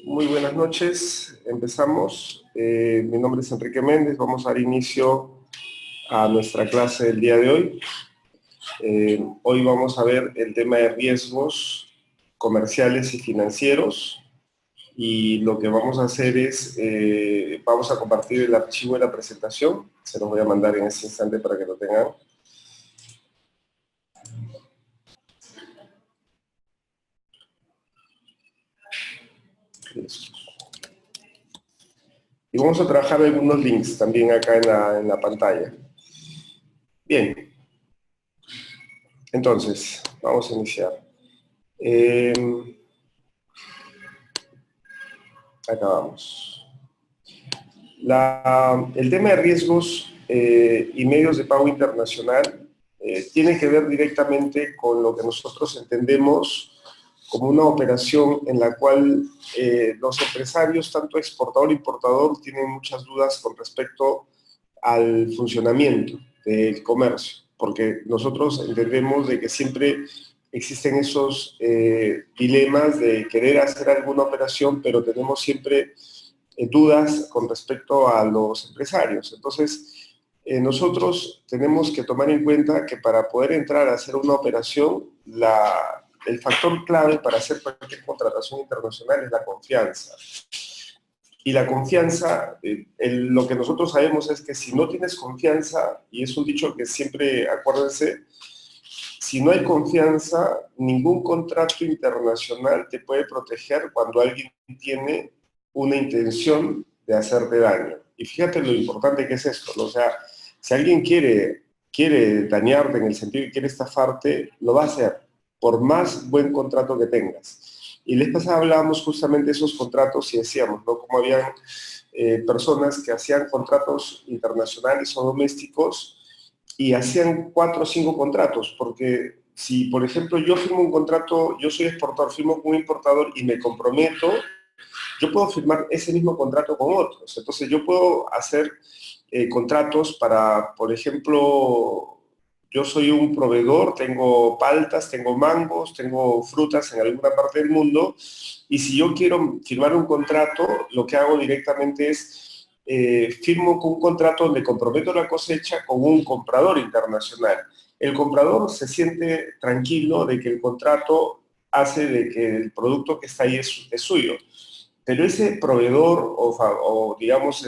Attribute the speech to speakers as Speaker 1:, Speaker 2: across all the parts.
Speaker 1: Muy buenas noches, empezamos. Mi nombre es Enrique Méndez, vamos a dar inicio a nuestra clase del día de hoy. Hoy vamos a ver el tema de riesgos comerciales y financieros y lo que vamos a hacer es, vamos a compartir el archivo de la presentación, se los voy a mandar en este instante para que lo tengan. Y vamos a trabajar algunos links también acá en la pantalla. Bien, entonces, vamos a iniciar. Acá vamos. El tema de riesgos y medios de pago internacional tiene que ver directamente con lo que nosotros entendemos como una operación en la cual los empresarios, tanto exportador e importador, tienen muchas dudas con respecto al funcionamiento del comercio, porque nosotros entendemos de que siempre existen esos dilemas de querer hacer alguna operación, pero tenemos siempre dudas con respecto a los empresarios. Entonces, nosotros tenemos que tomar en cuenta que para poder entrar a hacer una operación, el factor clave para hacer cualquier contratación internacional es la confianza. Y la confianza, lo que nosotros sabemos es que si no tienes confianza, y es un dicho que siempre, acuérdense, si no hay confianza, ningún contrato internacional te puede proteger cuando alguien tiene una intención de hacerte daño. Y fíjate lo importante que es esto, ¿no? O sea, si alguien quiere dañarte en el sentido que quiere estafarte, lo va a hacer, por más buen contrato que tengas. Y les pasada hablábamos justamente de esos contratos y decíamos, ¿no? Como habían personas que hacían contratos internacionales o domésticos y hacían 4 o 5 contratos, porque si, por ejemplo, yo firmo un contrato, yo soy exportador, firmo con un importador y me comprometo, yo puedo firmar ese mismo contrato con otros. Entonces, yo puedo hacer contratos para, por ejemplo, yo soy un proveedor, tengo paltas, tengo mangos, tengo frutas en alguna parte del mundo, y si yo quiero firmar un contrato, lo que hago directamente es firmo con un contrato donde comprometo la cosecha con un comprador internacional. El comprador se siente tranquilo de que el contrato hace de que el producto que está ahí es suyo. Pero ese proveedor o digamos,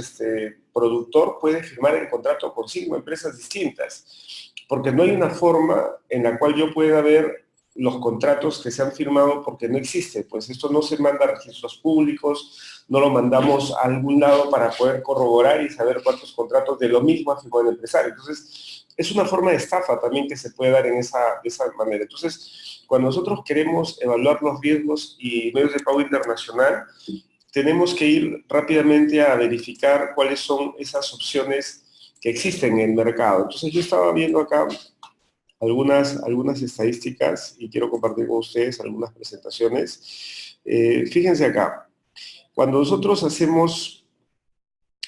Speaker 1: productor puede firmar el contrato con 5 empresas distintas, porque no hay una forma en la cual yo pueda ver los contratos que se han firmado porque no existe. Pues esto no se manda a registros públicos, no lo mandamos a algún lado para poder corroborar y saber cuántos contratos de lo mismo ha firmado el empresario. Entonces, es una forma de estafa también que se puede dar de esa manera. Entonces, cuando nosotros queremos evaluar los riesgos y medios de pago internacional, tenemos que ir rápidamente a verificar cuáles son esas opciones que existen en el mercado. Entonces yo estaba viendo acá algunas estadísticas y quiero compartir con ustedes algunas presentaciones. Fíjense acá, cuando nosotros hacemos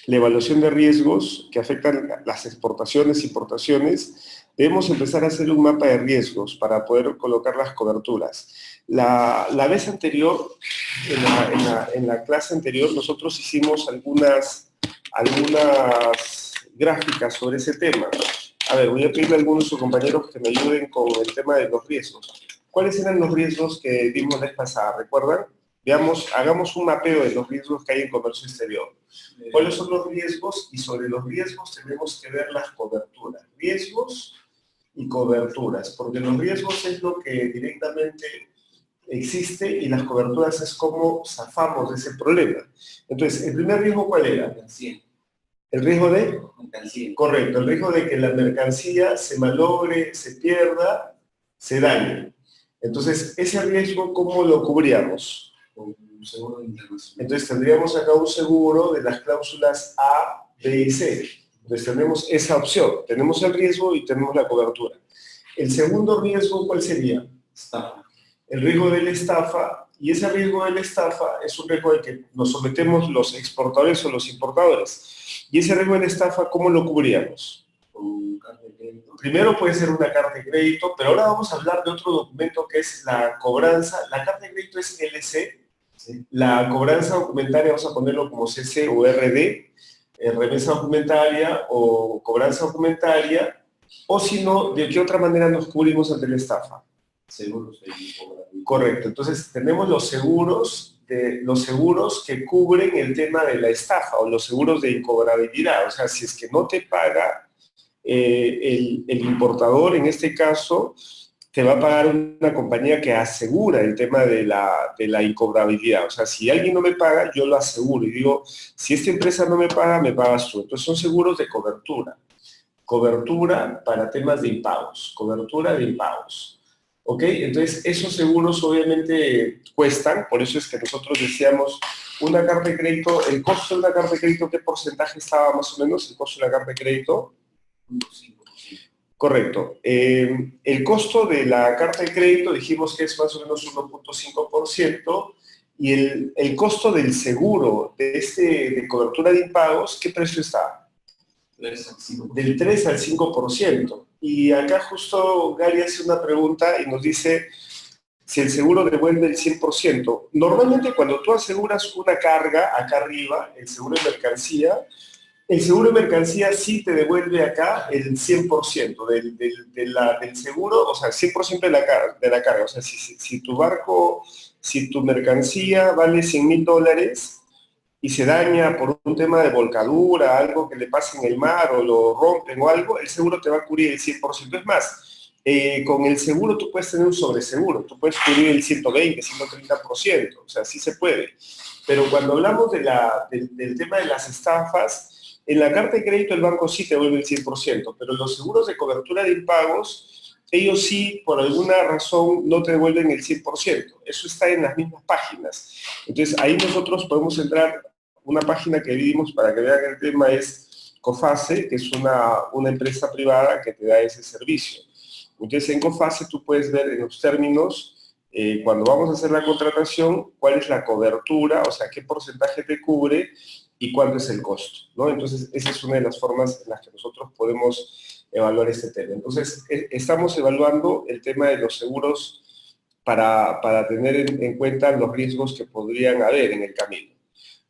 Speaker 1: la evaluación de riesgos que afectan las exportaciones e importaciones, debemos empezar a hacer un mapa de riesgos para poder colocar las coberturas. La vez anterior, en la clase anterior, nosotros hicimos algunas gráficas sobre ese tema. A ver, voy a pedirle a algunos de sus compañeros que me ayuden con el tema de los riesgos. ¿Cuáles eran los riesgos que vimos la vez pasada? ¿Recuerdan? Veamos, hagamos un mapeo de los riesgos que hay en comercio exterior. ¿Cuáles son los riesgos? Y sobre los riesgos tenemos que ver las coberturas. Riesgos y coberturas, porque los riesgos es lo que directamente existe y las coberturas es cómo zafamos de ese problema. Entonces, ¿el primer riesgo cuál era? ¿El riesgo de? Mercancía. Correcto, el riesgo de que la mercancía se malogre, se pierda, se dañe. Entonces, ese riesgo, ¿cómo lo cubríamos? Con un seguro internacional. Entonces, tendríamos acá un seguro de las cláusulas A, B y C. Entonces, tenemos esa opción. Tenemos el riesgo y tenemos la cobertura. El segundo riesgo, ¿cuál sería? Estafa. El riesgo de la estafa, y ese riesgo de la estafa es un riesgo al que nos sometemos los exportadores o los importadores. Y ese riesgo de la estafa, ¿cómo lo cubríamos? Con carta de crédito. Primero puede ser una carta de crédito, pero ahora vamos a hablar de otro documento que es la cobranza. La carta de crédito es LC, La cobranza documentaria, vamos a ponerlo como CC o RD, remesa documentaria o cobranza documentaria, o si no, ¿de qué otra manera nos cubrimos ante la estafa?
Speaker 2: Seguros.
Speaker 1: Correcto, entonces tenemos los seguros que cubren el tema de la estafa o los seguros de incobrabilidad, o sea, si es que no te paga el importador, en este caso, te va a pagar una compañía que asegura el tema de la incobrabilidad. O sea, si alguien no me paga, yo lo aseguro y digo, si esta empresa no me paga, me pagas tú. Entonces son seguros de cobertura. Cobertura para temas de impagos. Cobertura de impagos. ¿Ok? Entonces esos seguros obviamente cuestan, por eso es que nosotros decíamos, una carta de crédito, el costo de una carta de crédito, ¿qué porcentaje estaba más o menos el costo de la carta de crédito?
Speaker 2: 5%.
Speaker 1: Correcto. El costo de la carta de crédito dijimos que es más o menos 1.5% y el costo del seguro de cobertura de impagos, ¿qué precio está?
Speaker 2: 3 al 5%.
Speaker 1: Del 3 al 5%. Y acá justo Gary hace una pregunta y nos dice si el seguro devuelve el 100%. Normalmente cuando tú aseguras una carga acá arriba, el seguro de mercancía, el seguro de mercancía sí te devuelve acá el 100% del seguro, o sea, el 100% de la carga. O sea, si tu barco, si tu mercancía vale $100.000 y se daña por un tema de volcadura, algo que le pase en el mar o lo rompen o algo, el seguro te va a cubrir el 100%. Es más, con el seguro tú puedes tener un sobreseguro, tú puedes cubrir el 120, 130%, o sea, sí se puede. Pero cuando hablamos del tema de las estafas, en la carta de crédito el banco sí te devuelve el 100%, pero los seguros de cobertura de impagos, ellos sí, por alguna razón, no te devuelven el 100%. Eso está en las mismas páginas. Entonces, ahí nosotros podemos entrar, una página que vimos para que vean el tema es COFACE, que es una empresa privada que te da ese servicio. Entonces, en COFACE tú puedes ver en los términos, cuando vamos a hacer la contratación, cuál es la cobertura, o sea, qué porcentaje te cubre y cuánto es el costo, ¿no? Entonces, esa es una de las formas en las que nosotros podemos evaluar este tema. Entonces, estamos evaluando el tema de los seguros para tener en cuenta los riesgos que podrían haber en el camino.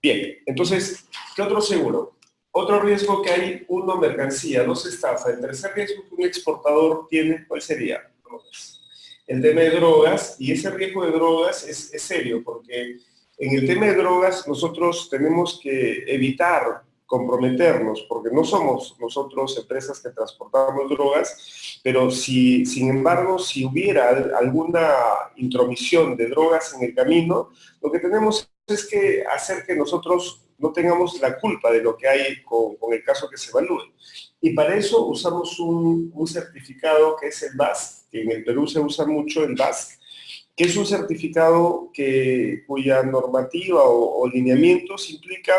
Speaker 1: Bien, entonces, ¿qué otro seguro? Otro riesgo que hay, uno, mercancía, dos, estafa. El tercer riesgo que un exportador tiene, ¿cuál sería? Drogas. El tema de drogas, y ese riesgo de drogas es serio, porque en el tema de drogas nosotros tenemos que evitar comprometernos, porque no somos nosotros empresas que transportamos drogas, pero sin embargo, si hubiera alguna intromisión de drogas en el camino, lo que tenemos es que hacer que nosotros no tengamos la culpa de lo que hay con el caso que se evalúe. Y para eso usamos un certificado que es el BAS, que en el Perú se usa mucho el BAS, que es un certificado cuya normativa o lineamientos implica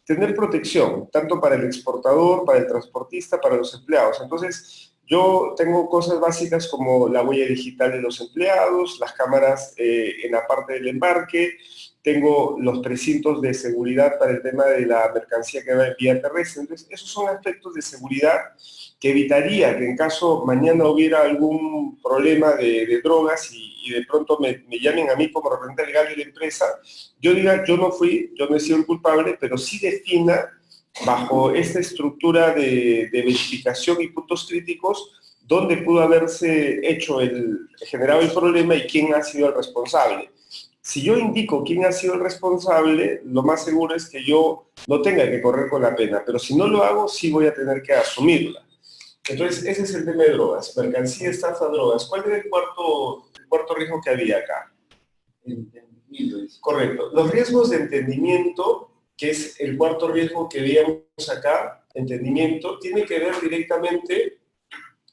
Speaker 1: tener protección, tanto para el exportador, para el transportista, para los empleados. Entonces, yo tengo cosas básicas como la huella digital de los empleados, las cámaras en la parte del embarque, tengo los precintos de seguridad para el tema de la mercancía que va en vía terrestre. Entonces, esos son aspectos de seguridad que evitaría que en caso mañana hubiera algún problema de drogas y de pronto me llamen a mí como representante legal de la empresa, yo diga, yo no fui, yo no he sido el culpable, pero sí defina bajo esta estructura de verificación y puntos críticos dónde pudo haberse generado el problema y quién ha sido el responsable. Si yo indico quién ha sido el responsable, lo más seguro es que yo no tenga que correr con la pena, pero si no lo hago, sí voy a tener que asumirla. Entonces, ese es el tema de drogas, mercancía, estafa, drogas. ¿Cuál era el cuarto riesgo que había acá? Correcto. Los riesgos de entendimiento, que es el cuarto riesgo que veíamos acá, entendimiento, tiene que ver directamente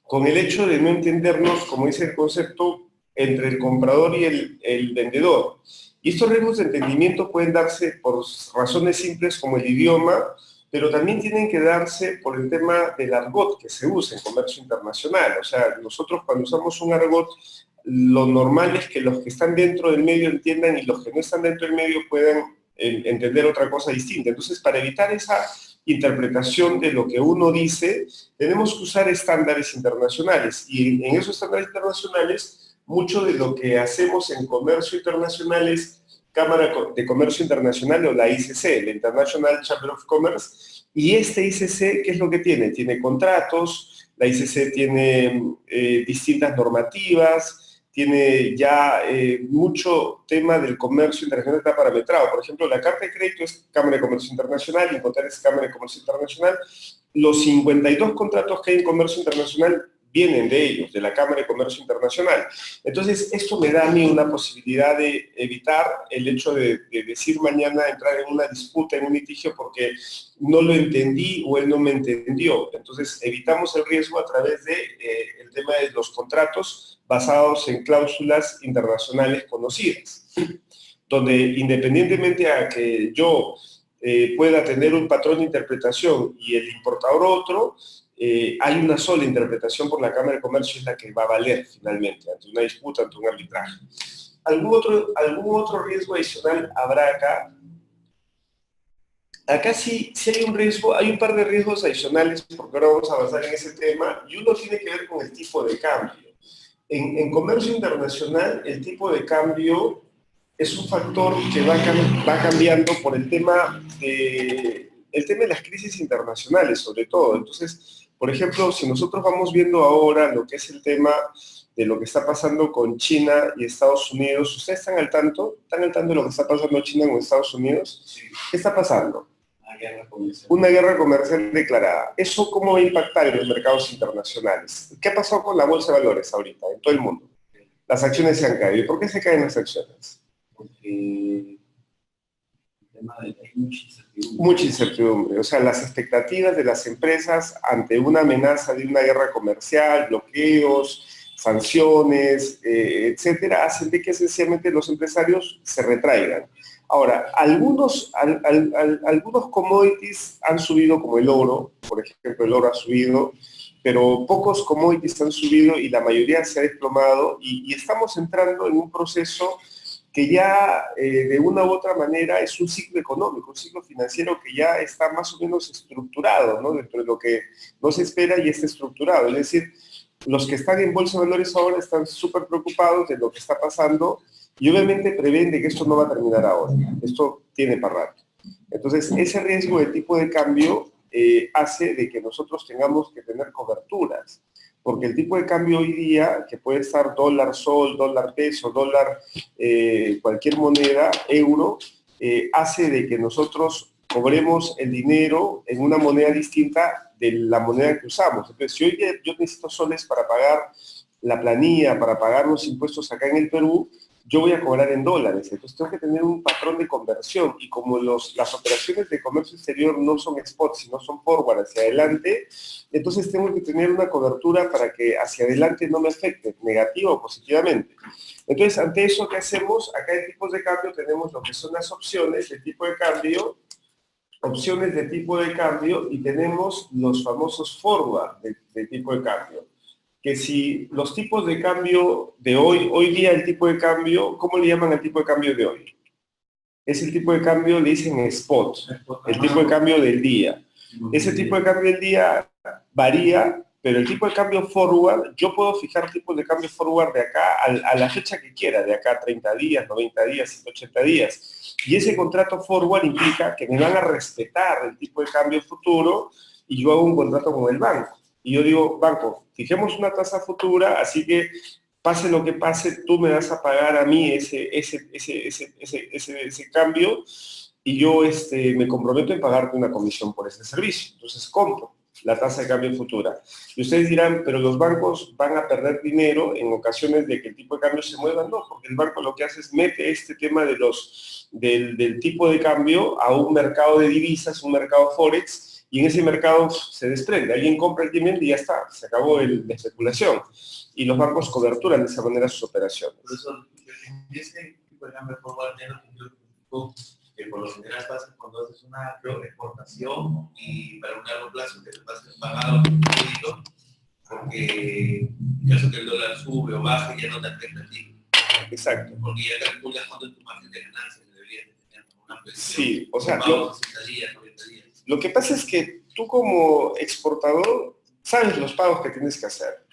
Speaker 1: con el hecho de no entendernos, como dice el concepto, entre el comprador y el vendedor. Y estos riesgos de entendimiento pueden darse por razones simples como el idioma, pero también tienen que darse por el tema del argot que se usa en comercio internacional. O sea, nosotros cuando usamos un argot, lo normal es que los que están dentro del medio entiendan y los que no están dentro del medio puedan entender otra cosa distinta. Entonces, para evitar esa interpretación de lo que uno dice, tenemos que usar estándares internacionales. Y en esos estándares internacionales, mucho de lo que hacemos en comercio internacional es Cámara de Comercio Internacional, o la ICC, la International Chamber of Commerce, y este ICC, ¿qué es lo que tiene? Tiene contratos, la ICC tiene distintas normativas, tiene ya mucho tema del comercio internacional está parametrado. Por ejemplo, la Carta de Crédito es Cámara de Comercio Internacional, Incoter es Cámara de Comercio Internacional. Los 52 contratos que hay en comercio internacional vienen de ellos, de la Cámara de Comercio Internacional. Entonces, esto me da a mí una posibilidad de evitar el hecho de decir mañana, entrar en una disputa, en un litigio, porque no lo entendí o él no me entendió. Entonces, evitamos el riesgo a través de el tema de los contratos basados en cláusulas internacionales conocidas, donde independientemente a que yo pueda tener un patrón de interpretación y el importador otro, hay una sola interpretación por la Cámara de Comercio, es la que va a valer finalmente ante una disputa, ante un arbitraje. ¿Algún otro riesgo adicional habrá acá? Acá sí hay un riesgo, hay un par de riesgos adicionales, porque ahora vamos a avanzar en ese tema, y uno tiene que ver con el tipo de cambio. En comercio internacional, el tipo de cambio es un factor que va cambiando por el tema de las crisis internacionales, sobre todo. Entonces, por ejemplo, si nosotros vamos viendo ahora lo que es el tema de lo que está pasando con China y Estados Unidos, ¿ustedes están al tanto? ¿Están al tanto de lo que está pasando en China con Estados Unidos?
Speaker 2: Sí.
Speaker 1: ¿Qué está pasando?
Speaker 2: Una guerra comercial.
Speaker 1: Una guerra comercial declarada. ¿Eso cómo va a impactar en los mercados internacionales? ¿Qué ha pasado con la bolsa de valores ahorita, en todo el mundo? Las acciones se han caído. ¿Y por qué se caen las acciones?
Speaker 2: Porque el tema de hay mucha incertidumbre.
Speaker 1: Mucha incertidumbre. O sea, las expectativas de las empresas ante una amenaza de una guerra comercial, bloqueos, sanciones, etcétera, hacen de que sencillamente los empresarios se retraigan. Ahora, algunos commodities han subido, como el oro, por ejemplo, el oro ha subido, pero pocos commodities han subido y la mayoría se ha desplomado, y estamos entrando en un proceso que ya de una u otra manera es un ciclo económico, un ciclo financiero que ya está más o menos estructurado, ¿no? Dentro de lo que no se espera y está estructurado. Es decir, los que están en bolsa de valores ahora están súper preocupados de lo que está pasando y obviamente prevén de que esto no va a terminar ahora. Esto tiene para rato. Entonces, ese riesgo de tipo de cambio hace de que nosotros tengamos que tener coberturas, porque el tipo de cambio hoy día, que puede estar dólar sol, dólar peso, dólar cualquier moneda, euro, hace de que nosotros cobremos el dinero en una moneda distinta de la moneda que usamos. Entonces, si hoy yo necesito soles para pagar la planilla, para pagar los impuestos acá en el Perú, yo voy a cobrar en dólares. Entonces tengo que tener un patrón de conversión, y como las operaciones de comercio exterior no son spot, sino son forward hacia adelante, entonces tengo que tener una cobertura para que hacia adelante no me afecte, negativo o positivamente. Entonces, ante eso, ¿qué hacemos? Acá en tipos de cambio tenemos lo que son las opciones de tipo de cambio, y tenemos los famosos forward de tipo de cambio. Que si los tipos de cambio de hoy día el tipo de cambio, ¿cómo le llaman al tipo de cambio de hoy? Es el tipo de cambio, le dicen spot, el tipo de cambio del día. Ese tipo de cambio del día varía, pero el tipo de cambio forward, yo puedo fijar tipos de cambio forward de acá a la fecha que quiera, de acá a 30 días, 90 días, 180 días. Y ese contrato forward implica que me van a respetar el tipo de cambio futuro, y yo hago un contrato con el banco. Y yo digo, banco, fijemos una tasa futura, así que pase lo que pase, tú me vas a pagar a mí ese cambio, y yo me comprometo en pagarte una comisión por ese servicio. Entonces compro la tasa de cambio futura. Y ustedes dirán, pero los bancos van a perder dinero en ocasiones de que el tipo de cambio se mueva. No, porque el banco lo que hace es mete este tema del tipo de cambio a un mercado de divisas, un mercado forex, y en ese mercado se desprende. Alguien compra el vende y ya está, se acabó la especulación. Y los bancos coberturan de esa manera sus operaciones.
Speaker 2: Por eso, ese tipo de cambio forward que por lo general pasa cuando haces una exportación y para un largo plazo que te va a ser pagado con crédito, porque en caso que el dólar sube o baje ya no te afecta a ti.
Speaker 1: Exacto.
Speaker 2: Porque ya calculas cuánto es tu margen de ganancia que deberías tener una presión.
Speaker 1: Sí, o sea,
Speaker 2: 60 días, 90 días.
Speaker 1: Lo que pasa es que tú como exportador sabes los pagos que tienes que hacer.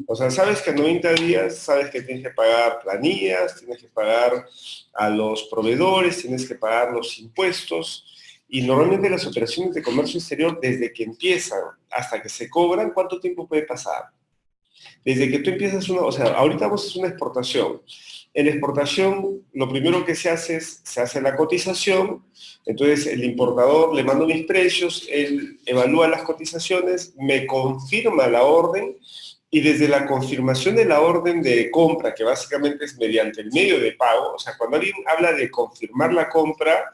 Speaker 1: O sea, sabes que en 90 días, sabes que tienes que pagar planillas, tienes que pagar a los proveedores, tienes que pagar los impuestos. Y normalmente las operaciones de comercio exterior, desde que empiezan hasta que se cobran, ¿cuánto tiempo puede pasar? Desde que tú empiezas una, o sea, ahorita vamos a hacer una exportación. En la exportación, lo primero que se hace es, se hace la cotización, entonces el importador le manda mis precios, él evalúa las cotizaciones, me confirma la orden, y desde la confirmación de la orden de compra, que básicamente es mediante el medio de pago, o sea, cuando alguien habla de confirmar la compra,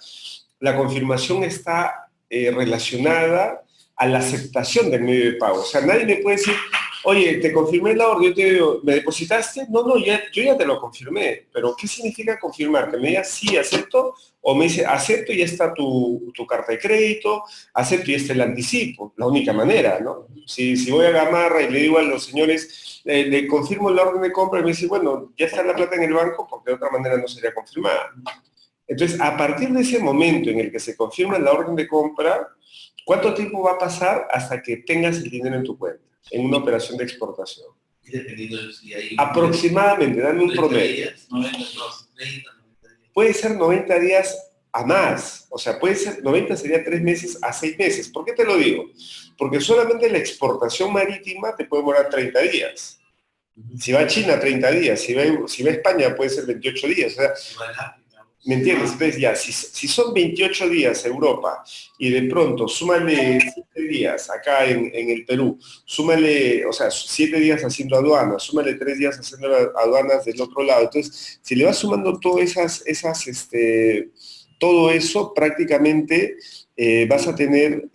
Speaker 1: la confirmación está relacionada a la aceptación del medio de pago. O sea, nadie me puede decir, oye, te confirmé la orden, yo te digo, ¿me depositaste? No, no, yo ya te lo confirmé, pero ¿qué significa confirmar? ¿Que me digas sí, acepto? O me dice, acepto y ya está tu carta de crédito, acepto y ya está el anticipo, la única manera, ¿no? Si voy a Gamarra y le digo a los señores, le confirmo la orden de compra y me dice, bueno, ya está la plata en el banco porque de otra manera no sería confirmada. Entonces, a partir de ese momento en el que se confirma la orden de compra, ¿cuánto tiempo va a pasar hasta que tengas el dinero en tu cuenta, en una operación de exportación?
Speaker 2: Y dependiendo de si hay...
Speaker 1: Aproximadamente, dame un promedio.
Speaker 2: Días, 90, 30, 90 días.
Speaker 1: Puede ser 90 días a más, o sea, puede ser 90 sería 3 meses a 6 meses. ¿Por qué te lo digo? Porque solamente la exportación marítima te puede demorar 30 días. Si va a China, 30 días. Si va a España, puede ser 28 días. O sea, ¿me entiendes? Entonces ya, si son 28 días Europa y de pronto súmale 7 días acá en el Perú, súmale, o sea, 7 días haciendo aduanas, súmale 3 días haciendo aduanas del otro lado. Entonces, si le vas sumando todas todo eso, prácticamente vas a tener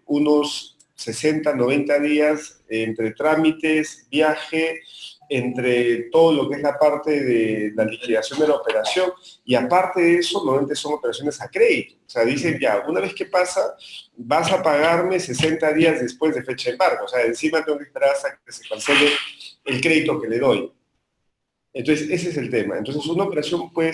Speaker 1: unos 60, 90 días entre trámites, viaje, entre todo lo que es la parte de la liquidación de la operación, y aparte de eso, normalmente son operaciones a crédito. O sea, dicen ya, una vez que pasa, vas a pagarme 60 días después de fecha de embargo. O sea, encima tengo que esperar hasta que se cancele el crédito que le doy. Entonces, ese es el tema. Entonces, una operación puede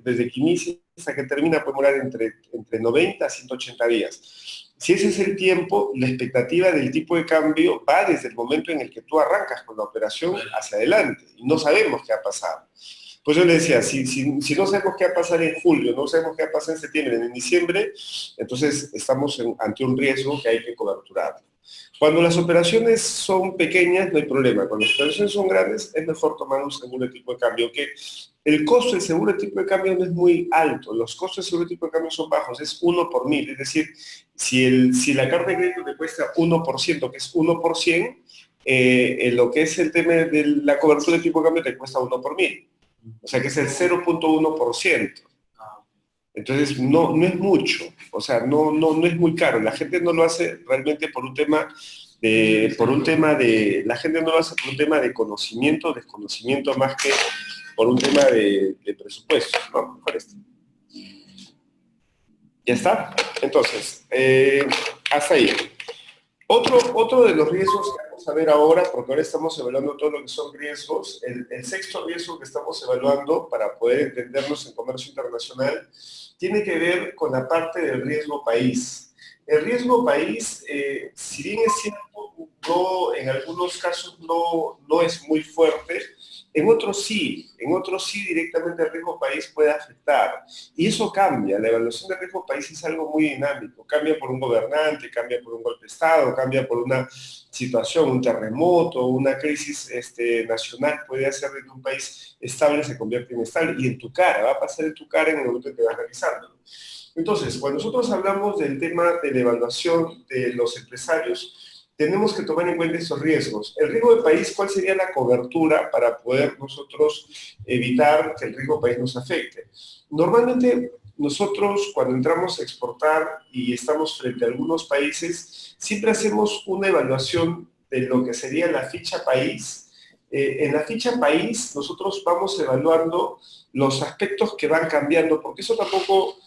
Speaker 1: desde que inicia hasta que termina, puede durar entre 90 a 180 días. Si ese es el tiempo, la expectativa del tipo de cambio va desde el momento en el que tú arrancas con la operación hacia adelante. Y no sabemos qué va a pasar. Pues yo le decía, si no sabemos qué va a pasar en julio, no sabemos qué va a pasar en septiembre, en diciembre, entonces estamos ante un riesgo que hay que coberturar. Cuando las operaciones son pequeñas, no hay problema. Cuando las operaciones son grandes, es mejor tomar un seguro de tipo de cambio. Que el costo del seguro de tipo de cambio no es muy alto. Los costos del seguro de tipo de cambio son bajos. Es 1 por 1000. Es decir, si la carta de crédito te cuesta 1%, que es 1 por 100, en lo que es el tema de la cobertura de tipo de cambio te cuesta 1 por 1000. O sea que es el 0.1%. Entonces, no es mucho, o sea, no es muy caro. La gente no lo hace realmente por un tema la gente no lo hace por un tema de conocimiento, desconocimiento, más que por un tema de presupuesto, ¿no? ¿Ya está? Entonces, hasta ahí. Otro de los riesgos que vamos a ver ahora, porque ahora estamos evaluando todo lo que son riesgos, el sexto riesgo que estamos evaluando para poder entendernos en comercio internacional, tiene que ver con la parte del riesgo país. El riesgo país, si bien es cierto, en algunos casos no es muy fuerte, en otros sí directamente el riesgo país puede afectar. Y eso cambia, la evaluación de riesgo país es algo muy dinámico, cambia por un gobernante, cambia por un golpe de Estado, cambia por una situación, un terremoto, una crisis nacional, puede hacer de que un país estable se convierta en inestable, y en tu cara, va a pasar en tu cara en el momento en que vas realizándolo. Entonces, cuando nosotros hablamos del tema de la evaluación de los empresarios, tenemos que tomar en cuenta esos riesgos. El riesgo de país, ¿cuál sería la cobertura para poder nosotros evitar que el riesgo de país nos afecte? Normalmente nosotros cuando entramos a exportar y estamos frente a algunos países, siempre hacemos una evaluación de lo que sería la ficha país. En la ficha país nosotros vamos evaluando los aspectos que van cambiando, porque eso tampoco...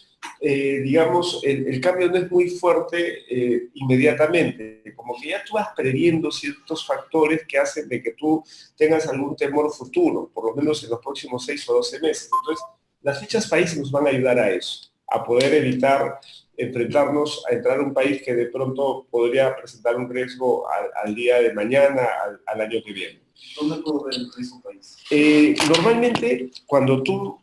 Speaker 1: digamos, el cambio no es muy fuerte inmediatamente, como que ya tú vas previendo ciertos factores que hacen de que tú tengas algún temor futuro, por lo menos en los próximos 6 o 12 meses. Entonces, las fichas país nos van a ayudar a eso, a poder evitar enfrentarnos a entrar a un país que de pronto podría presentar un riesgo al día de mañana, al año que viene.
Speaker 2: ¿Dónde puedo ver el riesgo país?
Speaker 1: Normalmente, cuando tú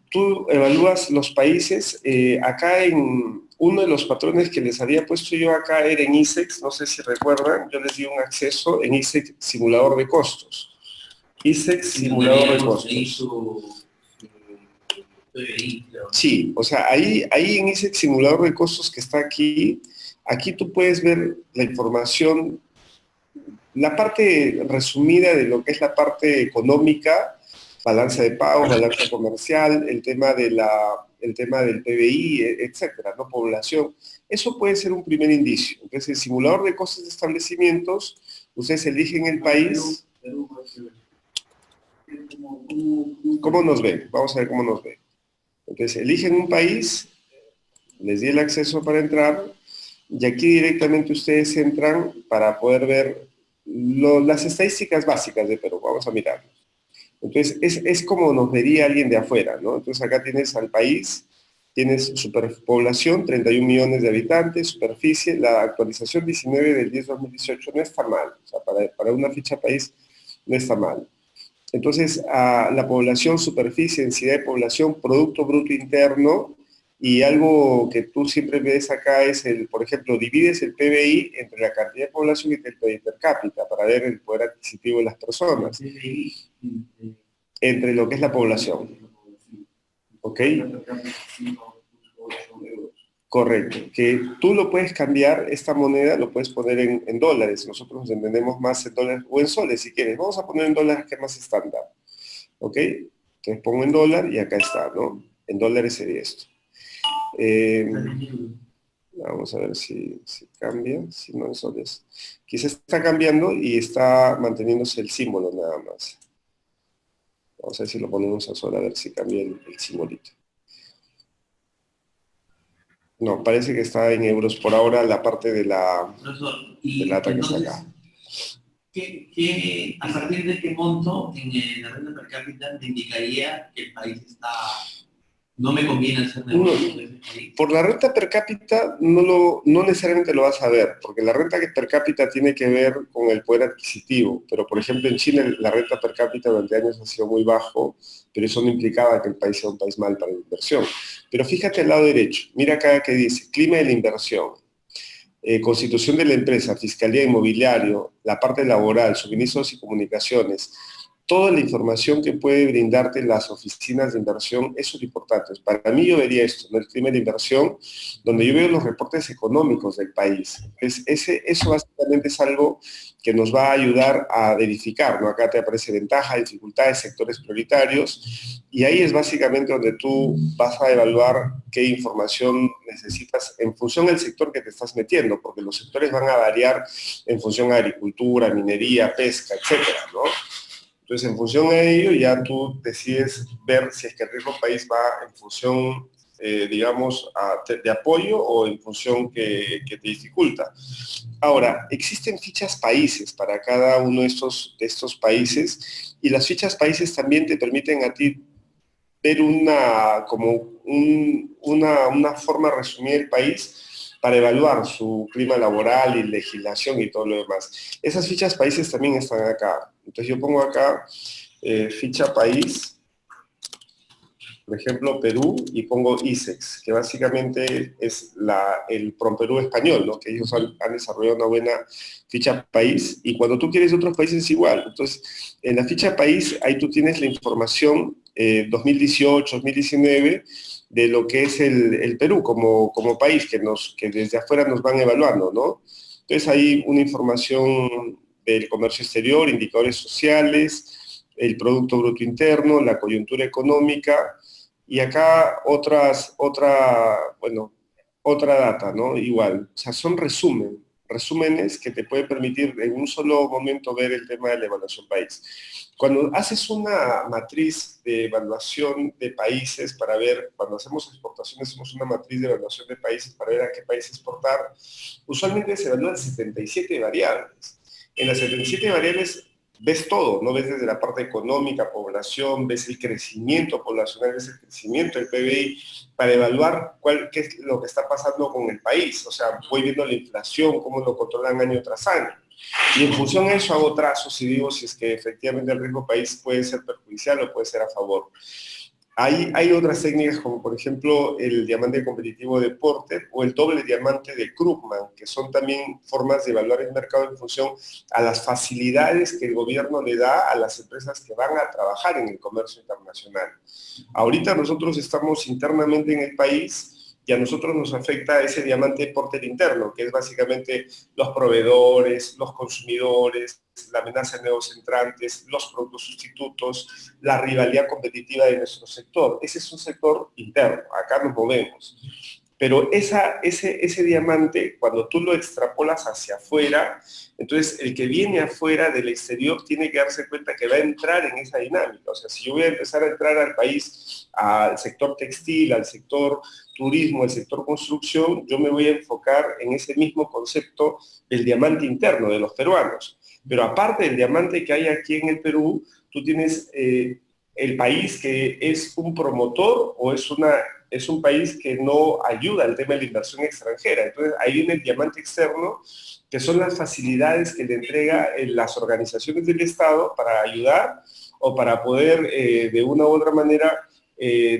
Speaker 1: evalúas los países, acá en uno de los patrones que les había puesto yo acá era en ICEX, no sé si recuerdan, yo les di un acceso en ICEX simulador de costos. ICEX simulador de costos. Sí, o sea, ahí en ese simulador de costos que está aquí tú puedes ver la información, la parte resumida de lo que es la parte económica, balanza de pagos, balanza comercial, el tema del PBI, etcétera, ¿no? Población. Eso puede ser un primer indicio. Entonces, el simulador de costos de establecimientos, ustedes eligen el país. ¿Cómo nos ven? Vamos a ver cómo nos ven. Entonces, eligen un país, les di el acceso para entrar, y aquí directamente ustedes entran para poder ver las estadísticas básicas de Perú. Vamos a mirar. Entonces, es como nos vería alguien de afuera, ¿no? Entonces, acá tienes al país, tienes superpoblación, 31 millones de habitantes, superficie, la actualización 19 del 10-2018 no está mal. O sea, para una ficha país no está mal. Entonces, la población, superficie, densidad de población, Producto Bruto Interno, y algo que tú siempre ves acá es, por ejemplo, divides el PBI entre la cantidad de población y el PBI per cápita para ver el poder adquisitivo de las personas, entre lo que es la población. ¿Ok? Correcto. Que tú lo puedes cambiar, esta moneda lo puedes poner en dólares. Nosotros nos entendemos más en dólares o en soles si quieres. Vamos a poner en dólares que es más estándar. ¿Ok? Entonces pongo en dólar y acá está, ¿no? En dólares sería esto. Vamos a ver si cambia, si no en soles. Quizás está cambiando y está manteniéndose el símbolo nada más. Vamos a ver si lo ponemos a sol, a ver si cambia el simbolito. No, parece que está en euros por ahora la parte de la data que está acá.
Speaker 2: ¿A partir de qué monto en la renta per cápita me indicaría que el país está... No me conviene hacer negocios?
Speaker 1: Por la renta per cápita no necesariamente lo vas a ver, porque la renta per cápita tiene que ver con el poder adquisitivo, pero por ejemplo en Chile la renta per cápita durante años ha sido muy bajo, pero eso no implicaba que el país sea un país mal para la inversión. Pero fíjate al lado derecho, mira acá que dice, clima de la inversión, constitución de la empresa, fiscalía inmobiliario, la parte laboral, suministros y comunicaciones. Toda la información que puede brindarte las oficinas de inversión, eso es lo importante. Para mí yo vería esto, ¿no? El clima de inversión, donde yo veo los reportes económicos del país. Eso básicamente es algo que nos va a ayudar a verificar, ¿no? Acá te aparece ventaja, dificultades, sectores prioritarios, y ahí es básicamente donde tú vas a evaluar qué información necesitas en función del sector que te estás metiendo, porque los sectores van a variar en función a agricultura, minería, pesca, etcétera, ¿no? Entonces, en función a ello, ya tú decides ver si es que el riesgo país va en función, digamos, de apoyo o en función que te dificulta. Ahora, existen fichas países para cada uno de estos países y las fichas países también te permiten a ti ver una forma resumida del país para evaluar su clima laboral y legislación y todo lo demás. Esas fichas países también están acá. Entonces yo pongo acá ficha país, por ejemplo, Perú, y pongo ICEX, que básicamente es el PROMPERÚ español, ¿no? Que ellos han desarrollado una buena ficha país, y cuando tú quieres de otros países es igual. Entonces, en la ficha país, ahí tú tienes la información 2018, 2019, de lo que es el Perú como país, que desde afuera nos van evaluando, ¿no? Entonces, hay una información del comercio exterior, indicadores sociales, el Producto Bruto Interno, la coyuntura económica, y acá otra data, ¿no? Igual, o sea, son resúmenes que te pueden permitir en un solo momento ver el tema de la evaluación país. Cuando haces una matriz de evaluación de países para ver, cuando hacemos exportaciones, hacemos una matriz de evaluación de países para ver a qué país exportar, usualmente se evalúan 77 variables. En las 77 variables ves todo, ¿no? Ves desde la parte económica, población, ves el crecimiento poblacional, ves el crecimiento del PBI, para evaluar qué es lo que está pasando con el país. O sea, voy viendo la inflación, cómo lo controlan año tras año. Y en función de eso hago trazos y digo si es que efectivamente el riesgo país puede ser perjudicial o puede ser a favor. Hay otras técnicas como por ejemplo el diamante competitivo de Porter o el doble diamante de Krugman, que son también formas de evaluar el mercado en función a las facilidades que el gobierno le da a las empresas que van a trabajar en el comercio internacional. Ahorita nosotros estamos internamente en el país y a nosotros nos afecta ese diamante Porter interno, que es básicamente los proveedores, los consumidores, la amenaza de nuevos entrantes, los productos sustitutos, la rivalidad competitiva de nuestro sector. Ese es un sector interno, acá nos movemos. Pero ese diamante, cuando tú lo extrapolas hacia afuera, entonces el que viene afuera del exterior tiene que darse cuenta que va a entrar en esa dinámica. O sea, si yo voy a empezar a entrar al país, al sector textil, al sector turismo, al sector construcción, yo me voy a enfocar en ese mismo concepto del diamante interno de los peruanos. Pero aparte del diamante que hay aquí en el Perú, tú tienes el país que es un promotor o es un país que no ayuda al tema de la inversión extranjera. Entonces ahí viene el diamante externo, que son las facilidades que le entrega las organizaciones del Estado para ayudar o para poder de una u otra manera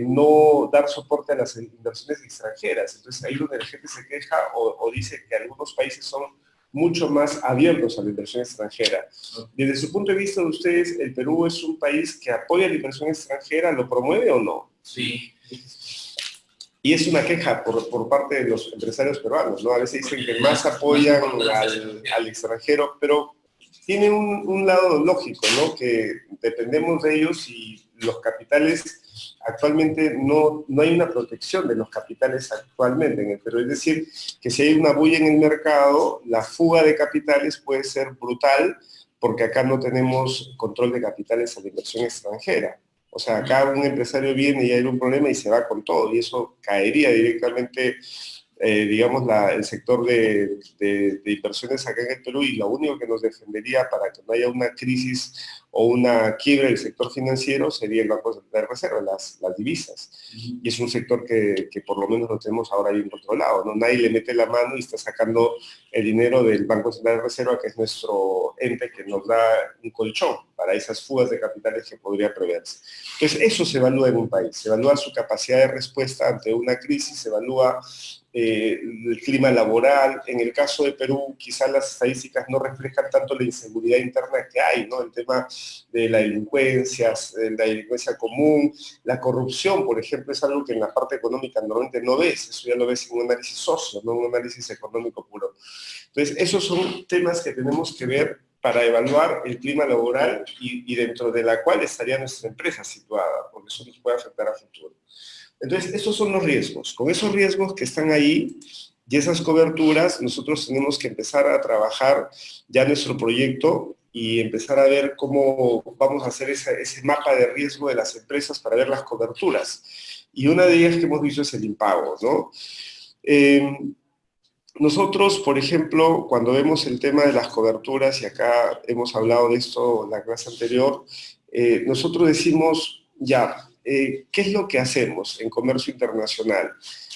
Speaker 1: no dar soporte a las inversiones extranjeras. Entonces ahí donde la gente se queja o dice que algunos países son mucho más abiertos a la inversión extranjera. Desde su punto de vista de ustedes, ¿el Perú es un país que apoya la inversión extranjera, lo promueve o no?
Speaker 2: Sí.
Speaker 1: Y es una queja por parte de los empresarios peruanos, ¿no? A veces dicen que más apoyan al extranjero, pero tiene un lado lógico, ¿no? Que dependemos de ellos y los capitales actualmente no hay una protección de los capitales actualmente en el Perú. Es decir, que si hay una bulla en el mercado, la fuga de capitales puede ser brutal porque acá no tenemos control de capitales a la inversión extranjera. O sea, acá un empresario viene y hay un problema y se va con todo, y eso caería directamente, digamos, el sector de inversiones acá en el Perú, y lo único que nos defendería para que no haya una crisis o una quiebra del sector financiero sería el Banco Central de Reserva, las divisas. Y es un sector que por lo menos lo tenemos ahora bien controlado, ¿no? Nadie le mete la mano y está sacando el dinero del Banco Central de Reserva, que es nuestro ente que nos da un colchón para esas fugas de capitales que podría preverse. Entonces, eso se evalúa en un país, se evalúa su capacidad de respuesta ante una crisis, se evalúa el clima laboral. En el caso de Perú, quizás las estadísticas no reflejan tanto la inseguridad interna que hay, ¿no? El tema de la delincuencia común, la corrupción, por ejemplo, es algo que en la parte económica normalmente no ves, eso ya lo ves en un análisis socio, no en un análisis económico puro. Entonces, esos son temas que tenemos que ver para evaluar el clima laboral y dentro de la cual estaría nuestra empresa situada, porque eso nos puede afectar a futuro. Entonces, esos son los riesgos. Con esos riesgos que están ahí y esas coberturas, nosotros tenemos que empezar a trabajar ya nuestro proyecto y empezar a ver cómo vamos a hacer ese mapa de riesgo de las empresas para ver las coberturas. Y una de ellas que hemos visto es el impago, ¿no? Nosotros, por ejemplo, cuando vemos el tema de las coberturas, y acá hemos hablado de esto en la clase anterior, nosotros decimos, ya, ¿qué es lo que hacemos en comercio internacional?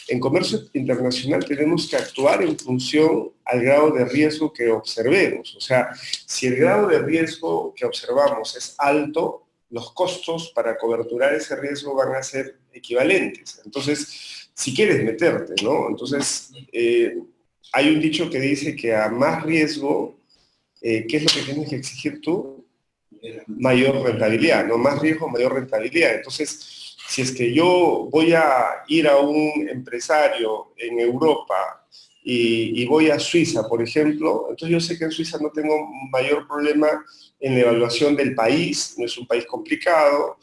Speaker 1: En comercio internacional tenemos que actuar en función al grado de riesgo que observemos. O sea, si el grado de riesgo que observamos es alto, los costos para coberturar ese riesgo van a ser equivalentes. Entonces, si quieres meterte, ¿no? Entonces, hay un dicho que dice que a más riesgo, ¿qué es lo que tienes que exigir tú? Mayor rentabilidad, ¿no? Más riesgo, mayor rentabilidad. Entonces, si es que yo voy a ir a un empresario en Europa y voy a Suiza, por ejemplo, entonces yo sé que en Suiza no tengo mayor problema en la evaluación del país, no es un país complicado.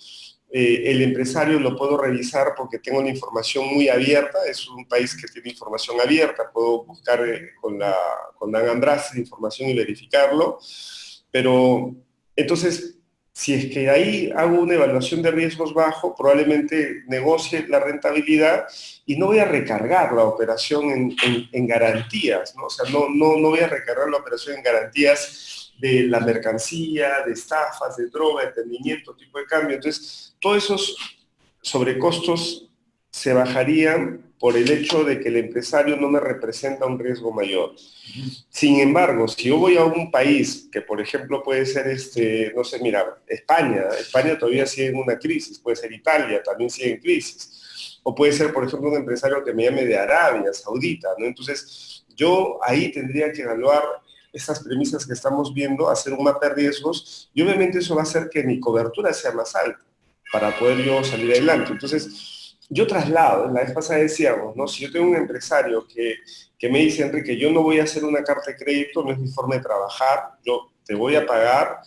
Speaker 1: El empresario lo puedo revisar porque tengo la información muy abierta, es un país que tiene información abierta, puedo buscar con Dan Ambras información y verificarlo, pero entonces, si es que ahí hago una evaluación de riesgos bajo, probablemente negocie la rentabilidad y no voy a recargar la operación en garantías, ¿no? O sea, no voy a recargar la operación en garantías de la mercancía, de estafas, de droga, entendimiento, tipo de cambio. Entonces, todos esos sobrecostos se bajarían por el hecho de que el empresario no me representa un riesgo mayor. Sin embargo, si yo voy a un país que, por ejemplo, puede ser, no sé, mira, España todavía sigue en una crisis, puede ser Italia, también sigue en crisis, o puede ser, por ejemplo, un empresario que me llame de Arabia Saudita, ¿no? Entonces, yo ahí tendría que evaluar estas premisas que estamos viendo, hacer un mapa de riesgos, y obviamente eso va a hacer que mi cobertura sea más alta para poder yo salir adelante. Entonces, yo traslado, la vez pasada decíamos, ¿no? Si yo tengo un empresario que me dice, Enrique, yo no voy a hacer una carta de crédito, no es mi forma de trabajar, yo te voy a pagar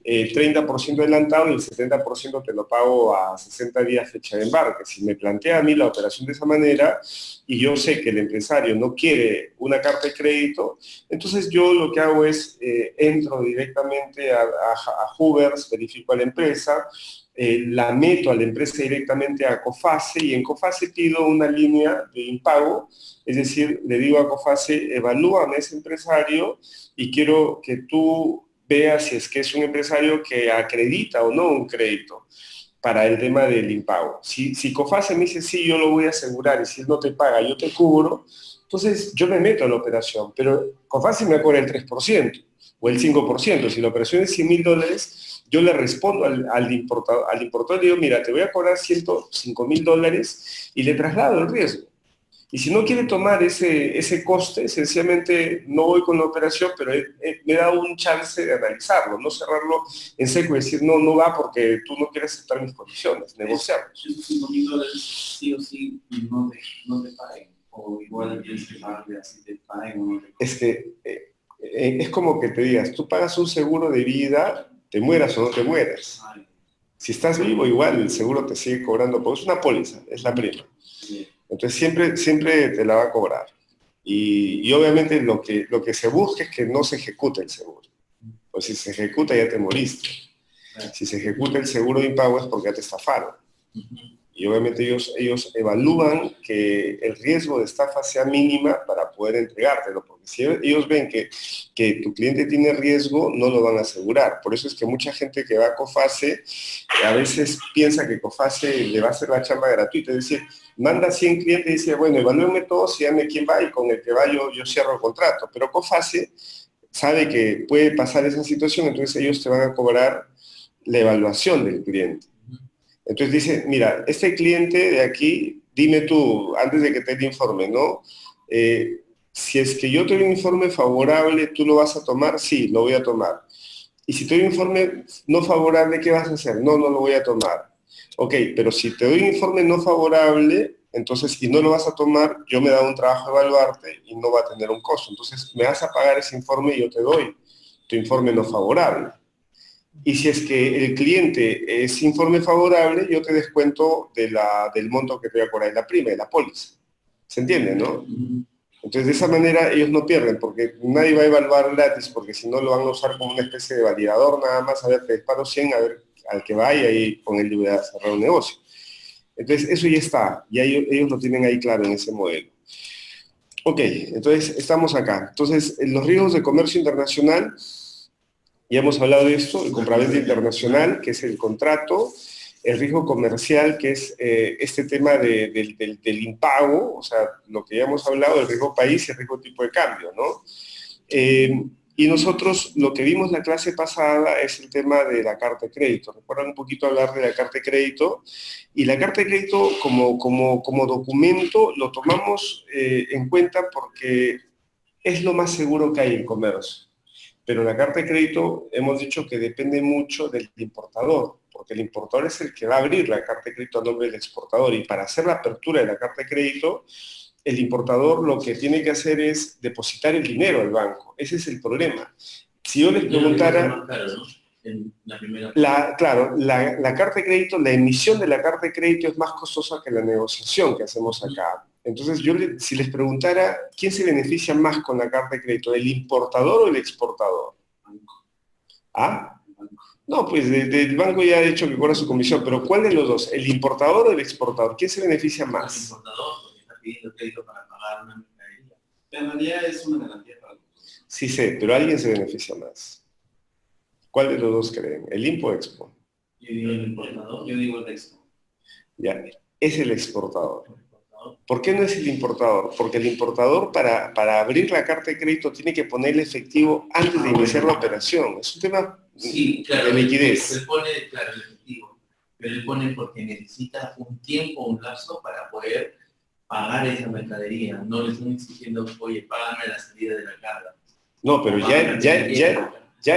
Speaker 1: el 30% adelantado y el 70% te lo pago a 60 días fecha de embarque. Si me plantea a mí la operación de esa manera y yo sé que el empresario no quiere una carta de crédito, entonces yo lo que hago es entro directamente a Hoovers, verifico a la empresa, la meto a la empresa directamente a COFACE y en COFACE pido una línea de impago, es decir, le digo a COFACE, evalúame a ese empresario y quiero que tú veas si es que es un empresario que acredita o no un crédito para el tema del impago. Si COFACE me dice, sí, yo lo voy a asegurar y si él no te paga, yo te cubro, entonces yo me meto a la operación, pero COFACE me cobra el 3% o el 5%. Si la operación es $100.000, yo le respondo al importador y digo, mira, te voy a cobrar $105.000 y le traslado el riesgo. Y si no quiere tomar ese coste, sencillamente no voy con la operación, pero me da un chance de analizarlo, no cerrarlo en seco y decir, no, no va porque tú no quieres aceptar mis condiciones, negociamos.
Speaker 2: Esos $5.000 sí o sí no te paguen, o igual tienes que pagarle así te paguen o no te paguen.
Speaker 1: Es que es como que te digas, tú pagas un seguro de vida, te mueras o no te mueras. Si estás vivo, igual el seguro te sigue cobrando, porque es una póliza, es la prima.
Speaker 2: Sí.
Speaker 1: Entonces siempre te la va a cobrar. Y obviamente lo que se busca es que no se ejecute el seguro. Pues si se ejecuta ya te moriste. Si se ejecuta el seguro de impago es porque ya te estafaron. Y obviamente ellos evalúan que el riesgo de estafa sea mínima para poder entregártelo, porque si ellos ven que tu cliente tiene riesgo, no lo van a asegurar. Por eso es que mucha gente que va a COFACE a veces piensa que COFACE le va a hacer la chamba gratuita, es decir, manda 100 clientes y dice, bueno, evalúenme todos y dame quién va y con el que va yo cierro el contrato. Pero COFACE sabe que puede pasar esa situación, entonces ellos te van a cobrar la evaluación del cliente. Entonces dice, mira, este cliente de aquí, dime tú, antes de que te dé informe, ¿no? Si es que yo te doy un informe favorable, ¿tú lo vas a tomar? Sí, lo voy a tomar. Y si te doy un informe no favorable, ¿qué vas a hacer? No, no lo voy a tomar. Ok, pero si te doy un informe no favorable, entonces, y no lo vas a tomar, yo me he dado un trabajo de evaluarte y no va a tener un costo. Entonces, me vas a pagar ese informe y yo te doy tu informe no favorable. Y si es que el cliente es informe favorable, yo te descuento del monto que te voy a cobrar de la prima, de la póliza. ¿Se entiende, no? Entonces, de esa manera ellos no pierden, porque nadie va a evaluar gratis, porque si no lo van a usar como una especie de validador nada más, a ver, te disparo 100, a ver al que vaya y con él voy a cerrar un negocio. Entonces, eso ya está, ya ellos lo tienen ahí claro en ese modelo. Ok, entonces estamos acá. Entonces, los riesgos de comercio internacional, ya hemos hablado de esto, el compraventa internacional, que es el contrato, el riesgo comercial, que es este tema del impago, o sea, lo que ya hemos hablado, el riesgo país y el riesgo tipo de cambio, ¿no? Y nosotros lo que vimos la clase pasada es el tema de la carta de crédito. Recuerdan un poquito hablar de la carta de crédito. Y la carta de crédito como documento lo tomamos en cuenta porque es lo más seguro que hay en comercio. Pero la carta de crédito hemos dicho que depende mucho del importador, porque el importador es el que va a abrir la carta de crédito a nombre del exportador. Y para hacer la apertura de la carta de crédito, el importador lo que tiene que hacer es depositar el dinero al banco. Ese es el problema. Si yo les preguntara... Claro, la carta de crédito, la emisión de la carta de crédito es más costosa que la negociación que hacemos acá. Entonces, si les preguntara, ¿quién se beneficia más con la carta de crédito? ¿El importador o el exportador? ¿Ah? No, pues del banco ya ha dicho que cobra su comisión, pero ¿cuál de los dos? ¿El importador o el exportador? ¿Quién se beneficia más?
Speaker 2: El importador, porque está pidiendo crédito para pagar una mercadería. Pero en realidad es una garantía para los dos.
Speaker 1: Sí sé, pero alguien se beneficia más. ¿Cuál de los dos creen? ¿El IMPO o Expo?
Speaker 2: Yo digo el importador, yo digo el Expo.
Speaker 1: Ya, es el exportador.
Speaker 2: El importador.
Speaker 1: ¿Por qué no es el importador? Porque el importador para abrir la carta de crédito tiene que poner el efectivo antes de iniciar la operación. Es un tema
Speaker 2: Sí, claro,
Speaker 1: de liquidez.
Speaker 2: Él pone, claro, el efectivo, pero él pone porque necesita un tiempo, un lapso para poder pagar esa mercadería. No le están exigiendo, oye, págame la salida de la carga.
Speaker 1: No, pero ya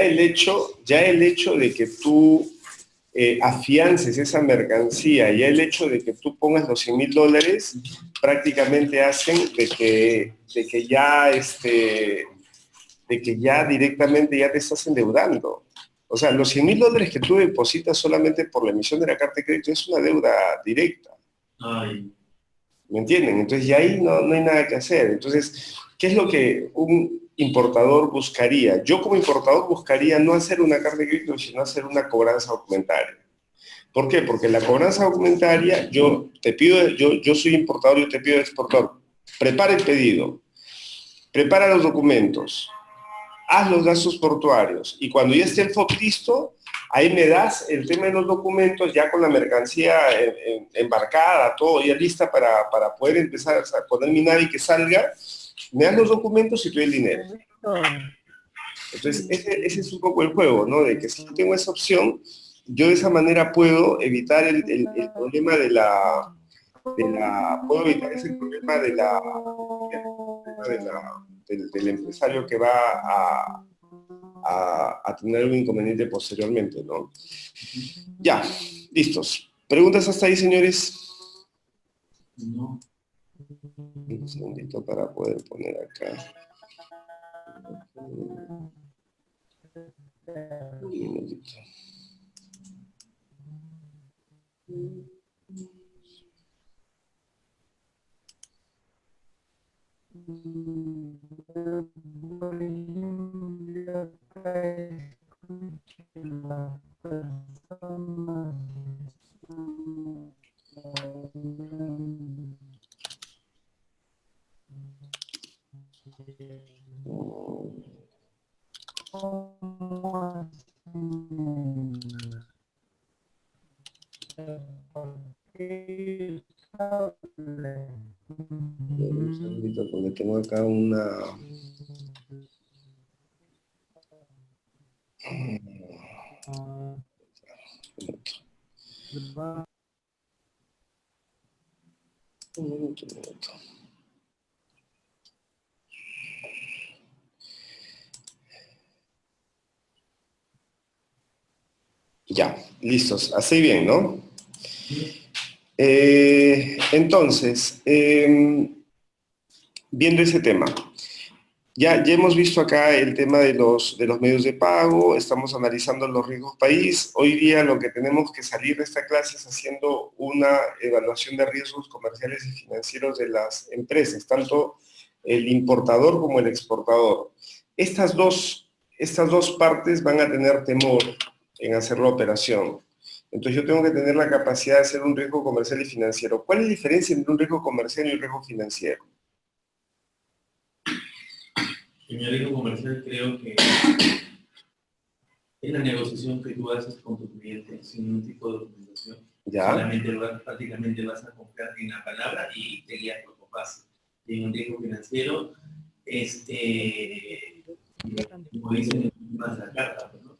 Speaker 1: el hecho de que tú afiances esa mercancía, ya el hecho de que tú pongas los $100,000 prácticamente hacen de que ya directamente ya te estás endeudando. O sea, los $100,000 que tú depositas solamente por la emisión de la carta de crédito es una deuda directa.
Speaker 2: Ay.
Speaker 1: ¿Me entienden? Entonces ya ahí no hay nada que hacer. Entonces, ¿qué es lo que un importador buscaría? Yo como importador buscaría no hacer una carta de crédito, sino hacer una cobranza documentaria. ¿Por qué? Porque la cobranza documentaria, yo soy importador, yo te pido exportador, prepara el pedido, prepara los documentos, haz los gastos portuarios y cuando ya esté el FOB listo, ahí me das el tema de los documentos ya con la mercancía embarcada, todo ya lista para poder empezar a poner mi nave y que salga, me das los documentos y te doy el dinero. Entonces, ese es un poco el juego, ¿no? De que si tengo esa opción, yo de esa manera puedo evitar el problema puedo evitar ese problema del empresario que va a tener un inconveniente posteriormente, ¿no? Ya, listos. ¿Preguntas hasta ahí, señores?
Speaker 2: No.
Speaker 1: Un segundito para poder poner acá. Un minutito. Un segundito, porque tengo acá una... Un minuto. Ya, listos. Así bien, ¿no? Entonces, viendo ese tema, ya hemos visto acá el tema de los medios de pago, estamos analizando los riesgos país. Hoy día lo que tenemos que salir de esta clase es haciendo una evaluación de riesgos comerciales y financieros de las empresas, tanto el importador como el exportador. Estas dos partes van a tener temor en hacer la operación. Entonces yo tengo que tener la capacidad de hacer un riesgo comercial y financiero. ¿Cuál es la diferencia entre un riesgo comercial y un riesgo financiero?
Speaker 2: En el riesgo comercial creo que es la negociación que tú haces con tu cliente sin ningún tipo de documentación.
Speaker 1: ¿Ya?
Speaker 2: Solamente prácticamente vas a confiar en la palabra y te guías por tu paso. Y en un riesgo financiero es, como dicen, más la carta, ¿no?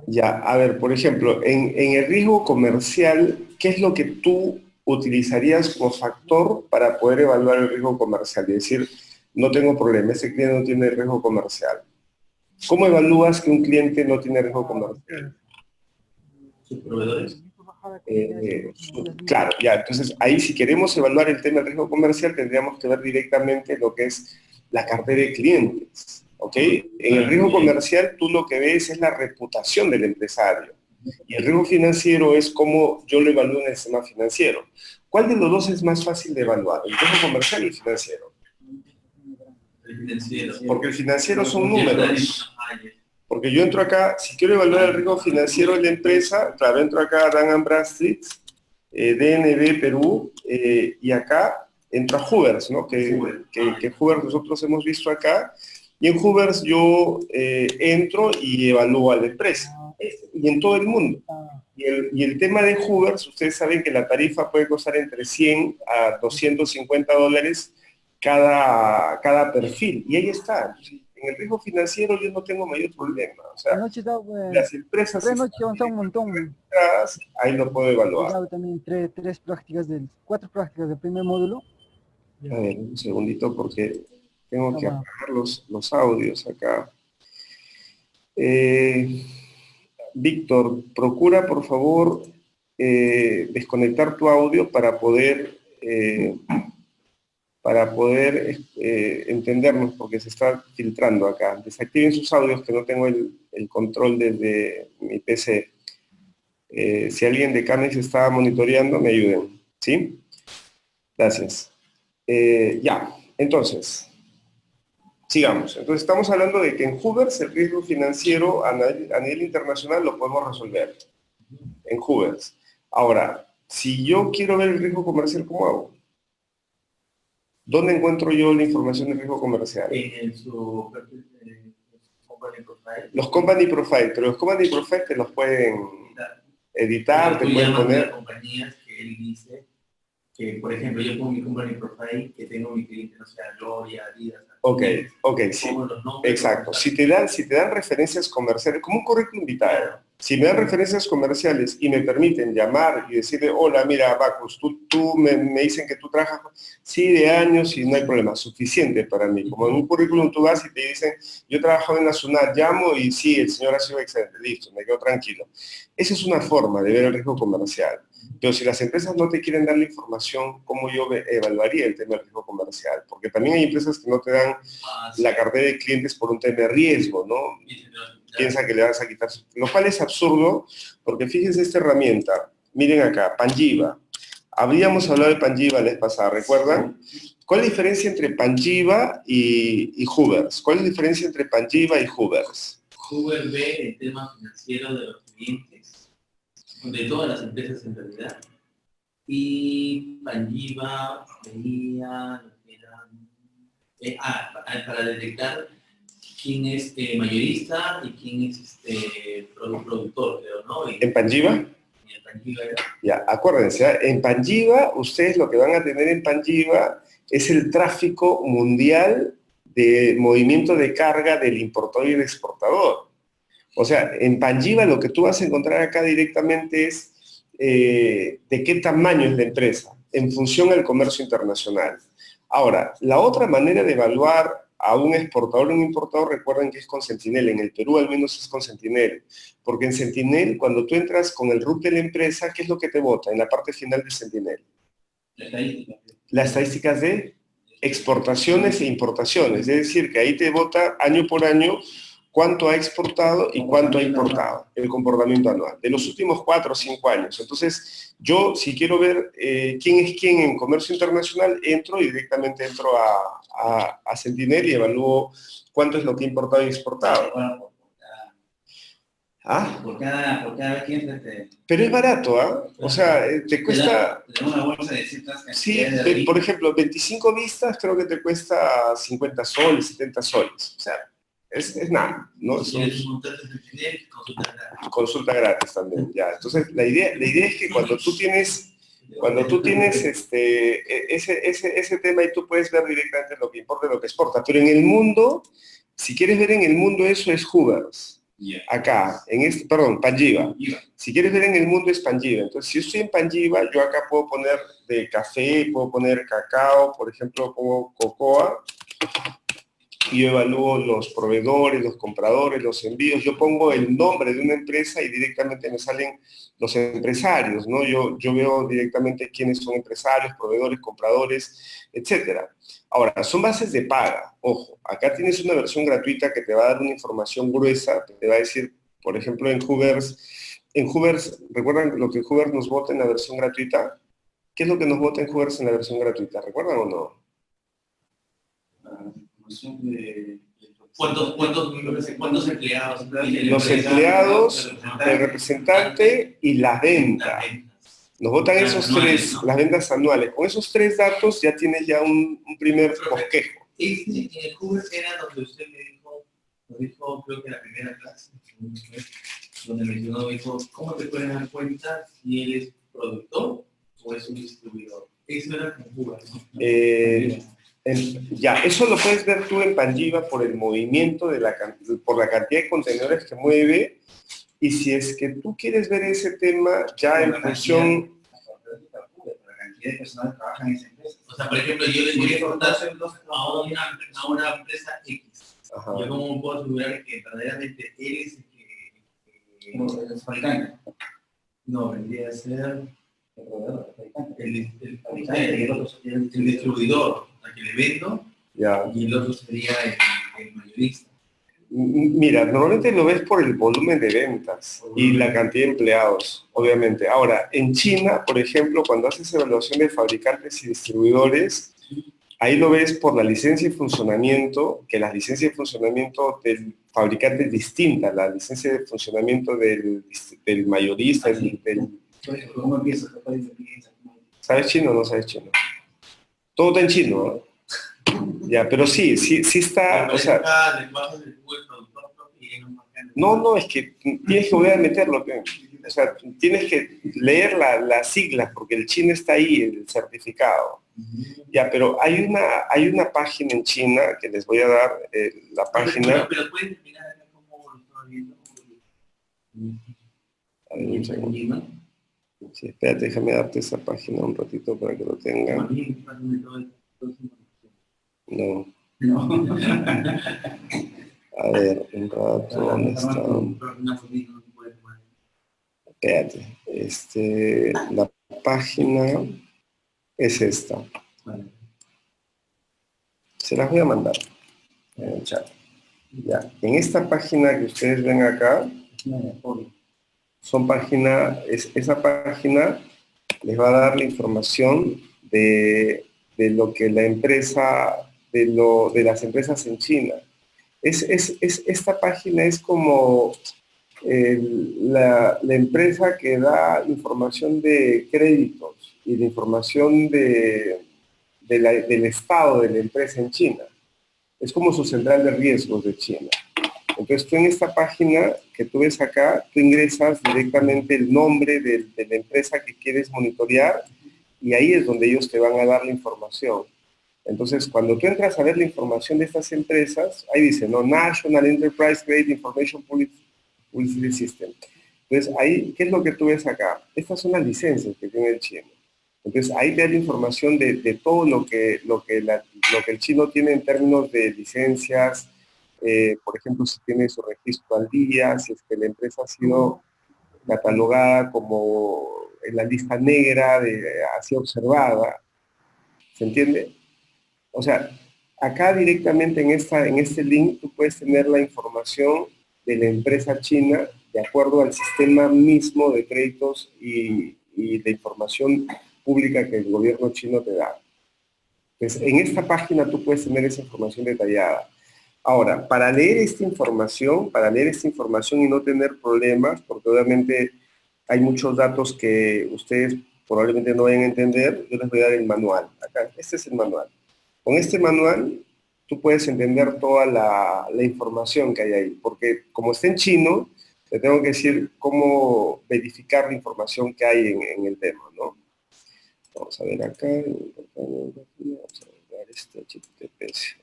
Speaker 1: Ya, a ver, por ejemplo, en el riesgo comercial, ¿qué es lo que tú utilizarías como factor para poder evaluar el riesgo comercial? Es decir, no tengo problema, ese cliente no tiene riesgo comercial. ¿Cómo evalúas que un cliente no tiene riesgo comercial?
Speaker 2: Sus proveedores.
Speaker 1: Claro, ya, entonces ahí si queremos evaluar el tema del riesgo comercial tendríamos que ver directamente lo que es la cartera de clientes, ¿ok? En el riesgo comercial tú lo que ves es la reputación del empresario y el riesgo financiero es cómo yo lo evalúo en el sistema financiero. ¿Cuál de los dos es más fácil de evaluar? ¿El riesgo comercial o el financiero?
Speaker 2: El financiero.
Speaker 1: Porque el financiero son números. Porque yo entro acá, si quiero evaluar el riesgo financiero de la empresa, claro, entro acá a Dun & Bradstreet, DNB Perú, y acá entra Hoovers, ¿no? Que Hoovers nosotros hemos visto acá, Y en Hoovers yo entro y evalúo a la empresa. Y en todo el mundo. Y el tema de Hoovers, ustedes saben que la tarifa puede costar entre 100 a 250 dólares cada perfil. Y ahí está. En el riesgo financiero yo no tengo mayor problema. O sea, las empresas
Speaker 3: un montón.
Speaker 1: ahí lo puedo evaluar.
Speaker 3: También cuatro prácticas del primer módulo.
Speaker 1: A ver, un segundito porque tengo que apagar los audios acá. Víctor, procura por favor desconectar tu audio para poder entendernos, porque se está filtrando acá. Desactiven sus audios, que no tengo el control desde mi PC. Si alguien de Camex está monitoreando, me ayuden, ¿sí? Gracias. Ya, entonces, sigamos. Entonces estamos hablando de que en Hoovers el riesgo financiero a nivel internacional lo podemos resolver. En Hoovers. Ahora, si yo quiero ver el riesgo comercial, ¿cómo hago? ¿Dónde encuentro yo la información de riesgo comercial?
Speaker 2: En su company profile.
Speaker 1: Los company profile, pero los company profile te los pueden editar, te pueden poner...
Speaker 2: compañías que él dice que, por ejemplo, yo pongo mi company profile, que tengo mi cliente, o sea, Gloria, Adidas.
Speaker 1: Ok, sí, exacto. Si te dan referencias comerciales, como un currículum vitae, si me dan referencias comerciales y me permiten llamar y decirle, hola, mira, Bacus, tú me dicen que tú trabajas, sí, de años y no hay problema, suficiente para mí. Como en un currículum tú vas y te dicen, yo trabajaba en la SUNAT, llamo y sí, el señor ha sido excelente, listo, me quedo tranquilo. Esa es una forma de ver el riesgo comercial. Pero si las empresas no te quieren dar la información, ¿cómo yo evaluaría el tema del riesgo comercial? Porque también hay empresas que no te dan la cartera de clientes por un tema de riesgo, ¿no? Piensa que le vas a quitar, lo cual es absurdo, porque fíjense esta herramienta. Miren acá, Panjiva. Habíamos hablado de Panjiva la vez pasada, ¿recuerdan? ¿Cuál es la diferencia entre Panjiva y Hoovers? ¿Cuál es la diferencia entre Panjiva y Hoovers?
Speaker 2: Hoovers ve el tema financiero de los clientes, de todas las empresas en realidad, y Panjiva veía para detectar quién es mayorista y quién es productor, creo, ¿no?
Speaker 1: ¿En Panjiva?
Speaker 2: En Panjiva era.
Speaker 1: Ya, acuérdense, en Panjiva, ustedes lo que van a tener en Panjiva es el tráfico mundial de movimiento de carga del importador y el exportador. O sea, en Panjiva lo que tú vas a encontrar acá directamente es de qué tamaño es la empresa, en función al comercio internacional. Ahora, la otra manera de evaluar a un exportador o un importador, recuerden que es con Sentinel. En el Perú al menos es con Sentinel. Porque en Sentinel, cuando tú entras con el RUT de la empresa, ¿qué es lo que te bota en la parte final de Sentinel? Las estadísticas de exportaciones e importaciones. Es decir, que ahí te bota año por año cuánto ha exportado y cuánto ha importado, el comportamiento anual, de los últimos 4 o 5 años. Entonces, yo, si quiero ver quién es quién en comercio internacional, entro y directamente entro a Sentinel y evalúo cuánto es lo que he importado y exportado.
Speaker 4: Por cada vez que entras
Speaker 1: Pero es barato, ¿ah? O sea, te cuesta...
Speaker 4: Te da una bolsa de ciertas
Speaker 1: Sí,
Speaker 4: cantidades
Speaker 1: por ejemplo, 25 vistas creo que te cuesta 50 soles, 70 soles. O sea, es nada, ¿no? Consulta gratis también, ya. Entonces, la idea es que cuando tú tienes ese tema y tú puedes ver directamente lo que importa y lo que exporta. Pero en el mundo, si quieres ver en el mundo, eso es Hoovers. Acá, Panjiva. Si quieres ver en el mundo es Panjiva. Entonces, si yo estoy en Panjiva, yo acá puedo poner de café, puedo poner cacao, por ejemplo, pongo cocoa. Y yo evalúo los proveedores, los compradores, los envíos. Yo pongo el nombre de una empresa y directamente me salen los empresarios, ¿no? Yo veo directamente quiénes son empresarios, proveedores, compradores, etcétera. Ahora, son bases de paga. Ojo, acá tienes una versión gratuita que te va a dar una información gruesa, te va a decir, por ejemplo, en Hoovers, ¿recuerdan lo que Hoovers nos vota en la versión gratuita? ¿Qué es lo que nos vota en Hoovers en la versión gratuita? ¿Recuerdan o no?
Speaker 2: ¿Cuántos empleados?
Speaker 1: Los empleados, el representante y la venta. Nos votan esos tres, las ventas anuales. Con esos 3 datos ya tienes ya un primer bosquejo.
Speaker 2: En el Hoover era donde usted nos dijo, creo que en la primera clase, donde mencionó, dijo, ¿cómo te pueden dar cuenta si él es productor o es un distribuidor? Eso era con Hoover, ¿no?
Speaker 1: Ya, eso lo puedes ver tú en Panjiva por el movimiento, por la cantidad de contenedores que mueve, y si es que tú quieres ver ese tema ya en función...
Speaker 4: La cantidad de personas que trabajan en esa empresa.
Speaker 2: O sea, por ejemplo, yo le voy a contar a una empresa X.
Speaker 1: Ajá.
Speaker 2: Yo cómo puedo asegurar que verdaderamente él es el que...
Speaker 4: El fabricante.
Speaker 2: No, vendría a ser
Speaker 4: El proveedor, el fabricante.
Speaker 2: el
Speaker 4: fabricante y el otro sería
Speaker 2: el distribuidor al que le vendo,
Speaker 1: Ya.
Speaker 2: y el otro sería el mayorista.
Speaker 1: Mira, normalmente lo ves por el volumen de ventas y la cantidad de empleados, obviamente. Ahora, en China, por ejemplo, cuando haces evaluación de fabricantes y distribuidores, ahí lo ves por la licencia de funcionamiento, que la licencia de funcionamiento del fabricante es distinta, la licencia de funcionamiento del mayorista,
Speaker 4: ¿Cómo empieza?
Speaker 1: ¿Sabes chino o no sabes chino? Todo está en chino, ¿no? Ya, pero sí está, o sea... No, es que tienes que volver a meterlo, o sea, tienes que leer las siglas, porque el chino está ahí, el certificado. Ya, pero hay una página en China, que les voy a dar la página...
Speaker 2: Pero pueden terminar acá como lo estaba viendo.
Speaker 1: A ver, un segundo. Sí, espérate, déjame darte esa página un ratito para que lo tengan. No. A ver, un rato, ¿dónde está? Espérate, la página es esta. Se las voy a mandar en el chat. Ya, en esta página que ustedes ven acá, esa página les va a dar la información de lo que la empresa, de las empresas en China. Esta página es como la empresa que da información de créditos y de información del estado de la empresa en China. Es como su central de riesgos de China. Entonces tú en esta página que tú ves acá, tú ingresas directamente el nombre de la empresa que quieres monitorear y ahí es donde ellos te van a dar la información. Entonces, cuando tú entras a ver la información de estas empresas, ahí dice, ¿no? National Enterprise Credit Information Publicity System. Entonces, ahí, ¿qué es lo que tú ves acá? Estas son las licencias que tiene el chino. Entonces, ahí te da la información de todo lo que el chino tiene en términos de licencias, por ejemplo, si tiene su registro al día, si es que la empresa ha sido catalogada como en la lista negra, así observada, ¿se entiende? O sea, acá directamente en este link tú puedes tener la información de la empresa china de acuerdo al sistema mismo de créditos y de información pública que el gobierno chino te da. Entonces, en esta página tú puedes tener esa información detallada. Ahora, para leer esta información y no tener problemas, porque obviamente hay muchos datos que ustedes probablemente no vayan a entender, yo les voy a dar el manual. Acá, este es el manual. Con este manual, tú puedes entender toda la información que hay ahí, porque como está en chino, te tengo que decir cómo verificar la información que hay en el tema, ¿no? Vamos a ver acá, vamos a ver este HTTPS.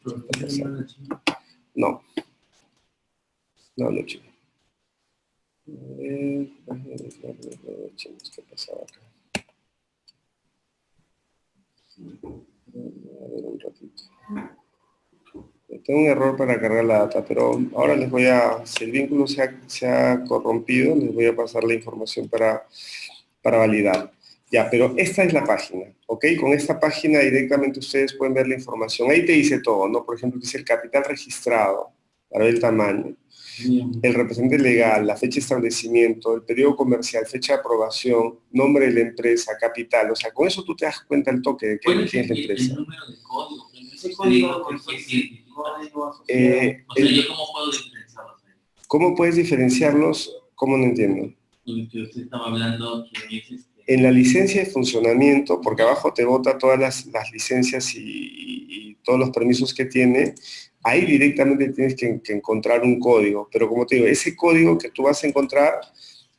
Speaker 1: No, chino. A ver, ¿qué pasaba acá? A ver un ratito. Tengo un error para cargar la data, pero ahora les voy a, si el vínculo se ha corrompido, les voy a pasar la información para validar. Ya, pero esta es la página, ¿ok? Con esta página directamente ustedes pueden ver la información. Ahí te dice todo, ¿no? Por ejemplo, dice el capital registrado, para ver el tamaño, el representante legal, la fecha de establecimiento, el periodo comercial, fecha de aprobación, nombre de la empresa, capital. O sea, con eso tú te das cuenta el toque de quién es la empresa.
Speaker 2: El número de código, ese código, o sea, ¿yo cómo puedo diferenciarlos?
Speaker 1: ¿Cómo puedes diferenciarlos? ¿Cómo no entiendo?
Speaker 2: Que usted estaba hablando que es
Speaker 1: en la licencia de funcionamiento, porque abajo te bota todas las licencias y todos los permisos que tiene, ahí directamente tienes que encontrar un código. Pero como te digo, ese código que tú vas a encontrar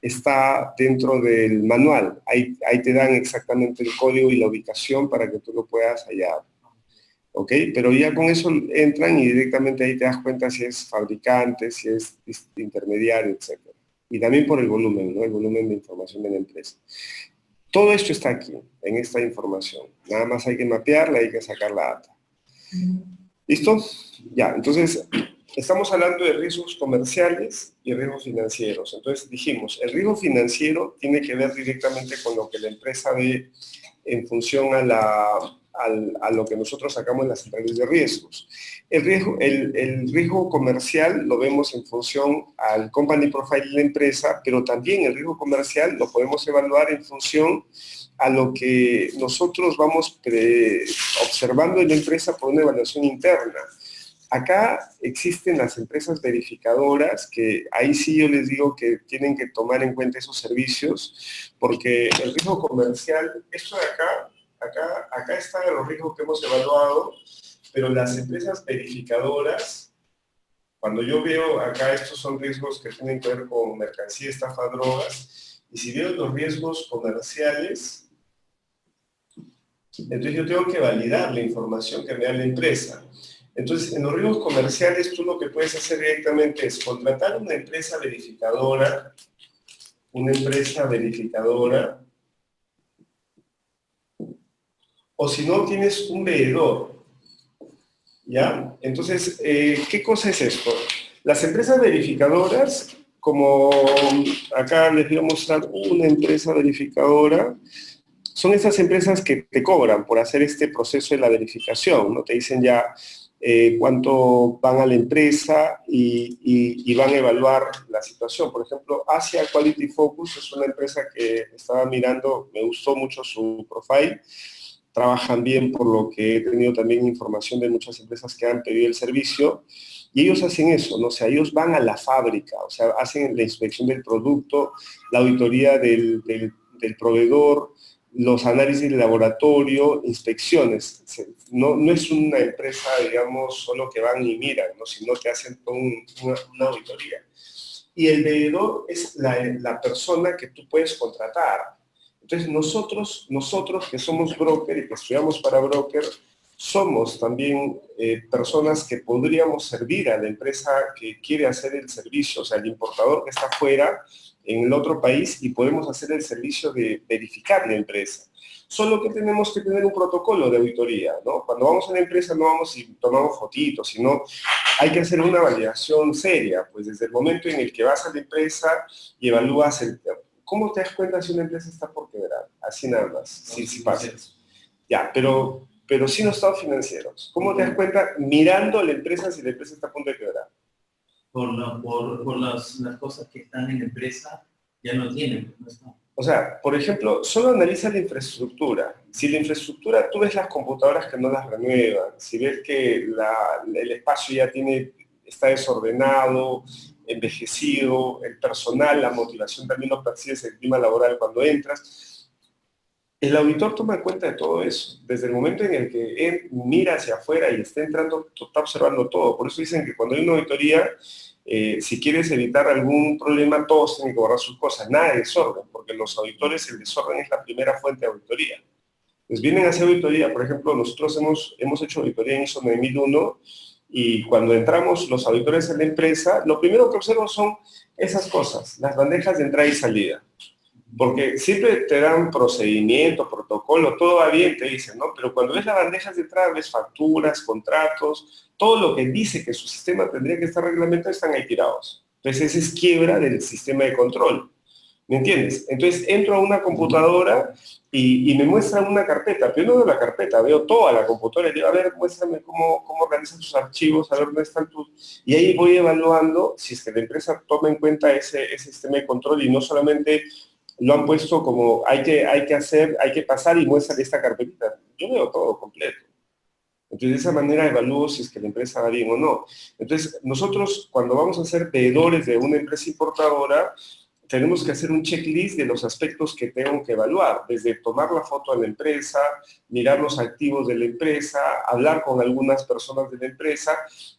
Speaker 1: está dentro del manual. Ahí te dan exactamente el código y la ubicación para que tú lo puedas hallar. ¿Ok? Pero ya con eso entran y directamente ahí te das cuenta si es fabricante, si es intermediario, etc. Y también por el volumen, ¿no? El volumen de información de la empresa. Todo esto está aquí, en esta información. Nada más hay que mapearla, hay que sacar la data. ¿Listo? Ya, entonces, estamos hablando de riesgos comerciales y riesgos financieros. Entonces dijimos, el riesgo financiero tiene que ver directamente con lo que la empresa ve en función a lo que nosotros sacamos en las centrales de riesgos. El riesgo comercial lo vemos en función al company profile de la empresa, pero también el riesgo comercial lo podemos evaluar en función a lo que nosotros vamos observando en la empresa por una evaluación interna. Acá existen las empresas verificadoras, que ahí sí yo les digo que tienen que tomar en cuenta esos servicios, porque el riesgo comercial, esto de acá están los riesgos que hemos evaluado, pero las empresas verificadoras, cuando yo veo acá, estos son riesgos que tienen que ver con mercancía, estafa, drogas, y si veo los riesgos comerciales, entonces yo tengo que validar la información que me da la empresa. Entonces, en los riesgos comerciales, tú lo que puedes hacer directamente es contratar una empresa verificadora, o si no, tienes un veedor, ¿ya? Entonces, ¿qué cosa es esto? Las empresas verificadoras, como acá les voy a mostrar una empresa verificadora, son esas empresas que te cobran por hacer este proceso de la verificación, ¿no? Te dicen ya cuánto van a la empresa y van a evaluar la situación. Por ejemplo, Asia Quality Focus es una empresa que estaba mirando, me gustó mucho su profile, trabajan bien por lo que he tenido también información de muchas empresas que han pedido el servicio, y ellos hacen eso, ¿no? O sea, ellos van a la fábrica, o sea, hacen la inspección del producto, la auditoría del proveedor, los análisis de laboratorio, inspecciones. No es una empresa, digamos, solo que van y miran, ¿no? Sino que hacen toda una auditoría. Y el veedor es la persona que tú puedes contratar. Entonces nosotros que somos broker y que estudiamos para broker, somos también personas que podríamos servir a la empresa que quiere hacer el servicio, o sea, el importador que está fuera en el otro país, y podemos hacer el servicio de verificar la empresa. Solo que tenemos que tener un protocolo de auditoría, ¿no? Cuando vamos a la empresa no vamos y tomamos fotitos, sino hay que hacer una validación seria, pues desde el momento en el que vas a la empresa y evalúas ¿cómo te das cuenta si una empresa está por quebrar? Así nada más, sí pasa. Ya, pero sin los estados financieros. ¿Cómo te das cuenta mirando a la empresa si la empresa está a punto de quebrar?
Speaker 2: Por las cosas que están en la empresa ya no tienen, no están.
Speaker 1: O sea, por ejemplo, solo analiza la infraestructura. Si la infraestructura, tú ves las computadoras que no las renuevan, si ves que el espacio ya está desordenado, envejecido, el personal, la motivación también lo percibes, el clima laboral cuando entras, el auditor toma en cuenta de todo eso. Desde el momento en el que él mira hacia afuera y está entrando, está observando todo. Por eso dicen que cuando hay una auditoría, si quieres evitar algún problema, todos tienen que borrar sus cosas. Nada de desorden, porque los auditores, el desorden es la primera fuente de auditoría. Pues vienen a hacer auditoría, por ejemplo, nosotros hemos hecho auditoría en ISO 9001, y cuando entramos los auditores en la empresa, lo primero que observo son esas cosas, las bandejas de entrada y salida. Porque siempre te dan procedimiento, protocolo, todo va bien, te dicen, ¿no? Pero cuando ves las bandejas de entrada, ves facturas, contratos, todo lo que dice que su sistema tendría que estar reglamentado, están ahí tirados. Entonces, esa es quiebra del sistema de control. ¿Me entiendes? Entonces, entro a una computadora y me muestran una carpeta, pero yo no veo la carpeta, veo toda la computadora y digo, a ver, muéstrame cómo organizan tus archivos, a ver dónde están tus... Y ahí voy evaluando si es que la empresa toma en cuenta ese sistema de control y no solamente lo han puesto como hay que pasar y muestran esta carpetita. Yo veo todo completo. Entonces, de esa manera evalúo si es que la empresa va bien o no. Entonces, nosotros cuando vamos a ser veedores de una empresa importadora, tenemos que hacer un checklist de los aspectos que tengo que evaluar, desde tomar la foto de la empresa, mirar los activos de la empresa, hablar con algunas personas de la empresa,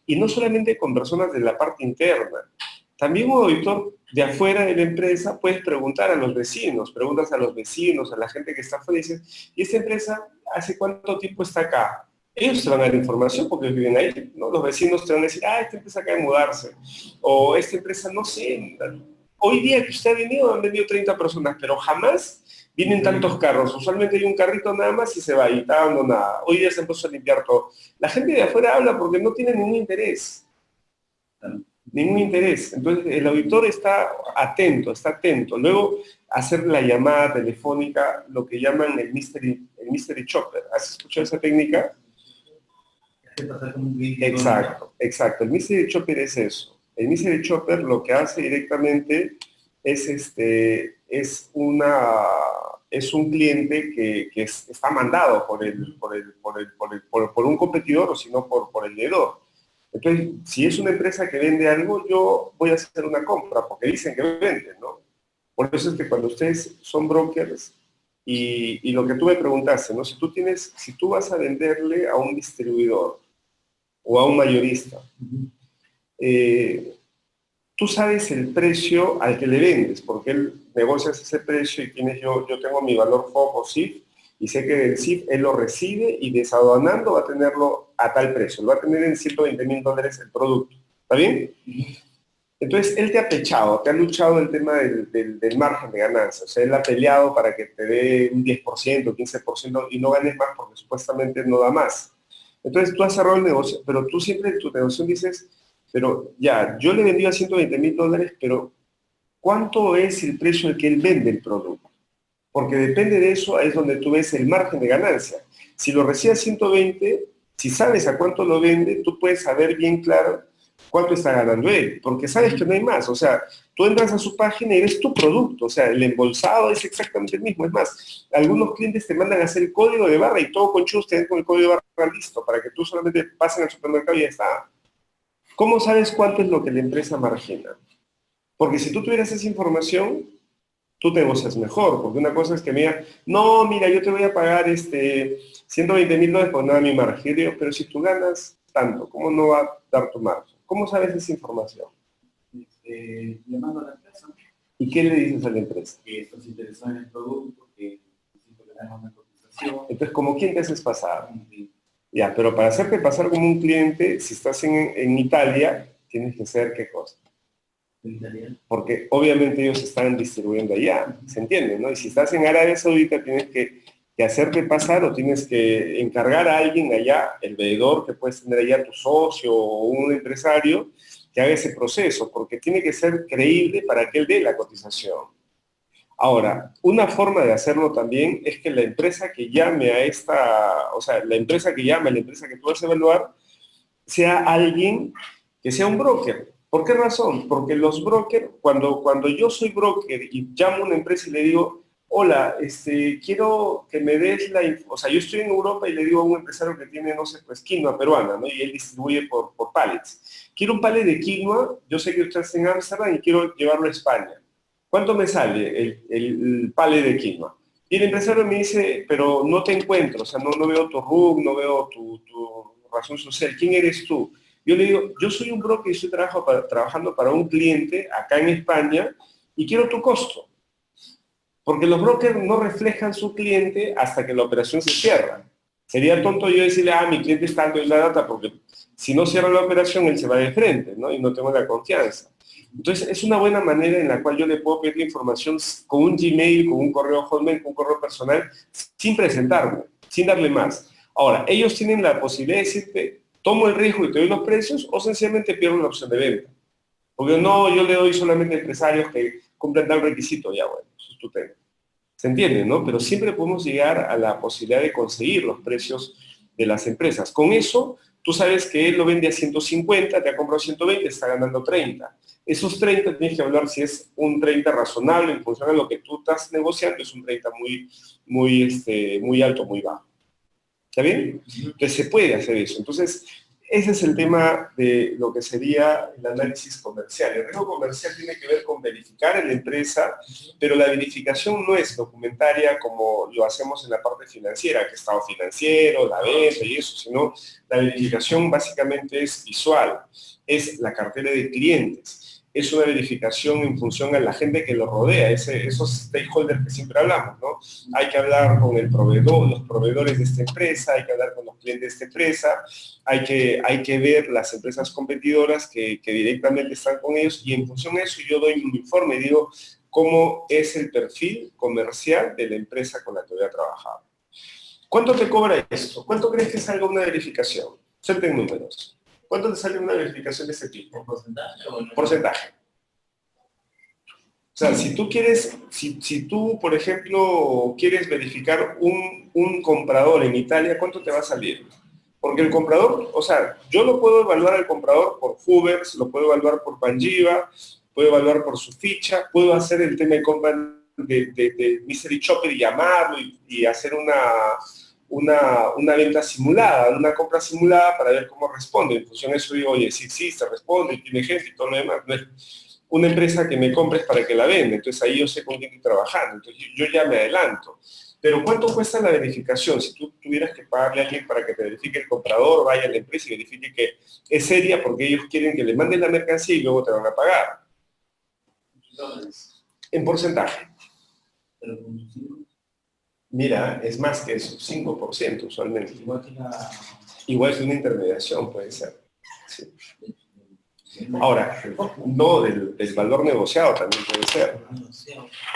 Speaker 1: y no solamente con personas de la parte interna. También un auditor de afuera de la empresa puedes preguntar a los vecinos, preguntas a los vecinos, a la gente que está afuera, y dices, ¿y esta empresa hace cuánto tiempo está acá? Ellos te van a dar información porque viven ahí, ¿no? Los vecinos te van a decir, esta empresa acaba de mudarse, o esta empresa, no sé, hoy día que usted ha venido, han venido 30 personas, pero jamás vienen tantos carros. Usualmente hay un carrito nada más y se va y está abandonada. Hoy día se empezó a limpiar todo. La gente de afuera habla porque no tiene ningún interés. Ningún interés. Entonces, el auditor está atento. Luego, hacer la llamada telefónica, lo que llaman el mystery chopper. ¿Has escuchado esa técnica? Exacto. El mystery chopper es eso. El mystery chopper lo que hace directamente es un cliente que está mandado por un competidor o si no por el deudor. Entonces, si es una empresa que vende algo, yo voy a hacer una compra porque dicen que venden, ¿no? Por eso es que cuando ustedes son brokers y lo que tú me preguntaste, ¿no? Si tú vas a venderle a un distribuidor o a un mayorista, tú sabes el precio al que le vendes, porque él negocia ese precio y yo tengo mi valor FOB o CIF, y sé que del CIF él lo recibe y desaduanando va a tenerlo a tal precio, lo va a tener en $120,000 el producto. ¿Está bien? Entonces, él te ha luchado el tema del margen de ganancia, o sea, él ha peleado para que te dé un 10%, 15% y no ganes más porque supuestamente no da más. Entonces, tú has cerrado el negocio, pero tú siempre en tu negociación dices, pero ya, yo le vendí a $120,000, pero ¿cuánto es el precio al que él vende el producto? Porque depende de eso, es donde tú ves el margen de ganancia. Si lo recibe a 120, si sabes a cuánto lo vende, tú puedes saber bien claro cuánto está ganando él, porque sabes que no hay más. O sea, tú entras a su página y ves tu producto, o sea, el embolsado es exactamente el mismo. Es más, algunos clientes te mandan a hacer el código de barra y todo con ustedes con el código de barra listo, para que tú solamente pases al supermercado y ya está. ¿Cómo sabes cuánto es lo que la empresa margina? Porque si tú tuvieras esa información, tú te negocias mejor, porque una cosa es que me digan, no, mira, yo te voy a pagar $120,000 por nada mi margen. Yo digo, pero si tú ganas tanto, ¿cómo no va a dar tu margen? ¿Cómo sabes esa información?
Speaker 4: Llamando a la empresa.
Speaker 1: ¿Y qué le dices a la empresa?
Speaker 4: Que estás interesado en el producto, que necesito que tengas una cotización.
Speaker 1: Entonces, ¿como quién te haces pasar? Ya, pero para hacerte pasar como un cliente, si estás en Italia, tienes que hacer ¿qué cosa? Porque obviamente ellos están distribuyendo allá, ¿se entiende? ¿No? Y si estás en Arabia Saudita, tienes que hacerte pasar o tienes que encargar a alguien allá, el veedor que puedes tener allá, tu socio o un empresario, que haga ese proceso, porque tiene que ser creíble para que él dé la cotización. Ahora, una forma de hacerlo también es que la empresa que llame a la empresa que tú vas a evaluar, sea alguien que sea un broker. ¿Por qué razón? Porque los brokers, cuando yo soy broker y llamo a una empresa y le digo, hola, quiero que me des o sea, yo estoy en Europa y le digo a un empresario que tiene, no sé, pues quinoa peruana, ¿no? Y él distribuye por pallets. Quiero un pallet de quinoa, yo sé que usted está en Ámsterdam y quiero llevarlo a España. ¿Cuánto me sale el pallet de quinoa? Y el empresario me dice, pero no te encuentro, o sea, no veo tu RUC, no veo tu razón social. ¿Quién eres tú? Yo le digo, yo soy un broker y estoy trabajando para un cliente acá en España y quiero tu costo. Porque los brokers no reflejan su cliente hasta que la operación se cierra. Sería tonto yo decirle, mi cliente está dando la data, porque si no cierra la operación, él se va de frente, ¿no? Y no tengo la confianza. Entonces, es una buena manera en la cual yo le puedo pedir información con un Gmail, con un correo Hotmail, con un correo personal, sin presentarme, sin darle más. Ahora, ellos tienen la posibilidad de decirte, tomo el riesgo y te doy los precios, o sencillamente pierdo la opción de venta. Porque no, yo le doy solamente a empresarios que cumplen tal requisito, ya bueno, eso es tu tema. ¿Se entiende, no? Pero siempre podemos llegar a la posibilidad de conseguir los precios de las empresas. Con eso, tú sabes que él lo vende a 150, te ha comprado 120, está ganando 30. Esos 30 tienes que hablar si es un 30 razonable en función de lo que tú estás negociando, es un 30 muy alto, muy bajo. ¿Está bien? Entonces se puede hacer eso. Entonces, ese es el tema de lo que sería el análisis comercial. El riesgo comercial tiene que ver con verificar en la empresa, pero la verificación no es documentaria como lo hacemos en la parte financiera, que estado financiero, la venta y eso, sino la verificación básicamente es visual, es la cartera de clientes. Es una verificación en función a la gente que lo rodea, esos stakeholders que siempre hablamos, ¿no? Hay que hablar con el proveedor, los proveedores de esta empresa, hay que hablar con los clientes de esta empresa, hay que ver las empresas competidoras que directamente están con ellos y en función de eso yo doy un informe y digo cómo es el perfil comercial de la empresa con la que voy a trabajar. ¿Cuánto te cobra esto? ¿Cuánto crees que salga una verificación? Suelten números. ¿Cuánto te sale una verificación de este tipo?
Speaker 2: ¿En porcentaje o no?
Speaker 1: Porcentaje. O sea, si tú quieres, si tú, por ejemplo, quieres verificar un comprador en Italia, ¿cuánto te va a salir? Porque el comprador, o sea, yo lo puedo evaluar al comprador por Hoovers, lo puedo evaluar por Panjiva, puedo evaluar por su ficha, puedo hacer el tema de compra de Mystery Shopper y llamarlo y hacer una venta simulada, una compra simulada para ver cómo responde. En función de eso digo, oye, sí, se responde, y tiene gente y todo lo demás. No es una empresa que me compres para que la venda, entonces ahí yo sé con quién estoy trabajando, entonces yo ya me adelanto. Pero ¿cuánto cuesta la verificación? Si tú tuvieras que pagarle a alguien para que te verifique el comprador, vaya a la empresa y verifique que es seria porque ellos quieren que le manden la mercancía y luego te van a pagar. En porcentaje. Mira, es más que eso, 5% usualmente. Igual que una intermediación puede ser. Sí. Ahora, no del valor negociado también puede ser.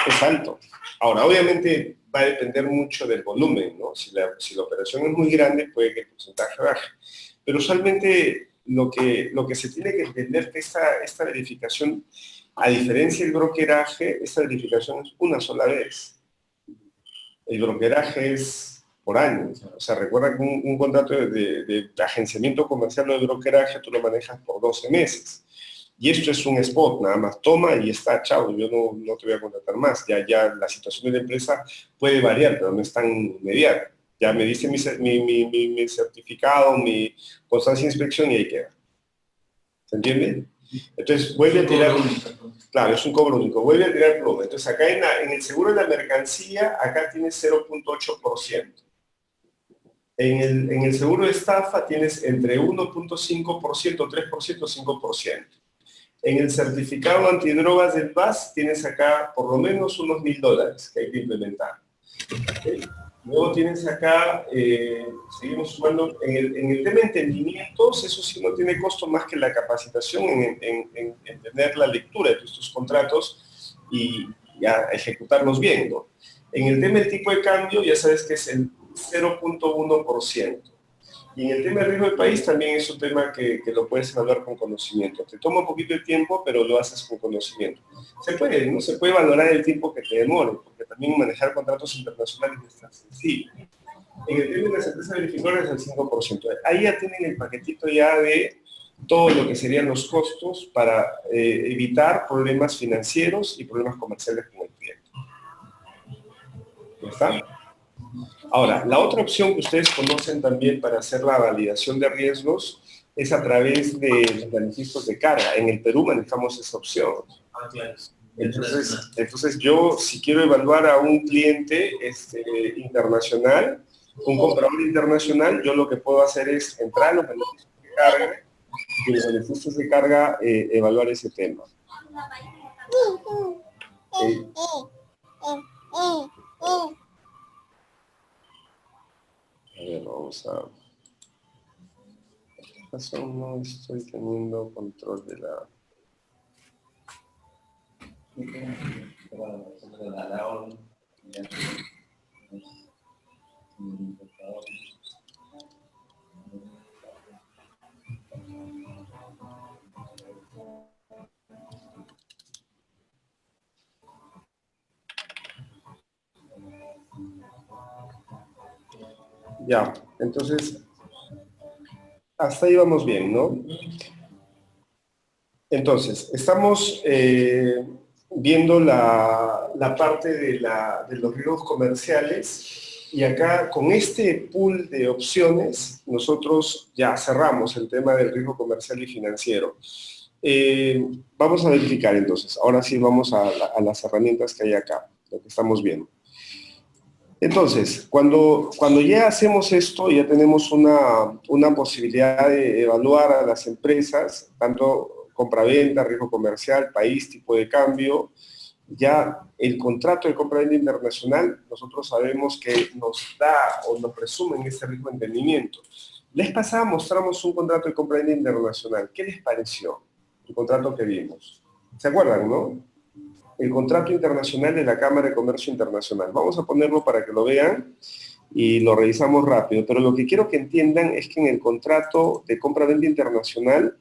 Speaker 1: Es alto. Ahora, obviamente va a depender mucho del volumen, ¿no? Si la operación es muy grande, puede que el porcentaje baje. Pero usualmente lo que se tiene que entender es que esta verificación, a diferencia del brokeraje, esta verificación es una sola vez. El brokeraje es por años. O sea, recuerda que un contrato de agenciamiento comercial o de brokeraje tú lo manejas por 12 meses. Y esto es un spot, nada más toma y está, chao, yo no te voy a contratar más. Ya la situación de la empresa puede variar, pero no es tan inmediata. Ya me dice mi certificado, mi constancia de inspección y ahí queda. ¿Se entiende? Entonces vuelve a tirar, claro, es un cobro único, vuelve a tirar pluma. Entonces acá en el seguro de la mercancía, acá tienes 0.8%. En el seguro de estafa tienes entre 1.5%, 3%, 5%. En el certificado antidrogas del VAS tienes acá por lo menos unos $1.000 que hay que implementar. ¿Okay? Luego tienes acá, seguimos sumando, en el tema de entendimientos, eso sí no tiene costo más que la capacitación en entender la lectura de tus contratos y ya ejecutarlos bien, ¿no? En el tema del tipo de cambio, ya sabes que es el 0.1%. Y en el tema de riesgo del país también es un tema que lo puedes evaluar con conocimiento. Te toma un poquito de tiempo, pero lo haces con conocimiento. Se puede, ¿no? Se puede valorar el tiempo que te demore, porque también manejar contratos internacionales es tan sencillo. En el tema de las empresas verificadoras es el 5%. Ahí ya tienen el paquetito ya de todo lo que serían los costos para evitar problemas financieros y problemas comerciales con el cliente. ¿Ya está? Ahora, la otra opción que ustedes conocen también para hacer la validación de riesgos es a través de los manifiestos de carga. En el Perú manejamos esa opción. Entonces yo, si quiero evaluar a un cliente internacional, un comprador internacional, yo lo que puedo hacer es entrar a los manifiestos de carga y en los manifiestos de carga evaluar ese tema. A ver, vamos a... No estoy teniendo control de la... Ya, entonces, hasta ahí vamos bien, ¿no? Entonces, estamos viendo la parte de los riesgos comerciales Y acá, con este pool de opciones, nosotros ya cerramos el tema del riesgo comercial y financiero. Vamos a verificar entonces. Ahora sí vamos a las herramientas que hay acá, lo que estamos viendo. Entonces, cuando ya hacemos esto, ya tenemos una posibilidad de evaluar a las empresas, tanto compraventa, riesgo comercial, país, tipo de cambio. Ya el contrato de compraventa internacional, nosotros sabemos que nos da o nos presumen ese riesgo de entendimiento. La vez pasada mostramos un contrato de compraventa internacional. ¿Qué les pareció el contrato que vimos? ¿Se acuerdan, no? El contrato internacional de la Cámara de Comercio Internacional. Vamos a ponerlo para que lo vean y lo revisamos rápido. Pero lo que quiero que entiendan es que en el contrato de compraventa internacional,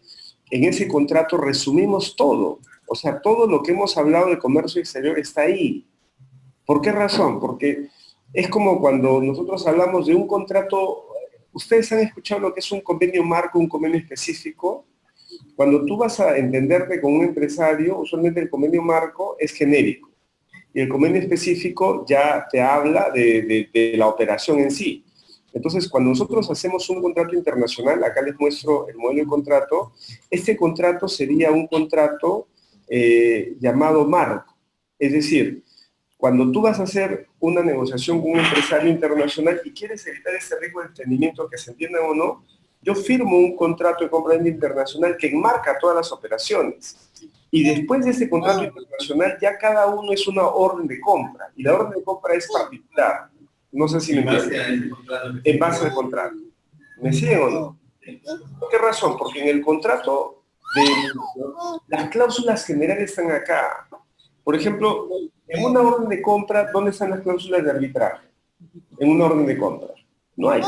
Speaker 1: en ese contrato resumimos todo. O sea, todo lo que hemos hablado de comercio exterior está ahí. ¿Por qué razón? Porque es como cuando nosotros hablamos de un contrato. ¿Ustedes han escuchado lo que es un convenio marco, un convenio específico? Cuando tú vas a entenderte con un empresario, usualmente el convenio marco es genérico. Y el convenio específico ya te habla de la operación en sí. Entonces, cuando nosotros hacemos un contrato internacional, acá les muestro el modelo de contrato, este contrato sería un contrato llamado marco. Es decir, cuando tú vas a hacer una negociación con un empresario internacional y quieres evitar ese riesgo de entendimiento, que se entienda o no, yo firmo un contrato de compraventa internacional que enmarca todas las operaciones. Y después de ese contrato internacional, ya cada uno es una orden de compra. Y la orden de compra es particular. No sé si me entienden. En base al contrato. ¿Me siguen o no? ¿Por qué razón? Porque en el contrato, las cláusulas generales están acá. Por ejemplo, en una orden de compra, ¿dónde están las cláusulas de arbitraje? En una orden de compra. No hay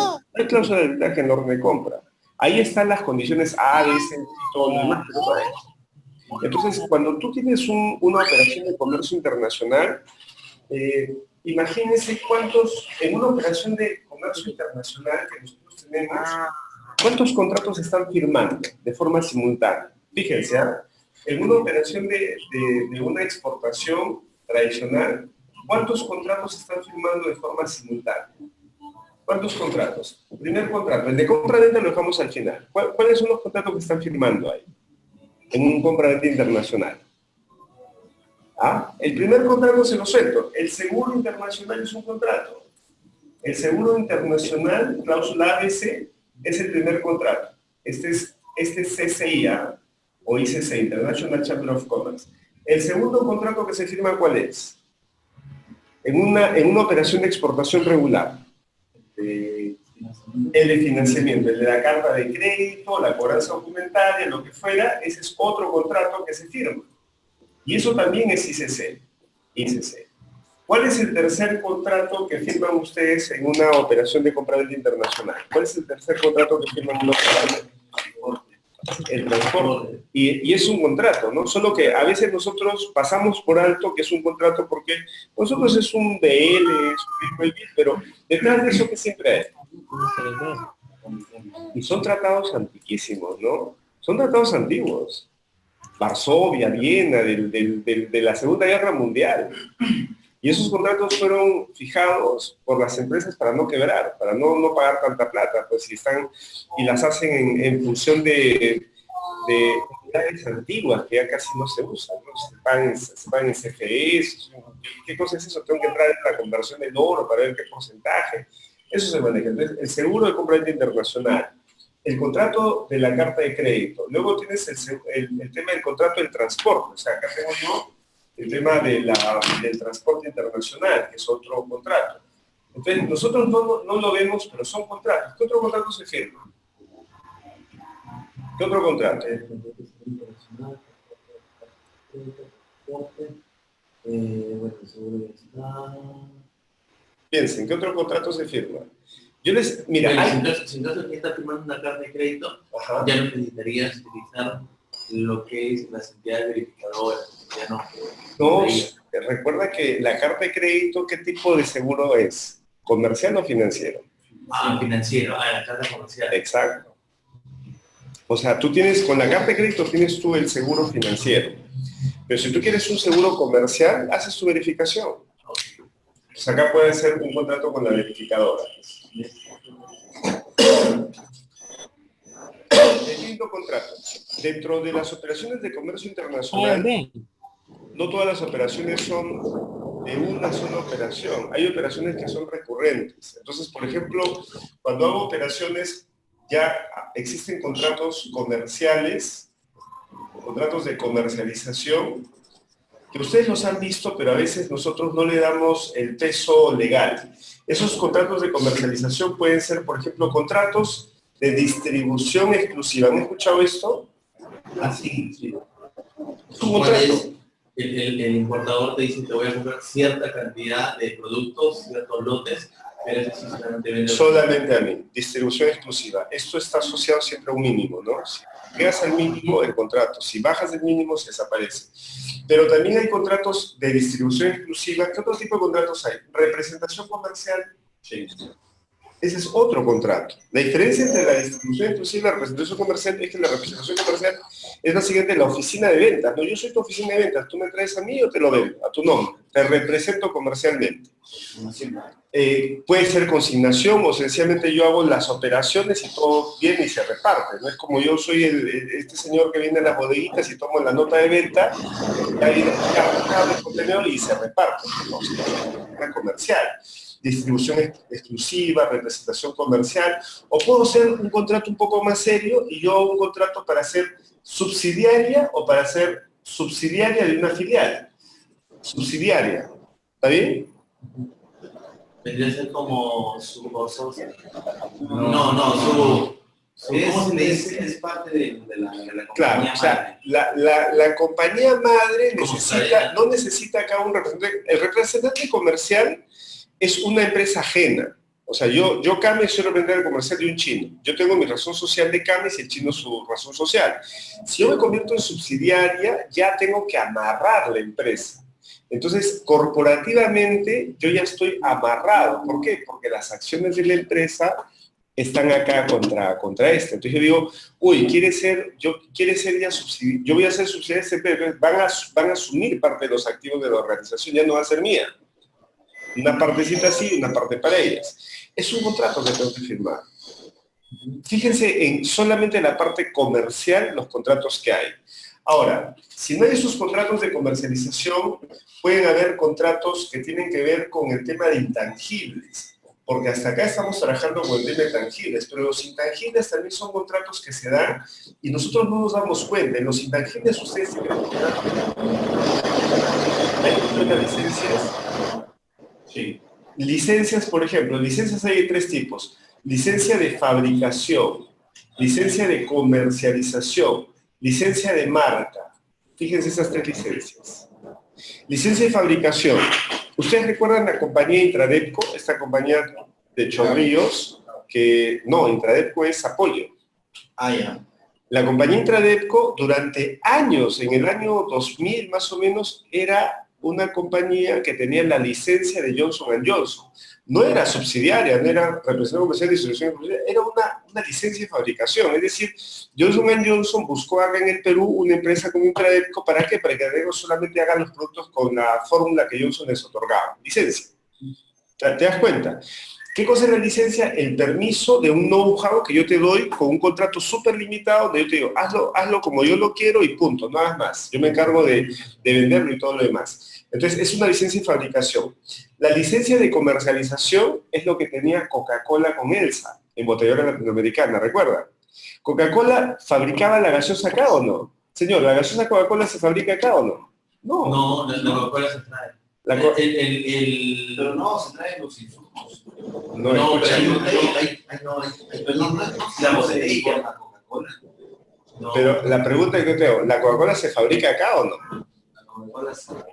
Speaker 1: cláusula de arbitraje en la orden de compra. Ahí están las condiciones A, B, C y todo lo demás, pero no hay. Entonces, cuando tú tienes una operación de comercio internacional, imagínense en una operación de comercio internacional que nosotros tenemos, ¿cuántos contratos están firmando de forma simultánea? Fíjense, en una operación de una exportación tradicional, ¿cuántos contratos están firmando de forma simultánea? ¿Cuántos contratos? El primer contrato, el de compra-venta lo dejamos al final. ¿Cuáles son los contratos que están firmando ahí? En un compra-venta internacional. El primer contrato se lo suelto. El seguro internacional es un contrato. El seguro internacional, cláusula ABC, es el primer contrato. Este es CCIA, o ICC, International Chamber of Commerce. El segundo contrato que se firma, ¿cuál es? En una operación de exportación regular. El de financiamiento, el de la carta de crédito, la cobranza documentaria, lo que fuera, ese es otro contrato que se firma. Y eso también es ICC. ¿Cuál es el tercer contrato que firman ustedes en una operación de compraventa internacional? ¿Cuál es el tercer contrato que firman en una operación? El transporte. Y es un contrato, ¿no? Solo que a veces nosotros pasamos por alto que es un contrato porque nosotros es un DL, es un BID, pero detrás de eso que siempre hay. Y son tratados antiquísimos, ¿no? Son tratados antiguos. Varsovia, Viena, de la Segunda Guerra Mundial. Y esos contratos fueron fijados por las empresas para no quebrar, para no pagar tanta plata, pues y las hacen en función de unidades antiguas que ya casi no se usan, ¿no? Se pagan en CFEs. ¿Qué cosa es eso? Tengo que entrar en la conversión del oro para ver qué porcentaje. Eso se maneja. Entonces, el seguro de compraventa internacional, el contrato de la carta de crédito, luego tienes el tema del contrato del transporte, o sea, acá tengo yo el tema del transporte internacional, que es otro contrato. Entonces, nosotros no lo vemos, pero son contratos. ¿Qué otro contrato se firma? ¿Qué otro contrato? Piensen, ¿qué otro contrato se firma? Mira,
Speaker 2: si entonces aquí está firmando una carta de crédito, ya no necesitarías utilizar lo que es las entidades verificadoras. Ya no,
Speaker 1: recuerda que la carta de crédito, ¿qué tipo de seguro es? ¿Comercial o financiero?
Speaker 2: Financiero, la carta comercial.
Speaker 1: Exacto. O sea, con la carta de crédito tienes tú el seguro financiero. Pero si tú quieres un seguro comercial, haces tu verificación. Pues acá puede ser un contrato con la verificadora. Definiendo contrato. Dentro de las operaciones de comercio internacional, no todas las operaciones son de una sola operación. Hay operaciones que son recurrentes. Entonces, por ejemplo, cuando hago operaciones, ya existen contratos comerciales, contratos de comercialización, que ustedes los han visto, pero a veces nosotros no le damos el peso legal. Esos contratos de comercialización pueden ser, por ejemplo, contratos de distribución exclusiva. ¿Han escuchado esto?
Speaker 2: Así, sí.
Speaker 1: Es un contrato.
Speaker 2: El importador te dice te voy a comprar cierta cantidad de productos, ciertos lotes, pero eso sí solamente vende.
Speaker 1: Solamente a mí, distribución exclusiva. Esto está asociado siempre a un mínimo, ¿no? Si llegas al mínimo, el contrato. Si bajas del mínimo, se desaparece. Pero también hay contratos de distribución exclusiva. ¿Qué otro tipo de contratos hay? Representación comercial. Sí. Ese es otro contrato. La diferencia entre la distribución exclusiva y la representación comercial es que la representación comercial es básicamente la oficina de ventas. No, yo soy tu oficina de ventas. Tú me traes a mí o te lo vendo, a tu nombre. Te represento comercialmente. Puede ser consignación o sencillamente yo hago las operaciones y todo viene y se reparte. No es como yo soy este señor que viene a las bodeguitas y tomo la nota de venta, y ahí carga el contenedor y se reparte. No, es comercial. Distribución exclusiva, representación comercial, o puedo hacer un contrato un poco más serio y yo hago un contrato para ser subsidiaria o para ser subsidiaria de una filial. Subsidiaria. ¿Está bien?
Speaker 2: Vendría a ser como su ¿cómo se le dice? Es parte de la compañía.
Speaker 1: Claro, o sea, la compañía madre no necesita acá un representante. El representante comercial es una empresa ajena. O sea, yo Camis soy representante comercial de un chino. Yo tengo mi razón social de Camis y el chino su razón social. Si yo me convierto en subsidiaria, ya tengo que amarrar la empresa. Entonces, corporativamente, yo ya estoy amarrado. ¿Por qué? Porque las acciones de la empresa están acá contra este. Entonces yo digo, uy, yo voy a ser subsidiaria de esta empresa. Van a asumir parte de los activos de la organización, ya no va a ser mía. Una partecita así, una parte para ellas. Es un contrato que tengo que firmar. Fíjense en solamente la parte comercial, los contratos que hay. Ahora, si no hay esos contratos de comercialización, pueden haber contratos que tienen que ver con el tema de intangibles, porque hasta acá estamos trabajando con el tema de tangibles, pero los intangibles también son contratos que se dan y nosotros no nos damos cuenta. En los intangibles ustedes tienen contratos. Hay licencias. Sí. Licencias, por ejemplo, licencias hay de 3 tipos. Licencia de fabricación, licencia de comercialización, licencia de marca. Fíjense esas 3 licencias. Licencia de fabricación. ¿Ustedes recuerdan la compañía Intradepco? Esta compañía de Chorrillos, Intradepco es Apoyo. Ya. La compañía Intradepco durante años, en el año 2000 más o menos, era una compañía que tenía la licencia de Johnson & Johnson. No era subsidiaria, no era representación comercial de distribución, era una licencia de fabricación. Es decir, Johnson & Johnson buscó acá en el Perú una empresa como Intradepco. ¿Para qué? Para que luego solamente hagan los productos con la fórmula que Johnson les otorgaba. Licencia. ¿Te das cuenta? ¿Qué cosa es la licencia? El permiso de un know-how que yo te doy con un contrato súper limitado, donde yo te digo, hazlo como yo lo quiero y punto, no hagas más. Yo me encargo de venderlo y todo lo demás. Entonces, es una licencia de fabricación. La licencia de comercialización es lo que tenía Coca-Cola con Elsa, embotellera latinoamericana, ¿recuerda? ¿Coca-Cola fabricaba la gaseosa acá o no? Señor, ¿la gaseosa Coca-Cola se fabrica acá o no?
Speaker 2: No, la Coca-Cola se trae. Pero no, se traen los insumos. No, pero la botella la Coca-Cola.
Speaker 1: Pero la pregunta que yo te hago, ¿la Coca-Cola se fabrica acá o no?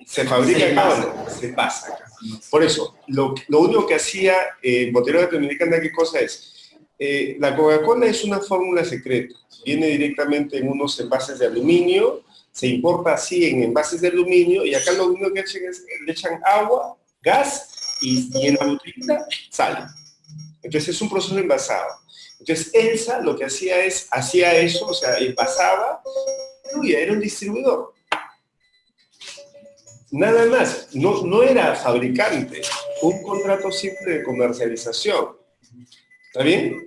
Speaker 1: ¿Se fabrica acá o no? Se pasa acá. Por eso, lo único que hacía Botellera Latinoamericana, ¿qué cosa es? La Coca-Cola es una fórmula secreta. Viene directamente en unos envases de aluminio, se importa así en envases de aluminio, y acá lo único que hacen es le echan agua, gas y en la botellita sal. Entonces es un proceso envasado. Entonces Elsa lo que hacía eso, o sea, envasaba, y era un distribuidor. Nada más, no era fabricante. un contrato simple de comercialización. ¿Está bien?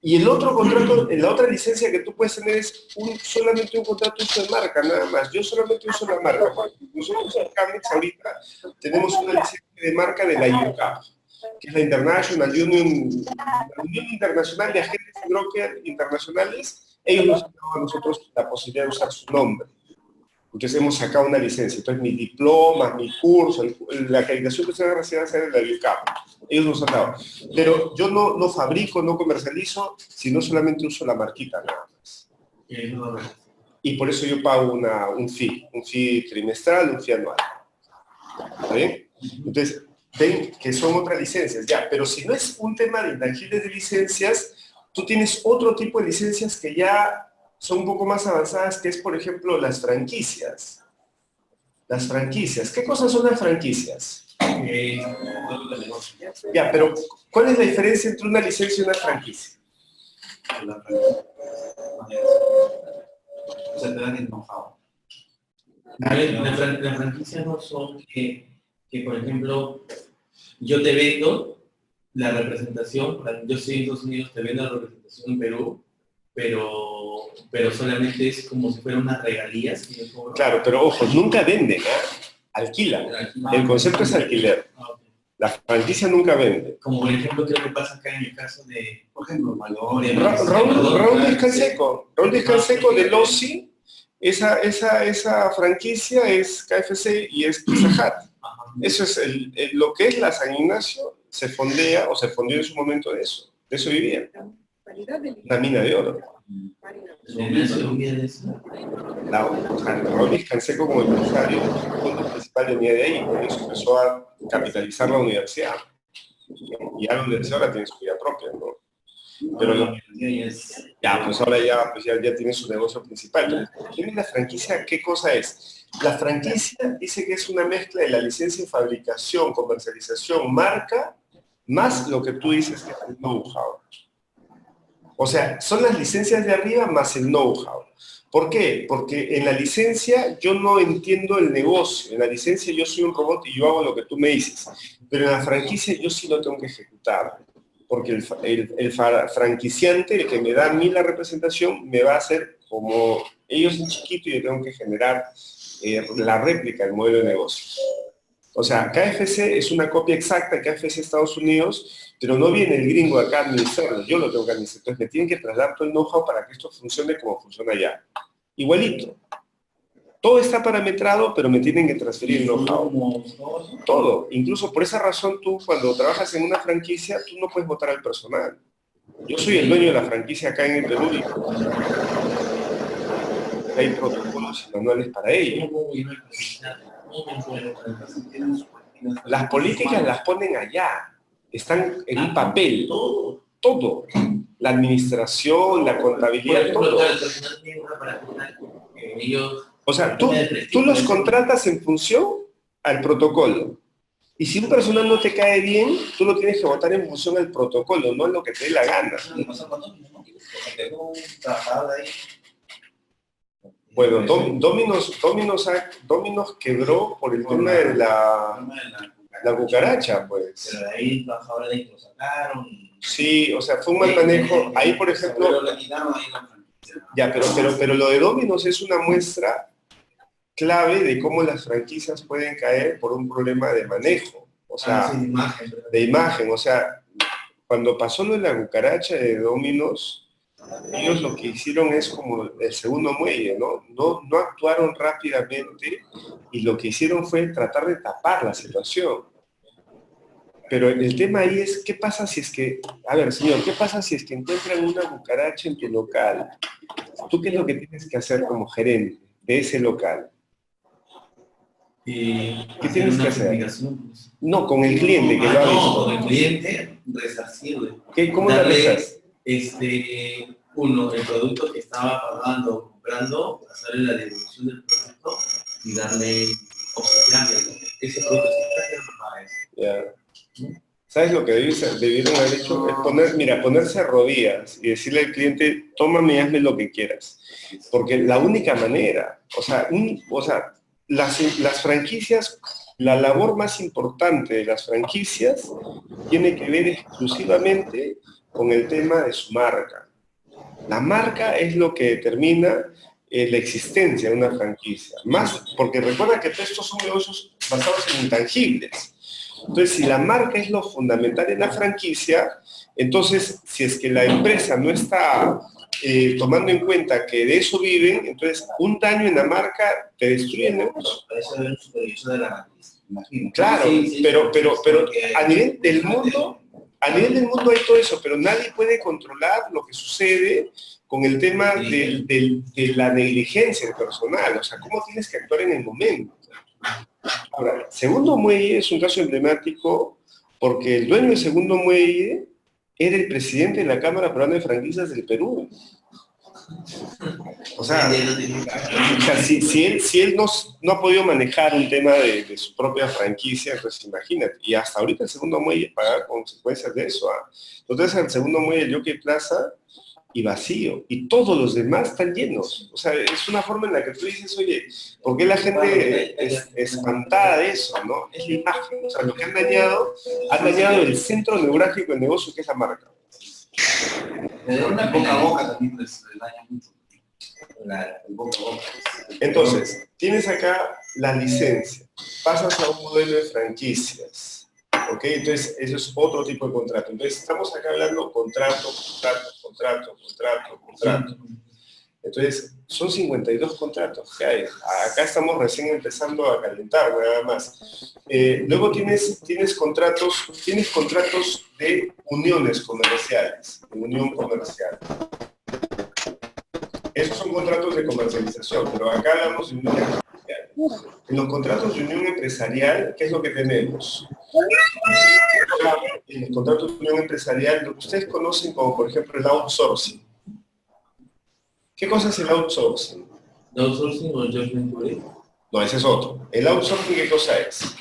Speaker 1: Y el otro contrato, la otra licencia que tú puedes tener es solamente un contrato de uso de marca, nada más. Yo solamente uso la marca. Nosotros en Camex ahorita tenemos una licencia de marca de la IUCAP, que es la International Union, la Unión Internacional de Agentes y Brokers Internacionales. Ellos nos han dado a nosotros la posibilidad de usar su nombre. Entonces hemos sacado una licencia. Entonces mis diplomas, mi curso, la acreditación que ustedes van a recibir va a ser de la IUCAP. Ellos nos han dado. Pero yo no fabrico, no comercializo, sino solamente uso la marquita nada más. Y por eso yo pago un fee trimestral, un fee anual. ¿Está bien? Entonces, ven que son otras licencias, ya. Pero si no es un tema de intangibles de licencias, tú tienes otro tipo de licencias que ya son un poco más avanzadas, que es, por ejemplo, las franquicias. Las franquicias. ¿Qué cosas son las franquicias? Ya, pero ¿cuál es la diferencia entre una licencia y una franquicia?
Speaker 4: O sea, te dan el know-how.
Speaker 2: Las franquicias no son que, por ejemplo, yo te vendo la representación, yo estoy en Estados Unidos, te vendo la representación en Perú, pero solamente es como si fueran unas regalías. Que yo cobro.
Speaker 1: Claro, pero ojo, nunca venden, ¿eh? Alquilan. El concepto es alquiler. La franquicia nunca vende.
Speaker 2: Como por ejemplo, creo que pasa acá en el caso de,
Speaker 4: Por ejemplo, valor.
Speaker 1: Raúl Descanseco de Losi, esa franquicia es KFC y es Pizza Hut. Eso es lo que es la San Ignacio, se fondea o se fondeó en su momento de eso vivía. La mina de oro. Raúl Descanseco como empresario, el punto principal venía de ahí, por eso empezó a capitalizar la universidad. Y ya la universidad ahora tiene su vida propia, ¿no? Pero pues ahora ya tiene su negocio principal. ¿Tiene la franquicia? ¿Qué cosa es? La franquicia dice que es una mezcla de la licencia de fabricación, comercialización, marca, más lo que tú dices que es el know-how. O sea, son las licencias de arriba más el know-how. ¿Por qué? Porque en la licencia yo no entiendo el negocio. En la licencia yo soy un robot y yo hago lo que tú me dices. Pero en la franquicia yo sí lo tengo que ejecutar. Porque el franquiciante, el que me da a mí la representación, me va a hacer como ellos en chiquito y yo tengo que generar la réplica del modelo de negocio. O sea, KFC es una copia exacta de KFC Estados Unidos, pero no viene el gringo acá a administrarlo, yo lo tengo que administrar. Entonces me tienen que trasladar todo el know-how para que esto funcione como funciona allá. Igualito. Todo está parametrado, pero me tienen que transferir el know-how. Todo. Incluso por esa razón tú, cuando trabajas en una franquicia, tú no puedes votar al personal. Yo soy el dueño de la franquicia acá en el Perú y hay protocolos y manuales para ello. Las políticas las ponen allá. Están en un papel. Todo. La administración, la contabilidad, todo. O sea, tú los contratas en función al protocolo. Y si un personal no te cae bien, tú lo tienes que votar en función al protocolo, no en lo que te dé la gana. Bueno, Domino's quebró por el tema de la cucaracha, pues.
Speaker 4: Pero de ahí ahora de lo sacaron.
Speaker 1: Sí, o sea, fue un mal manejo. Ahí, por ejemplo... Ya, pero lo de Domino's es una muestra clave de cómo las franquicias pueden caer por un problema de manejo. O sea, de imagen. O sea, cuando pasó lo de la cucaracha de Domino's, ellos lo que hicieron es como el segundo muelle, ¿no? No actuaron rápidamente y lo que hicieron fue tratar de tapar la situación. Pero el tema ahí es, ¿qué pasa si es que, a ver, señor, ¿qué pasa si es que encuentran una cucaracha en tu local? ¿Tú qué es lo que tienes que hacer como gerente de ese local? ¿Qué tienes que hacer? No, con el cliente que lo ha visto.
Speaker 2: No, con el cliente, resarcirle.
Speaker 1: ¿Cómo la resas?
Speaker 2: El producto que estaba pagando o comprando, hacerle la devolución del producto y darle obsequiarle. Ese producto se
Speaker 1: Ya. ¿Sabes lo que debieron haber hecho? Es ponerse a rodillas y decirle al cliente, tómame y hazme lo que quieras. Porque la única manera, las franquicias, la labor más importante de las franquicias tiene que ver exclusivamente con el tema de su marca. La marca es lo que determina la existencia de una franquicia. Más, porque recuerda que todos estos son negocios basados en intangibles. Entonces, si la marca es lo fundamental en la franquicia, entonces, si es que la empresa no está tomando en cuenta que de eso viven, entonces un daño en la marca te destruye el negocio.
Speaker 4: Para eso debe un supervisor de la matriz, imagino.
Speaker 1: Claro, pero a nivel del mundo hay todo eso, pero nadie puede controlar lo que sucede con el tema de la negligencia del personal, o sea, cómo tienes que actuar en el momento. Ahora, Segundo Muelle es un caso emblemático porque el dueño de Segundo Muelle era el presidente de la Cámara Peruana de Franquicias del Perú. O sea, si él no ha podido manejar un tema de su propia franquicia, entonces imagínate, y hasta ahorita el Segundo Muelle paga consecuencias de eso. Entonces el Segundo Muelle, el Jockey Plaza, y vacío, y todos los demás están llenos. O sea, es una forma en la que tú dices, oye, ¿por qué la gente es espantada de eso, no? Es la imagen, o sea, lo que han dañado el centro neurálgico del negocio, que es la marca.
Speaker 4: Una boca a boca también les daña mucho. El boca a boca.
Speaker 1: Entonces, tienes acá la licencia, pasas a un modelo de franquicias. ¿Ok? Entonces, eso es otro tipo de contrato. Entonces, estamos acá hablando contrato. Entonces, son 52 contratos que hay. Acá estamos recién empezando a calentar, nada más. Luego tienes contratos de uniones comerciales, de unión comercial. Esos son contratos de comercialización, pero acá hablamos de unión empresarial. En los contratos de unión empresarial, ¿qué es lo que tenemos? En los contratos de unión empresarial, lo que ustedes conocen como, por ejemplo, el outsourcing. ¿Qué cosa es el outsourcing?
Speaker 2: ¿El outsourcing o el joint venture?
Speaker 1: No, ese es otro. ¿El outsourcing qué cosa es?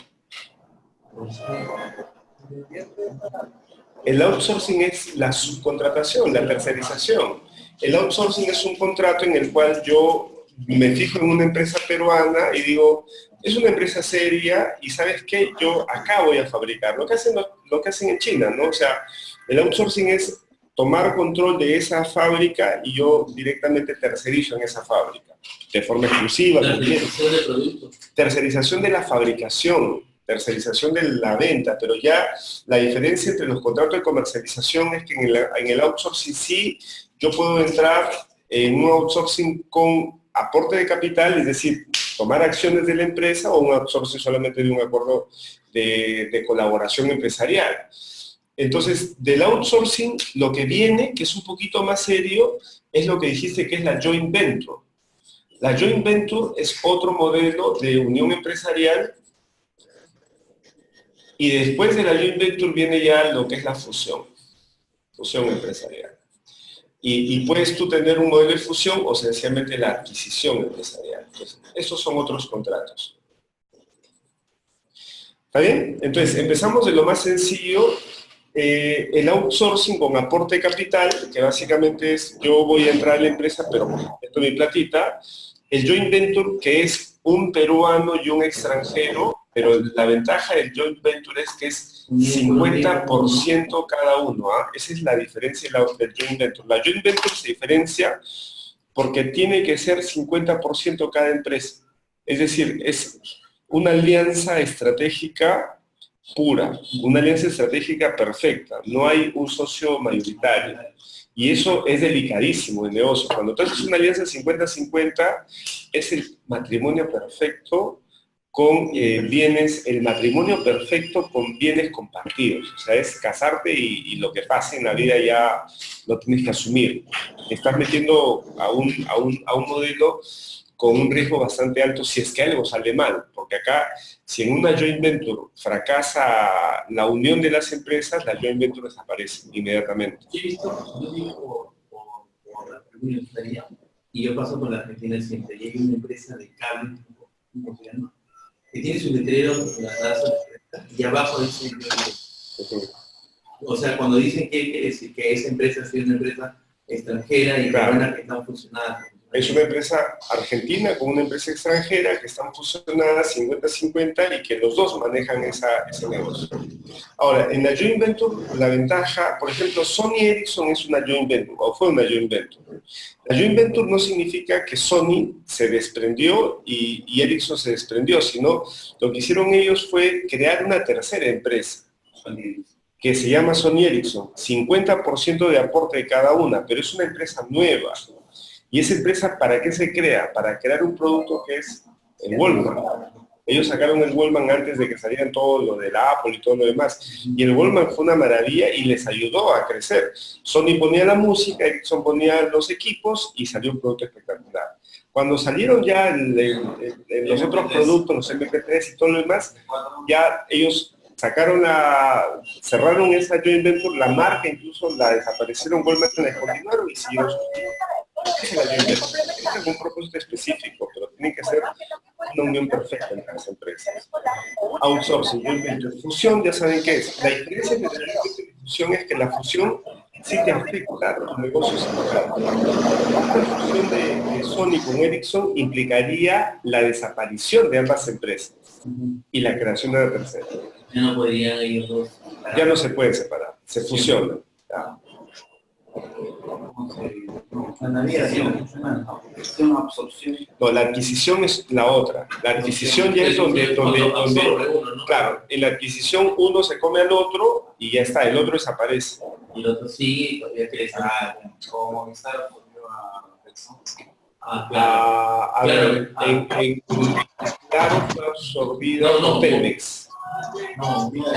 Speaker 1: El outsourcing es la subcontratación, la tercerización. El outsourcing es un contrato en el cual yo me fijo en una empresa peruana y digo, es una empresa seria y ¿sabes qué? Yo acá voy a fabricar. Lo que hacen en China, ¿no? O sea, el outsourcing es tomar control de esa fábrica y yo directamente tercerizo en esa fábrica, de forma exclusiva.
Speaker 2: Tercerización de productos.
Speaker 1: Tercerización de la fabricación, tercerización de la venta, pero ya la diferencia entre los contratos de comercialización es que en el outsourcing sí yo puedo entrar en un outsourcing con aporte de capital, es decir, tomar acciones de la empresa, o un outsourcing solamente de un acuerdo de colaboración empresarial. Entonces, del outsourcing, lo que viene, que es un poquito más serio, es lo que dijiste que es la joint venture. La joint venture es otro modelo de unión empresarial y después de la joint venture viene ya lo que es la fusión empresarial. Y puedes tú tener un modelo de fusión o sencillamente la adquisición empresarial. Entonces, esos son otros contratos. ¿Está bien? Entonces, empezamos de lo más sencillo. El outsourcing con aporte de capital, que básicamente es yo voy a entrar a la empresa, pero meto mi platita. El joint venture, que es un peruano y un extranjero, pero la ventaja del joint venture es que es 50% cada uno. Esa es la diferencia del joint venture. La joint venture se diferencia porque tiene que ser 50% cada empresa. Es decir, es una alianza estratégica pura, una alianza estratégica perfecta. No hay un socio mayoritario. Y eso es delicadísimo en negocio. Cuando tú haces una alianza 50-50, es el matrimonio perfecto con bienes, el matrimonio perfecto con bienes compartidos. O sea, es casarte y lo que pase en la vida ya lo tienes que asumir. Estás metiendo a un modelo con un riesgo bastante alto si es que algo sale mal. Porque acá, si en una joint venture fracasa la unión de las empresas, la joint venture desaparece inmediatamente.
Speaker 2: Yo he visto, yo vivo por la Universitaria y yo paso por la Argentina siempre. Y hay una empresa de cable, que tiene su letrero y abajo dice, o sea, cuando dicen que esa empresa es una empresa extranjera y
Speaker 1: claro,
Speaker 2: peruana que están funcionando.
Speaker 1: Es una empresa argentina con una empresa extranjera que están fusionadas 50-50 y que los dos manejan ese negocio. Ahora, en la joint venture, la ventaja, por ejemplo, Sony Ericsson es una joint venture, o fue una joint venture. La joint venture no significa que Sony se desprendió y Ericsson se desprendió, sino lo que hicieron ellos fue crear una tercera empresa, que se llama Sony Ericsson, 50% de aporte de cada una, pero es una empresa nueva. ¿Y esa empresa para qué se crea? Para crear un producto que es el Wallman. Ellos sacaron el Wallman antes de que salieran todo lo del Apple y todo lo demás. Y el Wallman fue una maravilla y les ayudó a crecer. Sony ponía la música, Ericsson ponía los equipos y salió un producto espectacular. Cuando salieron ya los otros productos, los MP3 y todo lo demás, ya ellos cerraron esa joint venture, la marca incluso la desaparecieron, Wallman la descontinuaron y siguieron su vida. Es un propósito específico, pero tiene que ser una unión perfecta entre las empresas. Outsourcing, joint venture, fusión, ya saben qué es. La diferencia entre joint venture y fusión es que la fusión sí te afecta a los negocios internos. La fusión de Sony con Ericsson implicaría la desaparición de ambas empresas y la creación de la tercera.
Speaker 2: Ya no podrían ellos dos.
Speaker 1: Ya no se pueden separar, se fusionan. ¿Ya? No, la adquisición es la otra. La adquisición ya es donde claro, en la adquisición uno se come al otro y ya está, el otro desaparece.
Speaker 2: Y el otro sí, todavía crece.
Speaker 4: Como Movistar absorbió a Ericsson.
Speaker 1: Claro fue absorbido por Telmex.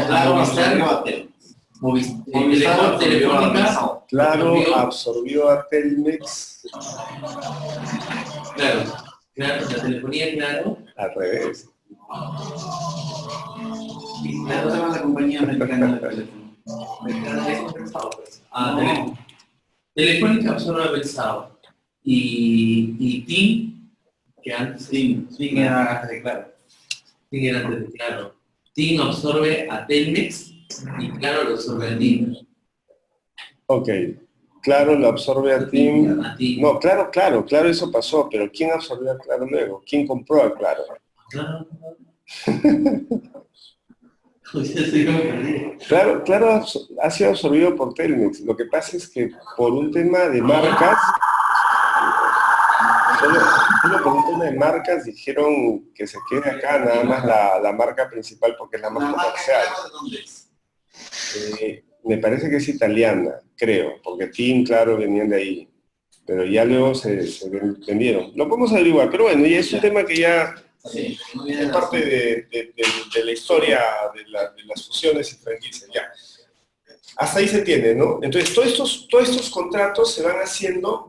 Speaker 4: Claro absorbió a Telmex.
Speaker 2: Movistar Telefónica.
Speaker 1: Claro absorbió a Telmex.
Speaker 2: Claro, la telefonía, claro.
Speaker 1: Al revés.
Speaker 4: Y Claro se llama la compañía americana de teléfono.
Speaker 2: Telefónica absorbe a Belsao. Y TIM, que antes
Speaker 4: TIM era antes de Claro.
Speaker 2: TIM era antes de Claro. TIM absorbe a Telmex y Claro lo absorbe a TIM.
Speaker 1: Ok. Claro lo absorbe a TIM. No, claro, eso pasó, pero ¿quién absorbió a Claro luego? ¿Quién compró a Claro? Claro ha sido absorbido por Telmex. Lo que pasa es que por un tema de marcas, solo por un tema de marcas dijeron que se quede acá nada más la marca principal porque es la más comercial.
Speaker 4: ¿Dónde es?
Speaker 1: Me parece que es italiana, creo, porque TIM, Claro, venían de ahí. Pero ya luego se vendieron. Lo podemos averiguar, pero bueno, ya es un tema que ya es parte de la historia de las fusiones y franquicias. Ya. Hasta ahí se entiende, ¿no? Entonces, todos estos contratos se van haciendo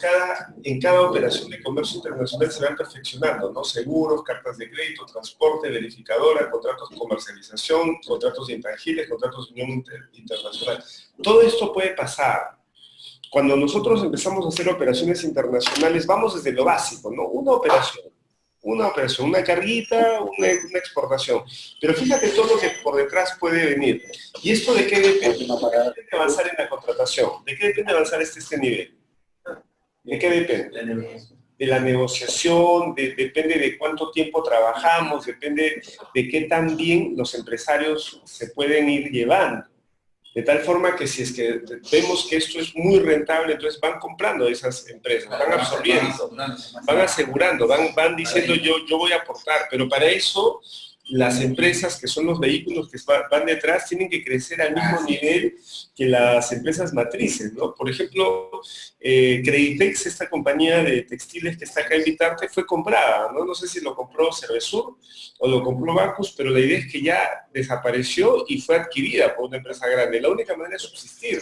Speaker 1: en cada operación de comercio internacional, se van perfeccionando, ¿no? Seguros, cartas de crédito, transporte, verificadora, contratos de comercialización, contratos de intangibles, contratos de unión internacional. Todo esto puede pasar. Cuando nosotros empezamos a hacer operaciones internacionales, vamos desde lo básico, ¿no? Una operación, una carguita, una exportación. Pero fíjate todo lo que por detrás puede venir. ¿Y esto de qué depende? ¿De qué depende avanzar en la contratación? ¿De qué depende avanzar este nivel? ¿De qué depende? De la negociación, depende de cuánto tiempo trabajamos, depende de qué tan bien los empresarios se pueden ir llevando. De tal forma que si es que vemos que esto es muy rentable, entonces van comprando esas empresas, van absorbiendo, van asegurando, van diciendo yo voy a aportar, pero para eso las empresas que son los vehículos que van detrás tienen que crecer al mismo nivel que las empresas matrices, ¿no? Por ejemplo, Creditex, esta compañía de textiles que está acá en Vitarte, fue comprada, ¿no? No sé si lo compró Cervesur o lo compró Bacus, pero la idea es que ya desapareció y fue adquirida por una empresa grande. La única manera de subsistir.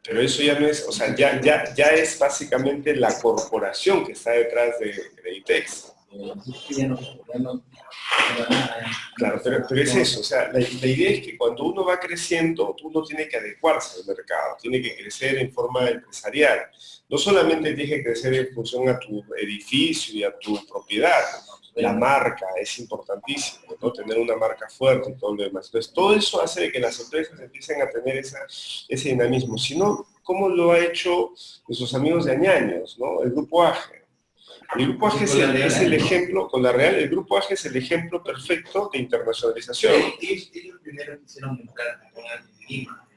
Speaker 1: Pero eso ya no es, o sea, ya es básicamente la corporación que está detrás de Creditex. Claro, pero es eso, o sea, la idea es que cuando uno va creciendo, uno tiene que adecuarse al mercado, tiene que crecer en forma empresarial. No solamente tiene que crecer en función a tu edificio y a tu propiedad, la marca es importantísimo, ¿no? Tener una marca fuerte y todo lo demás. Entonces, todo eso hace de que las empresas empiecen a tener ese dinamismo. Si no, ¿cómo lo ha hecho nuestros amigos de Añaños, ¿no? El Grupo AGE. El Grupo AGE es el ejemplo, con la Real, el Grupo AGE es el ejemplo perfecto de internacionalización.
Speaker 2: Ellos primero quisieron entrar con alguien de Lima,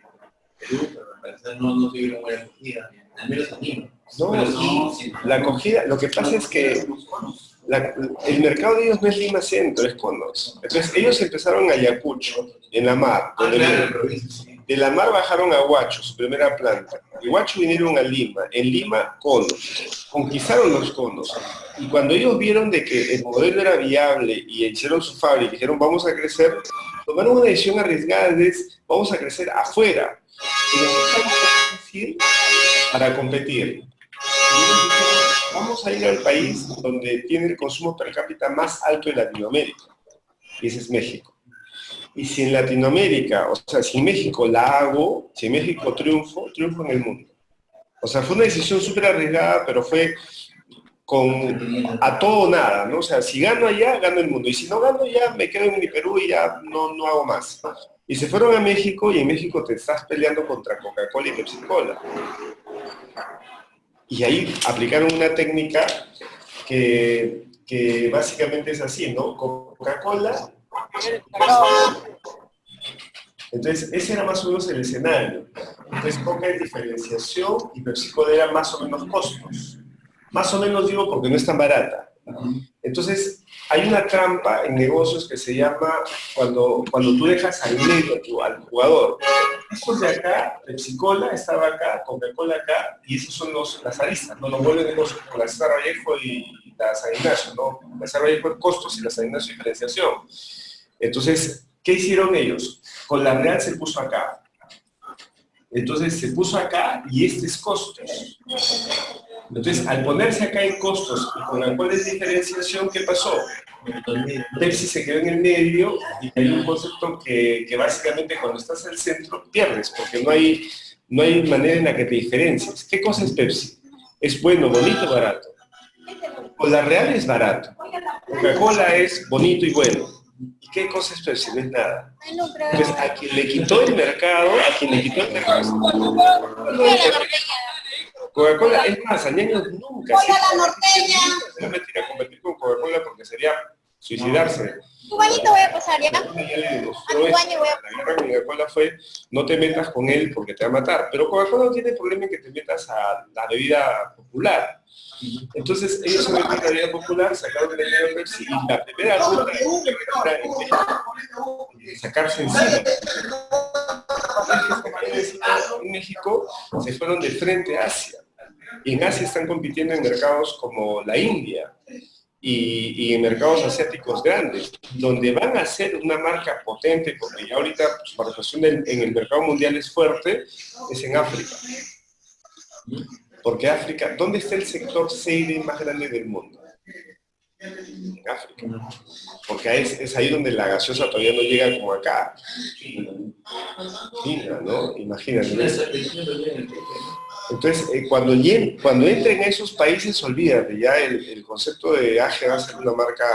Speaker 2: Perú, pero al parecer no tuvieron buena acogida, al menos en Lima.
Speaker 1: No,
Speaker 2: Pero no,
Speaker 1: la acogida, lo que pasa es que el mercado de ellos no es Lima Centro, es Conos. Entonces ellos empezaron en Ayacucho, en la mar, de la mar bajaron a Huacho, su primera planta. De Huacho vinieron a Lima, en Lima, Conos. Conquistaron los Conos. Y cuando ellos vieron de que el modelo era viable y hicieron su fábrica y dijeron vamos a crecer, tomaron una decisión arriesgada de vamos a crecer afuera. Y necesitamos decir para competir. Vamos a ir al país donde tiene el consumo per cápita más alto de Latinoamérica, y ese es México. Y si en Latinoamérica, o sea, si en México la hago, si en México triunfo en el mundo. O sea, fue una decisión súper arriesgada, pero fue a todo o nada, ¿no? O sea, si gano allá, gano el mundo. Y si no gano ya, me quedo en mi Perú y ya no hago más. Y se fueron a México, y en México te estás peleando contra Coca-Cola y Pepsi-Cola. Y ahí aplicaron una técnica que básicamente es así, ¿no? Coca-Cola. Entonces, ese era más o menos el escenario. Entonces, Coca es diferenciación y Pepsi-Cola era más o menos costos. Más o menos digo porque no es tan barata. Entonces, hay una trampa en negocios que se llama cuando tú dejas al medio al jugador. Estos de acá, Pepsi-Cola estaba acá, Coca-Cola acá, y esos son las aristas, ¿no? Los vuelven negocios como la César Vallejo y la San Ignacio, ¿no? La César Vallejo es costos y la San Ignacio diferenciación. Entonces, ¿qué hicieron ellos? Con la Real se puso acá. Entonces se puso acá y este es costos. Entonces, al ponerse acá en costos y con la cual es diferenciación, ¿qué pasó? Pepsi se quedó en el medio y hay un concepto que básicamente cuando estás al centro pierdes, porque no hay manera en la que te diferencies. ¿Qué cosa es Pepsi? Es bueno, bonito, barato. Con la Real es barato. Coca-Cola es bonito y bueno. ¿Y qué cosa es Pepsi? No es nada. Pues a quien le quitó el mercado, Coca-Cola, es más, Añaños nunca se metió a competir con Coca-Cola porque sería suicidarse.
Speaker 5: Tu bañito voy a pasar, ¿ya?
Speaker 1: A tu baño voy a pasar. La guerra con Coca-Cola fue, no te metas con él porque te va a matar. Pero Coca-Cola no tiene problema en que te metas a la bebida popular. Entonces ellos se metieron a la bebida popular, sacaron el dinero de Pepsi y la primera ruta de sacarse encima. En México se fueron de frente a Asia. Y en Asia están compitiendo en mercados como la India y en mercados asiáticos grandes, donde van a ser una marca potente, porque ya ahorita su participación en el mercado mundial es fuerte, es en África. Porque África, ¿dónde está el sector seide más grande del mundo? En África. Porque es ahí donde la gaseosa todavía no llega como acá. China, ¿no? Imagínate. Entonces, cuando entren a esos países, olvídate, ya el concepto de AGE va a ser una marca,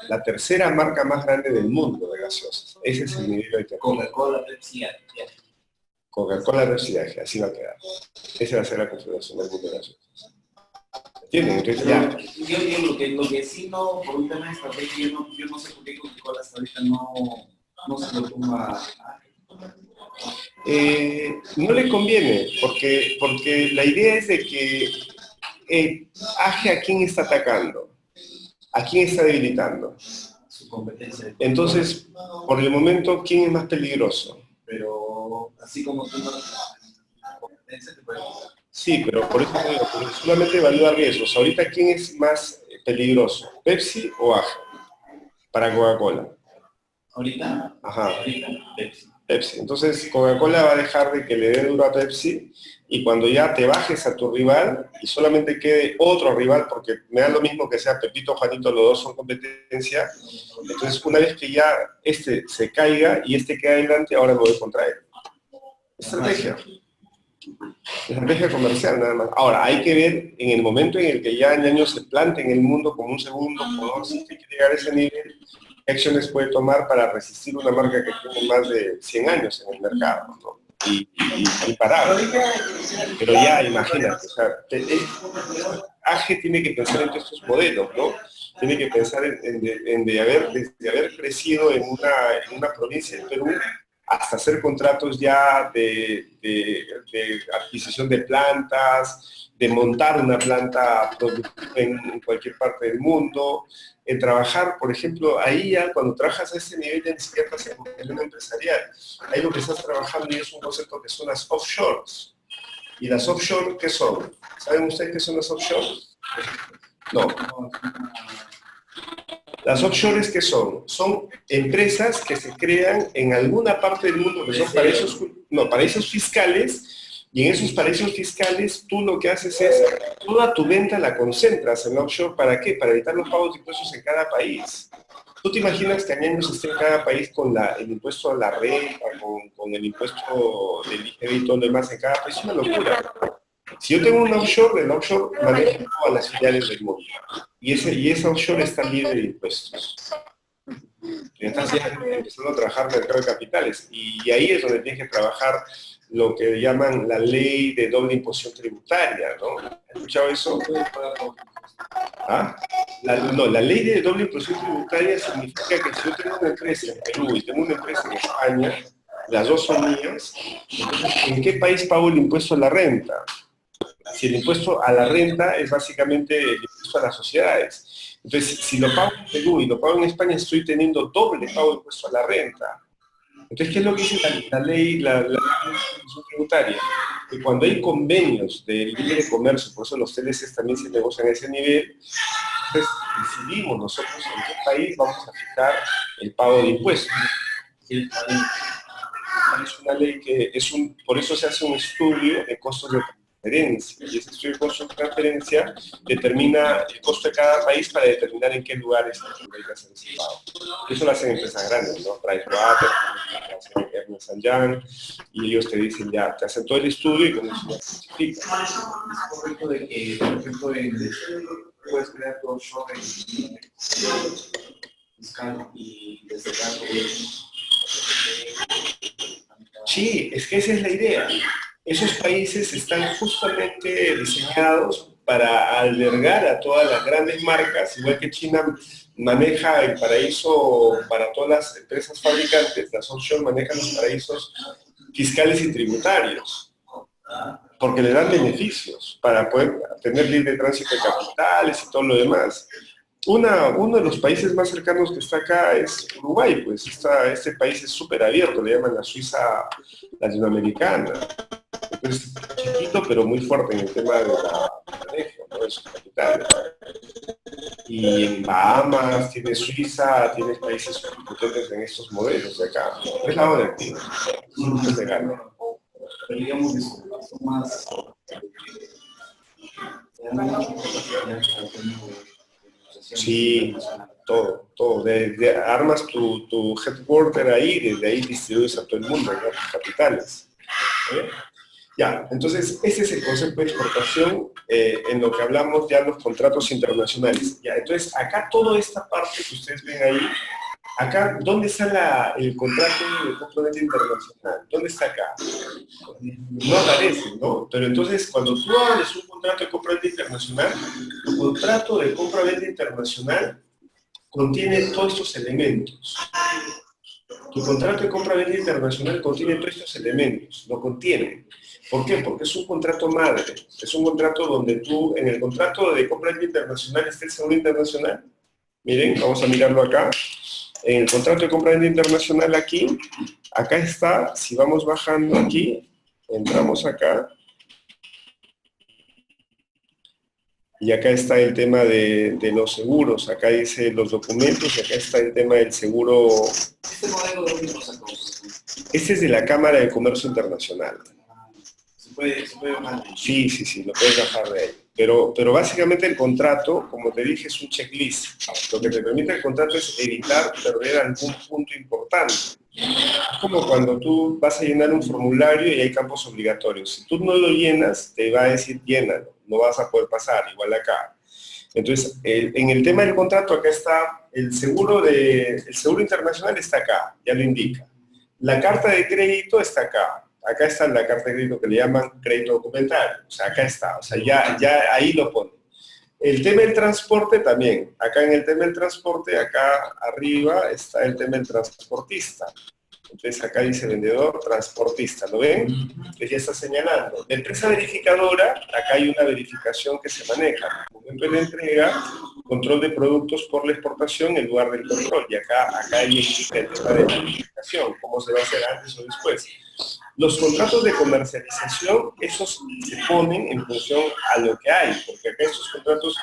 Speaker 1: la tercera marca más grande del mundo de gaseosas. Ese es el nivel de
Speaker 2: Coca-Cola, Pepsi,
Speaker 1: Coca-Cola, Pepsi, así va a quedar. Esa va a ser la configuración del mundo de gaseosas. ¿Entienden? Entonces ya.
Speaker 4: Yo lo que sí no, por un tema de estrategia, yo no sé por qué Coca-Cola hasta ahorita no se lo toma.
Speaker 1: No le conviene, porque la idea es de que AGE a quién está atacando, a quién está debilitando.
Speaker 4: Su competencia.
Speaker 1: Entonces, por el momento, ¿quién es más peligroso?
Speaker 4: Pero así como tú no la competencia te puede pasar.
Speaker 1: Sí, pero por eso digo, porque solamente evalúa riesgos. Ahorita, ¿quién es más peligroso? ¿Pepsi o AGE? Para Coca-Cola.
Speaker 4: ¿Ahorita?
Speaker 1: Ajá.
Speaker 4: Ahorita,
Speaker 1: Pepsi. Entonces, Coca-Cola va a dejar de que le dé duro a Pepsi y cuando ya te bajes a tu rival y solamente quede otro rival, porque me da lo mismo que sea Pepito o Juanito, los dos son competencia, entonces una vez que ya este se caiga y este queda adelante, ahora me voy contra él. Estrategia. Estrategia comercial, nada más. Ahora, hay que ver en el momento en el que ya el ñaño se plante en el mundo como un segundo jugador, si usted quiere llegar a ese nivel, ¿qué acciones puede tomar para resistir una marca que tiene más de 100 años en el mercado, ¿no? Y imparable. Pero ya, imagínate, o sea, AGE tiene que pensar en todos estos modelos, ¿no? Tiene que pensar desde haber crecido en una provincia del Perú hasta hacer contratos ya de adquisición de plantas, de montar una planta productiva en cualquier parte del mundo, en trabajar, por ejemplo, ahí ya cuando trabajas a ese nivel ya ni siquiera estás en un nivel empresarial. Ahí lo que estás trabajando y es un concepto que son las offshores. ¿Y las offshore qué son? ¿Saben ustedes qué son las offshores? No. Las offshores, ¿qué son? Son empresas que se crean en alguna parte del mundo que son paraísos fiscales, y en esos paraísos fiscales tú lo que haces es, toda tu venta la concentras en offshore, ¿para qué? Para evitar los pagos de impuestos en cada país. ¿Tú te imaginas que años esté en cada país con el impuesto a la renta, con el impuesto del IGB y todo lo demás en cada país? Es una locura. Si yo tengo un offshore, el offshore maneja todas las filiales del mundo. Y ese offshore está libre de impuestos. Y estás ya empezando a trabajar en el mercado de capitales. Y ahí es donde tienes que trabajar lo que llaman la ley de doble imposición tributaria, ¿no? ¿Has escuchado eso? ¿Ah? La ley de doble imposición tributaria significa que si yo tengo una empresa en Perú y tengo una empresa en España, las dos son mías, entonces, ¿en qué país pago el impuesto a la renta? Si el impuesto a la renta es básicamente el impuesto a las sociedades. Entonces, si lo pago en Perú y lo pago en España, estoy teniendo doble pago de impuesto a la renta. Entonces, ¿qué es lo que dice la ley de imposición tributaria? Que cuando hay convenios de libre comercio, por eso los TLCs también se negocian a ese nivel, entonces decidimos nosotros en qué país vamos a fijar el pago de impuestos. Es una ley que por eso se hace un estudio de costos de transferencia, y ese estudio de costos de transferencia determina el costo de cada país para determinar en qué lugares hay que hacer ese pago. Eso lo hacen empresas grandes, ¿no? Pricewaterhouse, Ernst & Young, y ellos te dicen ya, te hacen todo el estudio y con eso ya se justifica.
Speaker 4: Es correcto de que, por ejemplo, puedes crear tu offshore fiscal y desde acá.
Speaker 1: Sí, es que esa es la idea. Esos países están justamente diseñados para albergar a todas las grandes marcas, igual que China maneja el paraíso para todas las empresas fabricantes, las offshore manejan los paraísos fiscales y tributarios, porque le dan beneficios para poder tener libre tránsito de capitales y todo lo demás. Uno de los países más cercanos que está acá es Uruguay, pues este país es súper abierto, le llaman la Suiza latinoamericana. Es chiquito pero muy fuerte en el tema de manejo, ¿no? De sus capitales. Y en Bahamas, tienes Suiza, tienes países potentes en estos modelos de acá. Es la hora de ti, es legal.
Speaker 4: Pero digamos que son más...
Speaker 1: Sí, todo. Armas tu headquarter ahí, desde ahí distribuyes a todo el mundo, ¿no? Tus capitales. Ya, entonces ese es el concepto de exportación en lo que hablamos ya los contratos internacionales. Ya, entonces acá toda esta parte que ustedes ven ahí, acá, ¿dónde está el contrato de compra-venta internacional? ¿Dónde está acá? No aparece, ¿no? Pero entonces cuando tú abres un contrato de compra-venta internacional, tu contrato de compra-venta internacional contiene todos estos elementos. Tu contrato de compra-venta internacional contiene todos estos elementos, lo contiene. ¿Por qué? Porque es un contrato madre, es un contrato donde tú, en el contrato de compra-venta internacional está el seguro internacional. Miren, vamos a mirarlo acá. En el contrato de compra-venta internacional aquí, acá está, si vamos bajando aquí, entramos acá, y acá está el tema de los seguros, acá dice los documentos, y acá está el tema del seguro.
Speaker 4: ¿Este modelo de dónde lo sacó?
Speaker 1: Este es de la Cámara de Comercio Internacional.
Speaker 4: ¿Se puede bajar?
Speaker 1: Sí, lo puedes bajar de ahí. Pero básicamente el contrato, como te dije, es un checklist. Lo que te permite el contrato es evitar perder algún punto importante. Como cuando tú vas a llenar un formulario y hay campos obligatorios. Si tú no lo llenas, te va a decir llénalo, no vas a poder pasar, igual acá. Entonces, en el tema del contrato, acá está el seguro internacional está acá, ya lo indica. La carta de crédito está acá. Acá está la carta de crédito que le llaman crédito documental. O sea, acá está. O sea, ya ahí lo pone. El tema del transporte también. Acá en el tema del transporte, acá arriba está el tema del transportista. Entonces acá dice vendedor, transportista, ¿lo ven? Entonces ya está señalando. La empresa verificadora, acá hay una verificación que se maneja. Momento de la entrega, control de productos por la exportación en lugar del control. Y acá hay el tema de la verificación, cómo se va a hacer antes o después. Los contratos de comercialización, esos se ponen en función a lo que hay, porque acá esos contratos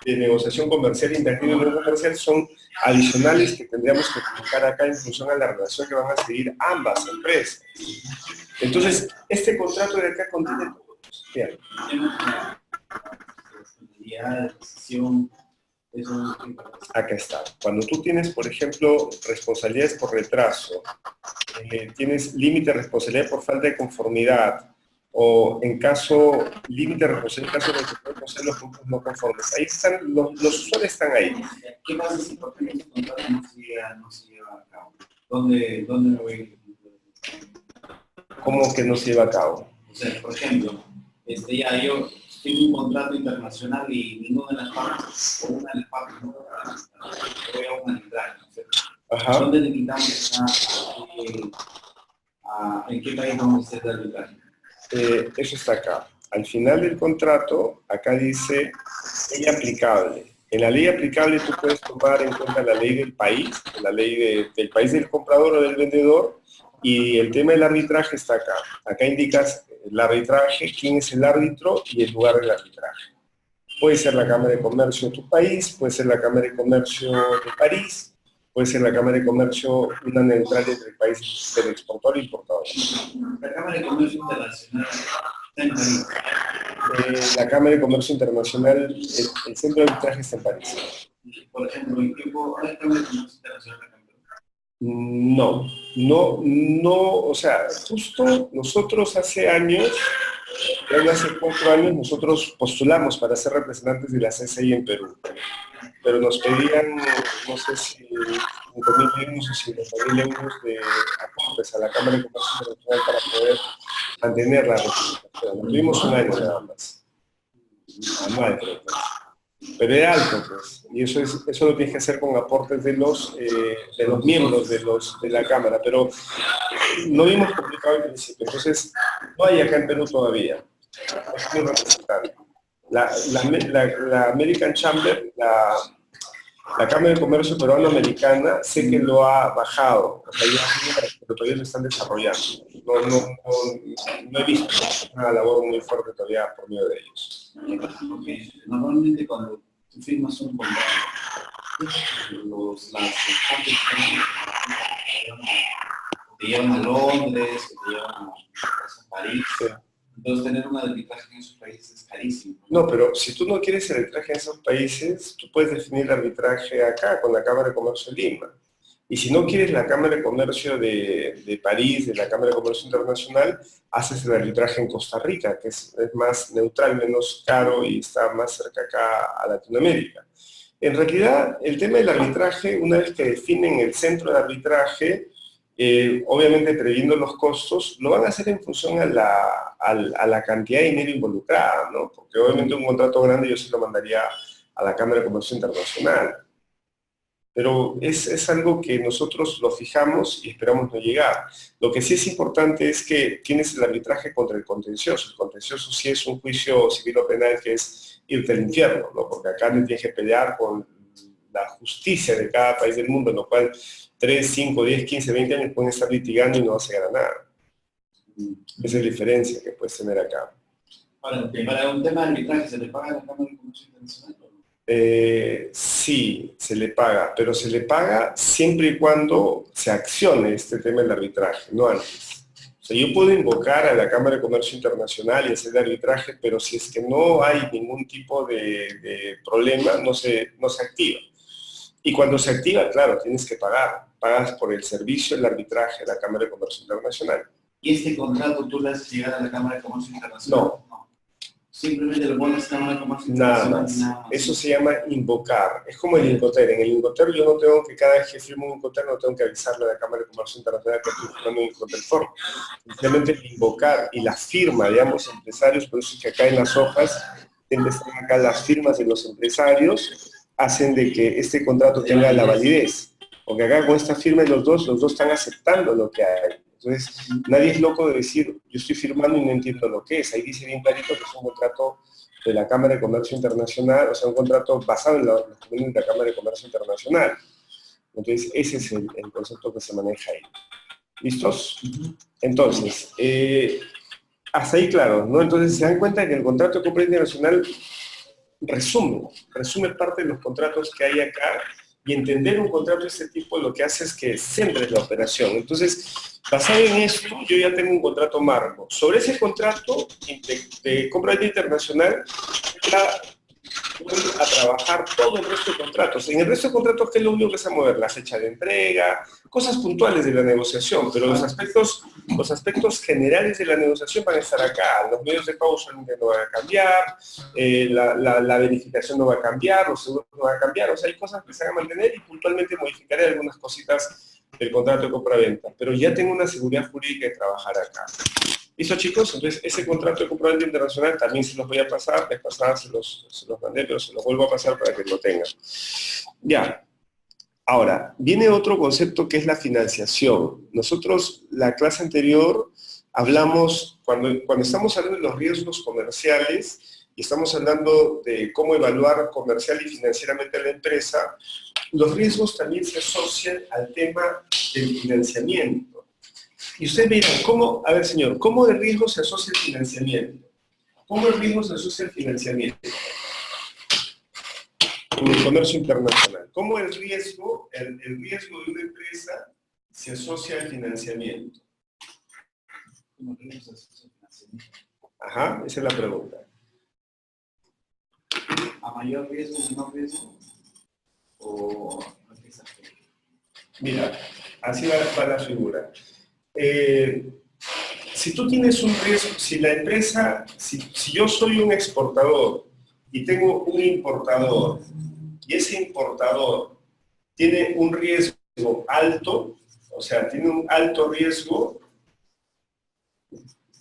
Speaker 1: de negociación comercial, intercambio no comercial, son adicionales que tendríamos que publicar acá en función a la relación que van a seguir ambas empresas. Entonces, este contrato de acá contiene todo. Bien. Acá está. Cuando tú tienes, por ejemplo, responsabilidades por retraso, tienes límite de responsabilidad por falta de conformidad, o en caso, límite de responsabilidad en caso de que podemos ser los puntos no conformes. Ahí están, los usuarios están ahí.
Speaker 4: ¿Qué pasa si por ejemplo este contrato no se lleva a cabo? ¿Dónde lo voy a...?
Speaker 1: ¿Cómo que no se lleva a cabo?
Speaker 4: O sea, por ejemplo, ya yo tengo un contrato internacional y ninguna de las partes, o una de las partes, no voy a un arbitraje, ¿no es cierto?
Speaker 1: Ajá.
Speaker 4: ¿Dónde le quitamos en qué país vamos a hacer el arbitraje?
Speaker 1: Eso está acá. Al final del contrato, acá dice ley aplicable. En la ley aplicable tú puedes tomar en cuenta la ley del país, la ley del país del comprador o del vendedor, y el tema del arbitraje está acá. Acá indicas el arbitraje, quién es el árbitro y el lugar del arbitraje. Puede ser la Cámara de Comercio de tu país, puede ser la Cámara de Comercio de París, puede ser la Cámara de Comercio, una neutral entre el país del exportador e importador.
Speaker 4: La Cámara de Comercio Internacional está en París.
Speaker 1: La Cámara de Comercio Internacional, el centro de arbitraje está en París.
Speaker 4: Por ejemplo, ¿en qué puedo la Cámara de Comercio Internacional acá en Perú?
Speaker 1: No, o sea, justo nosotros hace años, hace 4 años, nosotros postulamos para ser representantes de la CCI en Perú. Pero nos pedían, no sé si 5.000 euros o 50.000 euros de aportes a la Cámara de Comercio Internacional para poder mantener la representación. Tuvimos un año nada más. Anual, creo que. Pero era alto, pues. Y eso lo tienes que hacer con aportes de los miembros de la Cámara. Pero no vimos complicado al principio. Entonces, no hay acá en Perú todavía. Es muy representante. La American Chamber, la Cámara de Comercio Peruano-Americana, sé que lo ha bajado, o sea, pero todavía lo están desarrollando. No he visto una labor muy fuerte todavía por medio de ellos.
Speaker 4: Porque normalmente cuando tú firmas un contrato, las partes te llevan a Londres, te llevan a París.
Speaker 1: Sí.
Speaker 4: Entonces tener un arbitraje en esos países es carísimo.
Speaker 1: No, pero si tú no quieres el arbitraje en esos países, tú puedes definir el arbitraje acá, con la Cámara de Comercio de Lima. Y si no quieres la Cámara de Comercio de París, de la Cámara de Comercio Internacional, haces el arbitraje en Costa Rica, que es más neutral, menos caro y está más cerca acá a Latinoamérica. En realidad, el tema del arbitraje, una vez que definen el centro de arbitraje, obviamente previendo los costos, lo van a hacer en función a la cantidad de dinero involucrada, ¿no? Porque obviamente un contrato grande yo sí lo mandaría a la Cámara de Comercio Internacional. Pero es algo que nosotros lo fijamos y esperamos no llegar. Lo que sí es importante es que tienes el arbitraje contra el contencioso. El contencioso sí es un juicio civil o penal que es irte al infierno, ¿no? Porque acá te tienes que pelear con la justicia de cada país del mundo, en lo cual 3, 5, 10, 15, 20 años pueden estar litigando y no vas a ganar nada. Esa es la diferencia que puedes tener acá.
Speaker 4: Ahora, para un tema de arbitraje, ¿se le paga a la Cámara de Comercio Internacional?
Speaker 1: Sí, se le paga, pero se le paga siempre y cuando se accione este tema del arbitraje, no antes. O sea, yo puedo invocar a la Cámara de Comercio Internacional y hacer el arbitraje, pero si es que no hay ningún tipo de problema, no se activa. Y cuando se activa, claro, tienes que pagar. pagas por el servicio, el arbitraje de la Cámara de Comercio Internacional.
Speaker 4: ¿Y este contrato tú le haces llegar a la Cámara de Comercio Internacional?
Speaker 1: No.
Speaker 4: Simplemente lo pones a la Cámara de Comercio
Speaker 1: Nada
Speaker 4: Internacional.
Speaker 1: más. Eso se llama invocar. Es como el Incoterm. En el Incoterm yo no tengo que, cada vez que firmo un Incoterm, no tengo que avisarle a la Cámara de Comercio Internacional que estoy firmando un Incoterm form. Simplemente el invocar y la firma de ambos empresarios, por eso es que acá en las hojas, siempre están acá las firmas de los empresarios, hacen de que este contrato tenga la validez. Porque acá con esta firma de los dos están aceptando lo que hay. Entonces, nadie es loco de decir, yo estoy firmando y no entiendo lo que es. Ahí dice bien clarito que es un contrato de la Cámara de Comercio Internacional, o sea, un contrato basado en los convenios de la Cámara de Comercio Internacional. Entonces, ese es el concepto que se maneja ahí. ¿Listos? Entonces, hasta ahí claro, ¿no? Entonces, se dan cuenta que el contrato de compra internacional resume parte de los contratos que hay acá, y entender un contrato de este tipo lo que hace es que centres la operación. Entonces, basado en esto, yo ya tengo un contrato marco. Sobre ese contrato de compra internacional, voy a trabajar todo el resto de contratos. En el resto de contratos, ¿qué es lo único que se va a mover? La fecha de entrega, cosas puntuales de la negociación, pero los aspectos generales de la negociación van a estar acá. Los medios de pago solamente no van a cambiar, la verificación no va a cambiar, los seguros no van a cambiar, o sea, hay cosas que se van a mantener y puntualmente modificaré algunas cositas del contrato de compra-venta, pero ya tengo una seguridad jurídica de trabajar acá. ¿Listo, chicos? Entonces, ese contrato de compra-venta internacional también se los voy a pasar, les pasaba, se los mandé, pero se los vuelvo a pasar para que lo tengan. Ya. Ahora, viene otro concepto que es la financiación. Nosotros, la clase anterior, hablamos, cuando estamos hablando de los riesgos comerciales, y estamos hablando de cómo evaluar comercial y financieramente a la empresa, los riesgos también se asocian al tema del financiamiento. Y ustedes me dirán, ¿cómo, a ver señor, cómo el riesgo se asocia al financiamiento? ¿Cómo el riesgo se asocia al financiamiento? En el comercio internacional. ¿Cómo el riesgo de una empresa se asocia al financiamiento?
Speaker 4: ¿Cómo el riesgo se asocia al financiamiento?
Speaker 1: Ajá, esa es la pregunta.
Speaker 4: ¿A mayor riesgo, menor riesgo? ¿O no es exagero?
Speaker 1: Mira, así va la figura. Si tú tienes un riesgo, si la empresa, si yo soy un exportador y tengo un importador, y ese importador tiene un riesgo alto, o sea, tiene un alto riesgo,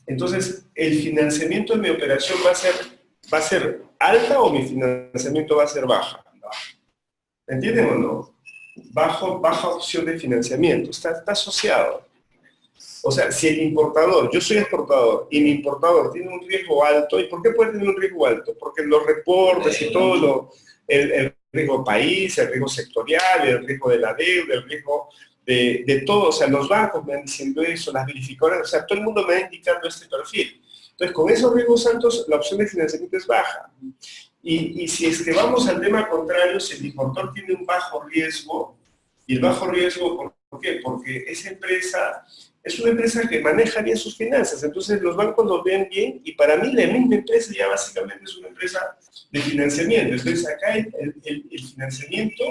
Speaker 1: entonces el financiamiento de mi operación va a ser alta o mi financiamiento va a ser baja. ¿Entienden o no? Baja opción de financiamiento, está asociado. O sea, si el importador, yo soy exportador, y mi importador tiene un riesgo alto, ¿y por qué puede tener un riesgo alto? Porque los reportes y todo, el riesgo país, el riesgo sectorial, el riesgo de la deuda, el riesgo de todo, o sea, los bancos me van diciendo eso, las verificadoras, o sea, todo el mundo me va indicando este perfil. Entonces, con esos riesgos altos, la opción de financiamiento es baja. Y si es que vamos al tema contrario, si el importador tiene un bajo riesgo, y el bajo riesgo, ¿por qué? Porque esa empresa es una empresa que maneja bien sus finanzas, entonces los bancos lo ven bien, y para mí la misma empresa ya básicamente es una empresa de financiamiento. Entonces acá el financiamiento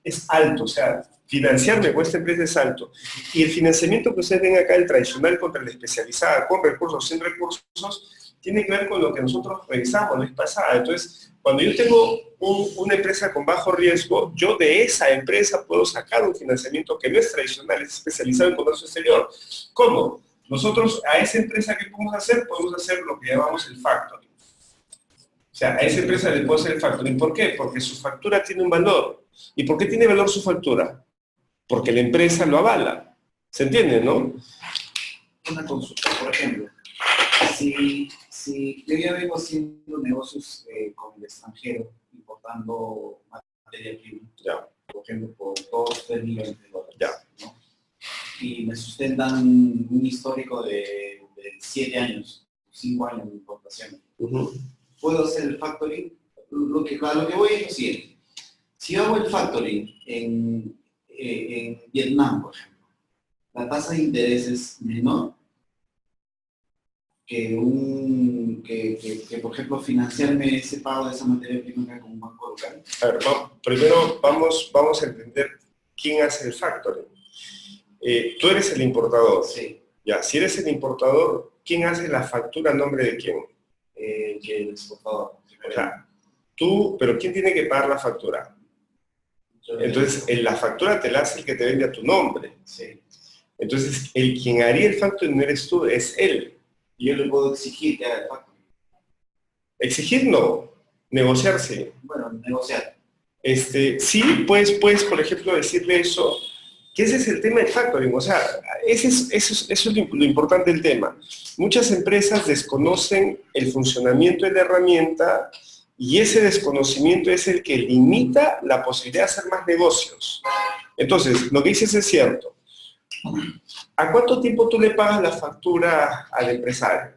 Speaker 1: es alto, o sea, financiarme con esta empresa es alto. Y el financiamiento que ustedes ven acá, el tradicional contra la especializada, con recursos, sin recursos, tiene que ver con lo que nosotros revisamos la vez pasada. Entonces, cuando yo tengo una empresa con bajo riesgo, yo de esa empresa puedo sacar un financiamiento que no es tradicional, es especializado en comercio exterior. ¿Cómo? Nosotros a esa empresa, ¿qué podemos hacer? Podemos hacer lo que llamamos el factoring. O sea, a esa empresa le puedo hacer el factoring. ¿Por qué? Porque su factura tiene un valor. ¿Y por qué tiene valor su factura? Porque la empresa lo avala. ¿Se entiende, no?
Speaker 4: Una consulta, por ejemplo, si yo ya vengo haciendo negocios con el extranjero, importando materia prima,
Speaker 1: Ya.
Speaker 4: por ejemplo, por 2-3 millones de dólares,
Speaker 1: Ya.
Speaker 4: ¿no? Y me sustentan un histórico de 7 años, 5 años de importación. ¿Puedo hacer el factoring? A lo que voy es lo siguiente. Si yo hago el factoring en Vietnam, por ejemplo, la tasa de interés es menor que por ejemplo, financiarme ese pago de esa materia prima con un banco local.
Speaker 1: A ver, primero vamos a entender quién hace el factoring. tú eres el importador.
Speaker 4: Sí.
Speaker 1: Ya, si eres el importador, ¿quién hace la factura a nombre de quién?
Speaker 4: Que el exportador.
Speaker 1: O sea, tú, pero ¿quién tiene que pagar la factura? Entonces, la factura te la hace el que te vende a tu nombre.
Speaker 4: Sí.
Speaker 1: Entonces, quien haría el factoring no eres tú, es él.
Speaker 4: Y yo le puedo exigir que haga el factoring.
Speaker 1: Exigir no, negociar sí.
Speaker 4: Bueno, negociar.
Speaker 1: Sí, puedes, por ejemplo, decirle eso, que ese es el tema del factoring. O sea, eso es lo importante del tema. Muchas empresas desconocen el funcionamiento de la herramienta y ese desconocimiento es el que limita la posibilidad de hacer más negocios. Entonces, lo que dices es cierto. ¿A cuánto tiempo tú le pagas la factura al empresario?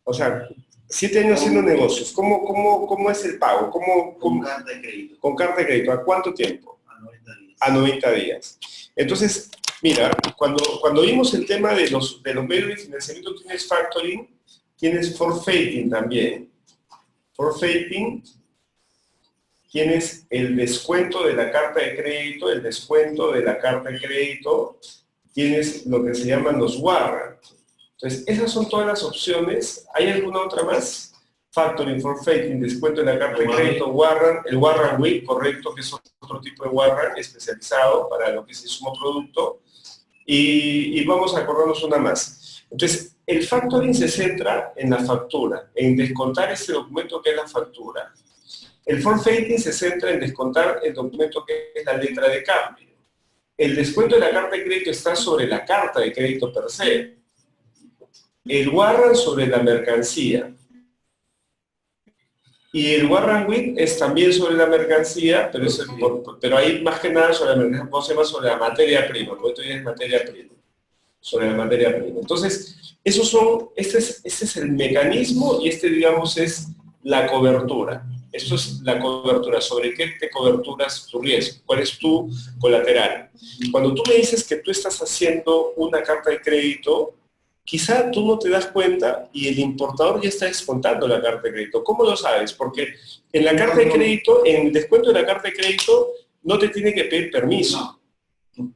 Speaker 1: O sea, 7 años haciendo negocios. ¿Cómo es el pago?
Speaker 4: Con carta de crédito.
Speaker 1: Con carta de crédito. ¿A cuánto tiempo?
Speaker 4: A 90 días.
Speaker 1: A 90 días. Entonces, mira, cuando vimos el tema de los medios de financiamiento, tienes factoring, tienes forfaiting también. Forfaiting, tienes el descuento de la carta de crédito, tienes lo que se llaman los warrants. Entonces, esas son todas las opciones. ¿Hay alguna otra más? Factoring, forfaiting, descuento de la carta de crédito, warrant, el warrant week, correcto, que es otro tipo de warrant especializado para lo que es insumo producto. Y vamos a acordarnos una más. Entonces, el factoring se centra en la factura, en descontar ese documento que es la factura. El forfaiting se centra en descontar el documento que es la letra de cambio. El descuento de la carta de crédito está sobre la carta de crédito per se. El warrant sobre la mercancía. Y el warrant with es también sobre la mercancía, pero ahí más que nada sobre la mercancía, ¿cómo se llama? Sobre la materia prima, porque esto ya es materia prima. Sobre la materia prima. Entonces, este es el mecanismo y digamos, es la cobertura. Esto es la cobertura. ¿Sobre qué te coberturas tu riesgo? ¿Cuál es tu colateral? Cuando tú me dices que tú estás haciendo una carta de crédito, quizá tú no te das cuenta y el importador ya está descontando la carta de crédito. ¿Cómo lo sabes? Porque en la carta de crédito, en el descuento de la carta de crédito, no te tiene que pedir permiso.
Speaker 4: No.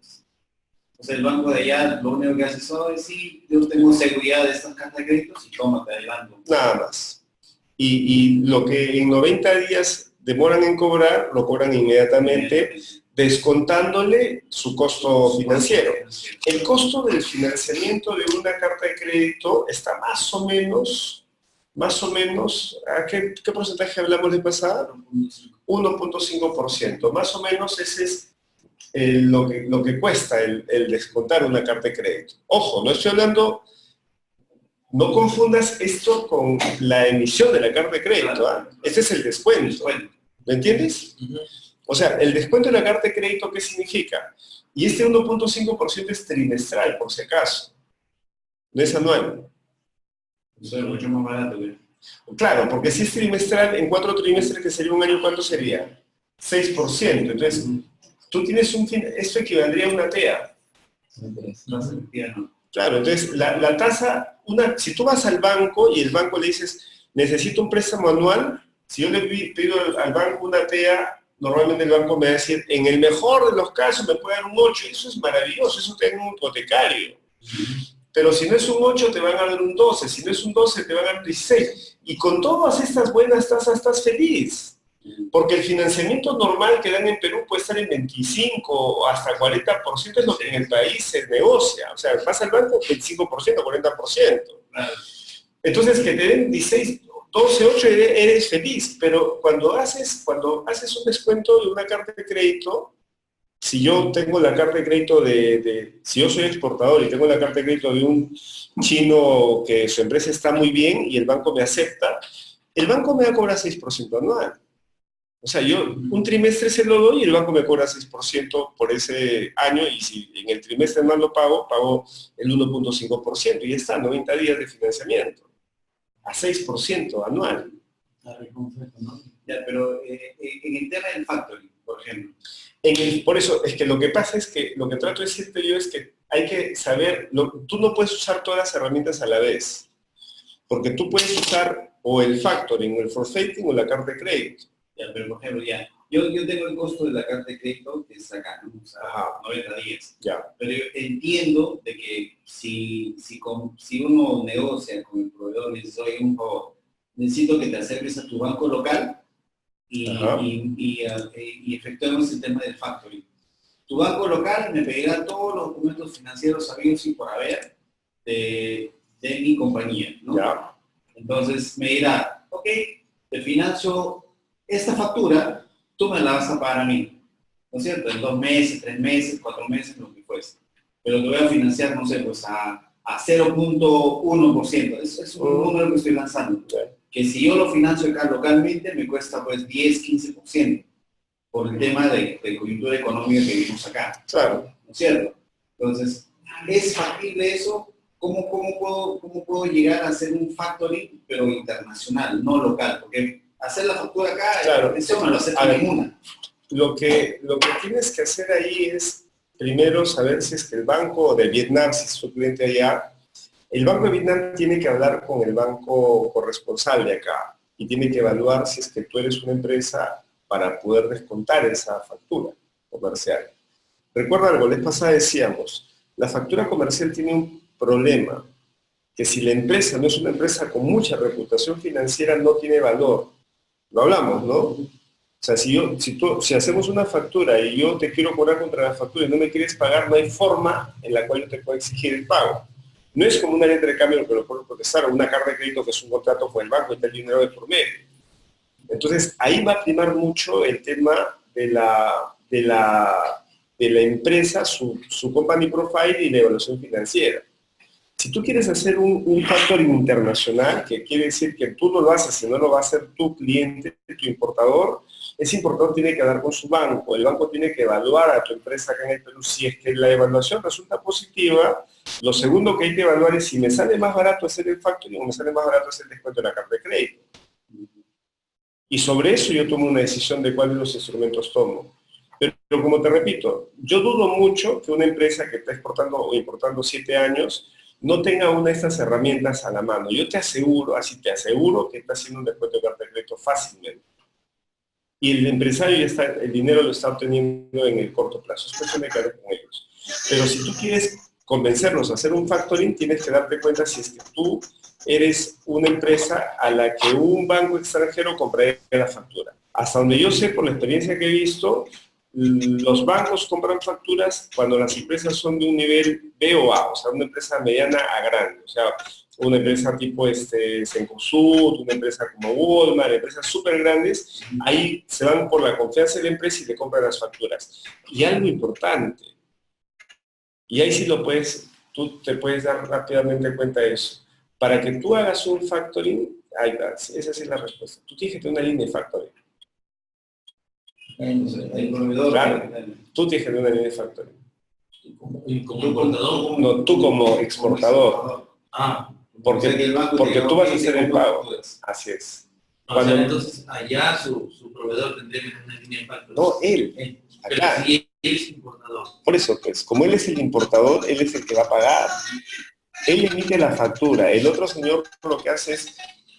Speaker 4: O sea, el banco de allá lo único que hace es sí, yo tengo seguridad de estas cartas de crédito y tómate adelante.
Speaker 1: Nada más. Y lo que en 90 días demoran en cobrar, lo cobran inmediatamente, descontándole su costo financiero. El costo del financiamiento de una carta de crédito está más o menos, ¿a qué porcentaje hablamos de pasada? 1.5%. Más o menos ese es lo que cuesta el descontar una carta de crédito. Ojo, no estoy hablando, no confundas esto con la emisión de la carta de crédito. ¿Ah? Ese es el descuento. ¿Me entiendes? O sea, el descuento de la carta de crédito, ¿qué significa? Y este 1.5% es trimestral, por si acaso. No es anual.
Speaker 4: Eso es mucho más barato, güey.
Speaker 1: Claro, porque si es trimestral, en 4 trimestres, que sería un año, ¿cuánto sería? 6%. Entonces, tú tienes esto equivaldría a una TEA. Claro, entonces la tasa, si tú vas al banco y el banco le dices, necesito un préstamo anual, si yo le pido al banco una TEA, normalmente el banco me va a decir, en el mejor de los casos me puede dar un 8, eso es maravilloso, eso te da un hipotecario. Pero si no es un 8 te van a dar un 12, si no es un 12 te van a dar un 16. Y con todas estas buenas tasas estás feliz. Porque el financiamiento normal que dan en Perú puede estar en 25 o hasta 40%, es lo que en el país se negocia. O sea, vas al banco 25%, 40%. Entonces, que te den 16, 12, 8, eres feliz. Pero cuando haces un descuento de una carta de crédito, si yo tengo la carta de crédito si yo soy exportador y tengo la carta de crédito de un chino que su empresa está muy bien y el banco me acepta, el banco me va a cobrar 6% anual. O sea, yo un trimestre se lo doy y el banco me cobra 6% por ese año y si en el trimestre anual lo pago el 1.5% y ya está, 90 días de financiamiento a 6% anual.
Speaker 4: Ya, pero en el tema del factoring, por ejemplo.
Speaker 1: Por eso, es que lo que pasa es que lo que trato de decirte yo es que hay que saber, tú no puedes usar todas las herramientas a la vez, porque tú puedes usar o el factoring, o el forfaiting, o la carta de crédito.
Speaker 4: Ya, pero por ejemplo, Yo tengo el costo de la carta de crédito que es acá, ¿no? O sea,
Speaker 1: Ajá.
Speaker 4: 90 días.
Speaker 1: Ya.
Speaker 4: Pero yo entiendo de que si uno negocia con el proveedor y dice, oye, un favor, necesito que te acerques a tu banco local y efectuemos el tema del factoring. Tu banco local me pedirá todos los documentos financieros habidos y por haber de mi compañía, ¿no?
Speaker 1: Ya.
Speaker 4: Entonces me dirá, ok, te financio esta factura, tú me la vas a pagar a mí, ¿no es cierto? En 2 meses, 3 meses, 4 meses, lo que fuese. Pero te voy a financiar, no sé, pues a 0.1%. Es un número que estoy lanzando. Que si yo lo financio acá localmente, me cuesta pues 10-15%. Por el tema de coyuntura económica que vivimos acá.
Speaker 1: Claro.
Speaker 4: ¿No es cierto? Entonces, ¿es factible eso? ¿Cómo puedo llegar a hacer un factoring, pero internacional, no local? Porque hacer la factura acá,
Speaker 1: claro,
Speaker 4: eso no lo acepta ninguna.
Speaker 1: Lo que tienes que hacer ahí es, primero, saber si es que el banco de Vietnam, si es tu cliente allá, el banco de Vietnam tiene que hablar con el banco corresponsal de acá y tiene que evaluar si es que tú eres una empresa para poder descontar esa factura comercial. Recuerda algo, la vez pasada decíamos, la factura comercial tiene un problema, que si la empresa no es una empresa con mucha reputación financiera, no tiene valor. Lo hablamos, ¿no? O sea, si hacemos una factura y yo te quiero cobrar contra la factura y no me quieres pagar, no hay forma en la cual yo te puedo exigir el pago. No es como una letra de cambio que lo puedo protestar o una carta de crédito que es un contrato con el banco y está el dinero de por medio. Entonces, ahí va a primar mucho el tema de la empresa, su company profile y la evaluación financiera. Si tú quieres hacer un factoring internacional, que quiere decir que tú no lo haces, sino lo va a hacer tu cliente, tu importador, ese importador tiene que hablar con su banco, el banco tiene que evaluar a tu empresa acá en el Perú. Si es que la evaluación resulta positiva, lo segundo que hay que evaluar es si me sale más barato hacer el factoring o me sale más barato hacer el descuento de la carta de crédito. Y sobre eso yo tomo una decisión de cuáles los instrumentos tomo. Pero como te repito, yo dudo mucho que una empresa que está exportando o importando 7 años no tenga una de estas herramientas a la mano. Yo te aseguro que está haciendo un descuento de carta de crédito fácilmente. Y el empresario el dinero lo está obteniendo en el corto plazo. Es cuestión de que hable con ellos. Pero si tú quieres convencerlos a hacer un factoring, tienes que darte cuenta si es que tú eres una empresa a la que un banco extranjero compraría la factura. Hasta donde yo sé, por la experiencia que he visto, los bancos compran facturas cuando las empresas son de un nivel B o A, o sea, una empresa mediana a grande, o sea, una empresa tipo Cencosud, una empresa como Walmart, empresas súper grandes, ahí se van por la confianza de la empresa y le compran las facturas. Y algo importante, y ahí sí tú te puedes dar rápidamente cuenta de eso. Para que tú hagas un factoring, esa sí es la respuesta. Tú tienes que tener una línea de factoring.
Speaker 4: El proveedor.
Speaker 1: Claro, tú tienes que tener una línea de factoring.
Speaker 2: ¿Y como importador?
Speaker 1: No, tú como exportador. Porque tú vas a hacer el pago. Así es.
Speaker 2: O sea, entonces allá su proveedor tendría que tener una línea de factoring.
Speaker 1: No, él.
Speaker 2: Pero
Speaker 1: Acá.
Speaker 2: si él es importador.
Speaker 1: Por eso, pues, como él es el importador, él es el que va a pagar. Él emite la factura. El otro señor lo que hace es,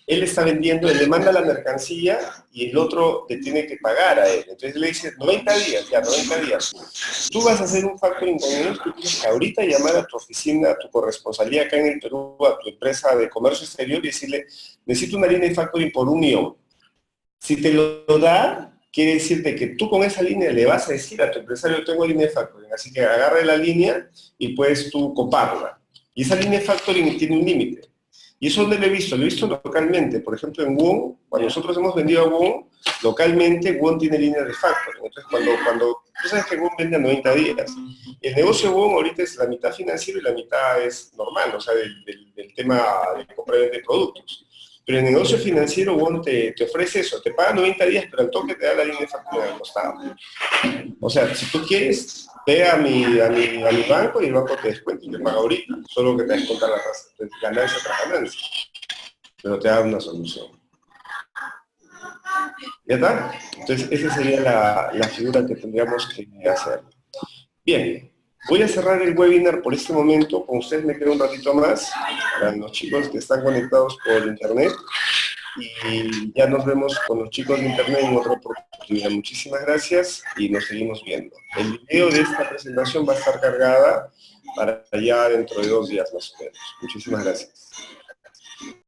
Speaker 1: él está vendiendo, él le manda la mercancía y el otro le tiene que pagar a él. Entonces le dice, 90 días, ya, 90 días. Tú vas a hacer un factoring con ellos, tú tienes que ahorita llamar a tu oficina, a tu corresponsalía acá en el Perú, a tu empresa de comercio exterior y decirle, necesito una línea de factoring por 1 millón. Si te lo da, quiere decirte que tú con esa línea le vas a decir a tu empresario, tengo línea de factoring, así que agarre la línea y puedes tú coparla. Y esa línea de factoring tiene un límite. ¿Y eso dónde lo he visto? Lo he visto localmente. Por ejemplo, en WOM, cuando nosotros hemos vendido a WOM, localmente WOM tiene línea de factoring. Entonces, cuando tú sabes que WOM vende a 90 días, el negocio de WOM ahorita es la mitad financiero y la mitad es normal, o sea, del tema de compra y venta de productos. Pero el negocio financiero, WOM te ofrece eso, te paga 90 días, pero al toque te da la línea de factura al costado. O sea, si tú quieres, ve a mi banco y el banco te descuenta y te paga ahorita, solo que te descuenta la ganancia tras ganancia. Pero te da una solución. ¿Ya está? Entonces, esa sería la figura que tendríamos que hacer. Bien. Voy a cerrar el webinar por este momento, con ustedes me quedo un ratito más, para los chicos que están conectados por internet. y ya nos vemos con los chicos de internet en otra oportunidad. Muchísimas gracias y nos seguimos viendo. El video de esta presentación va a estar cargada para allá dentro de 2 días más o menos. Muchísimas gracias.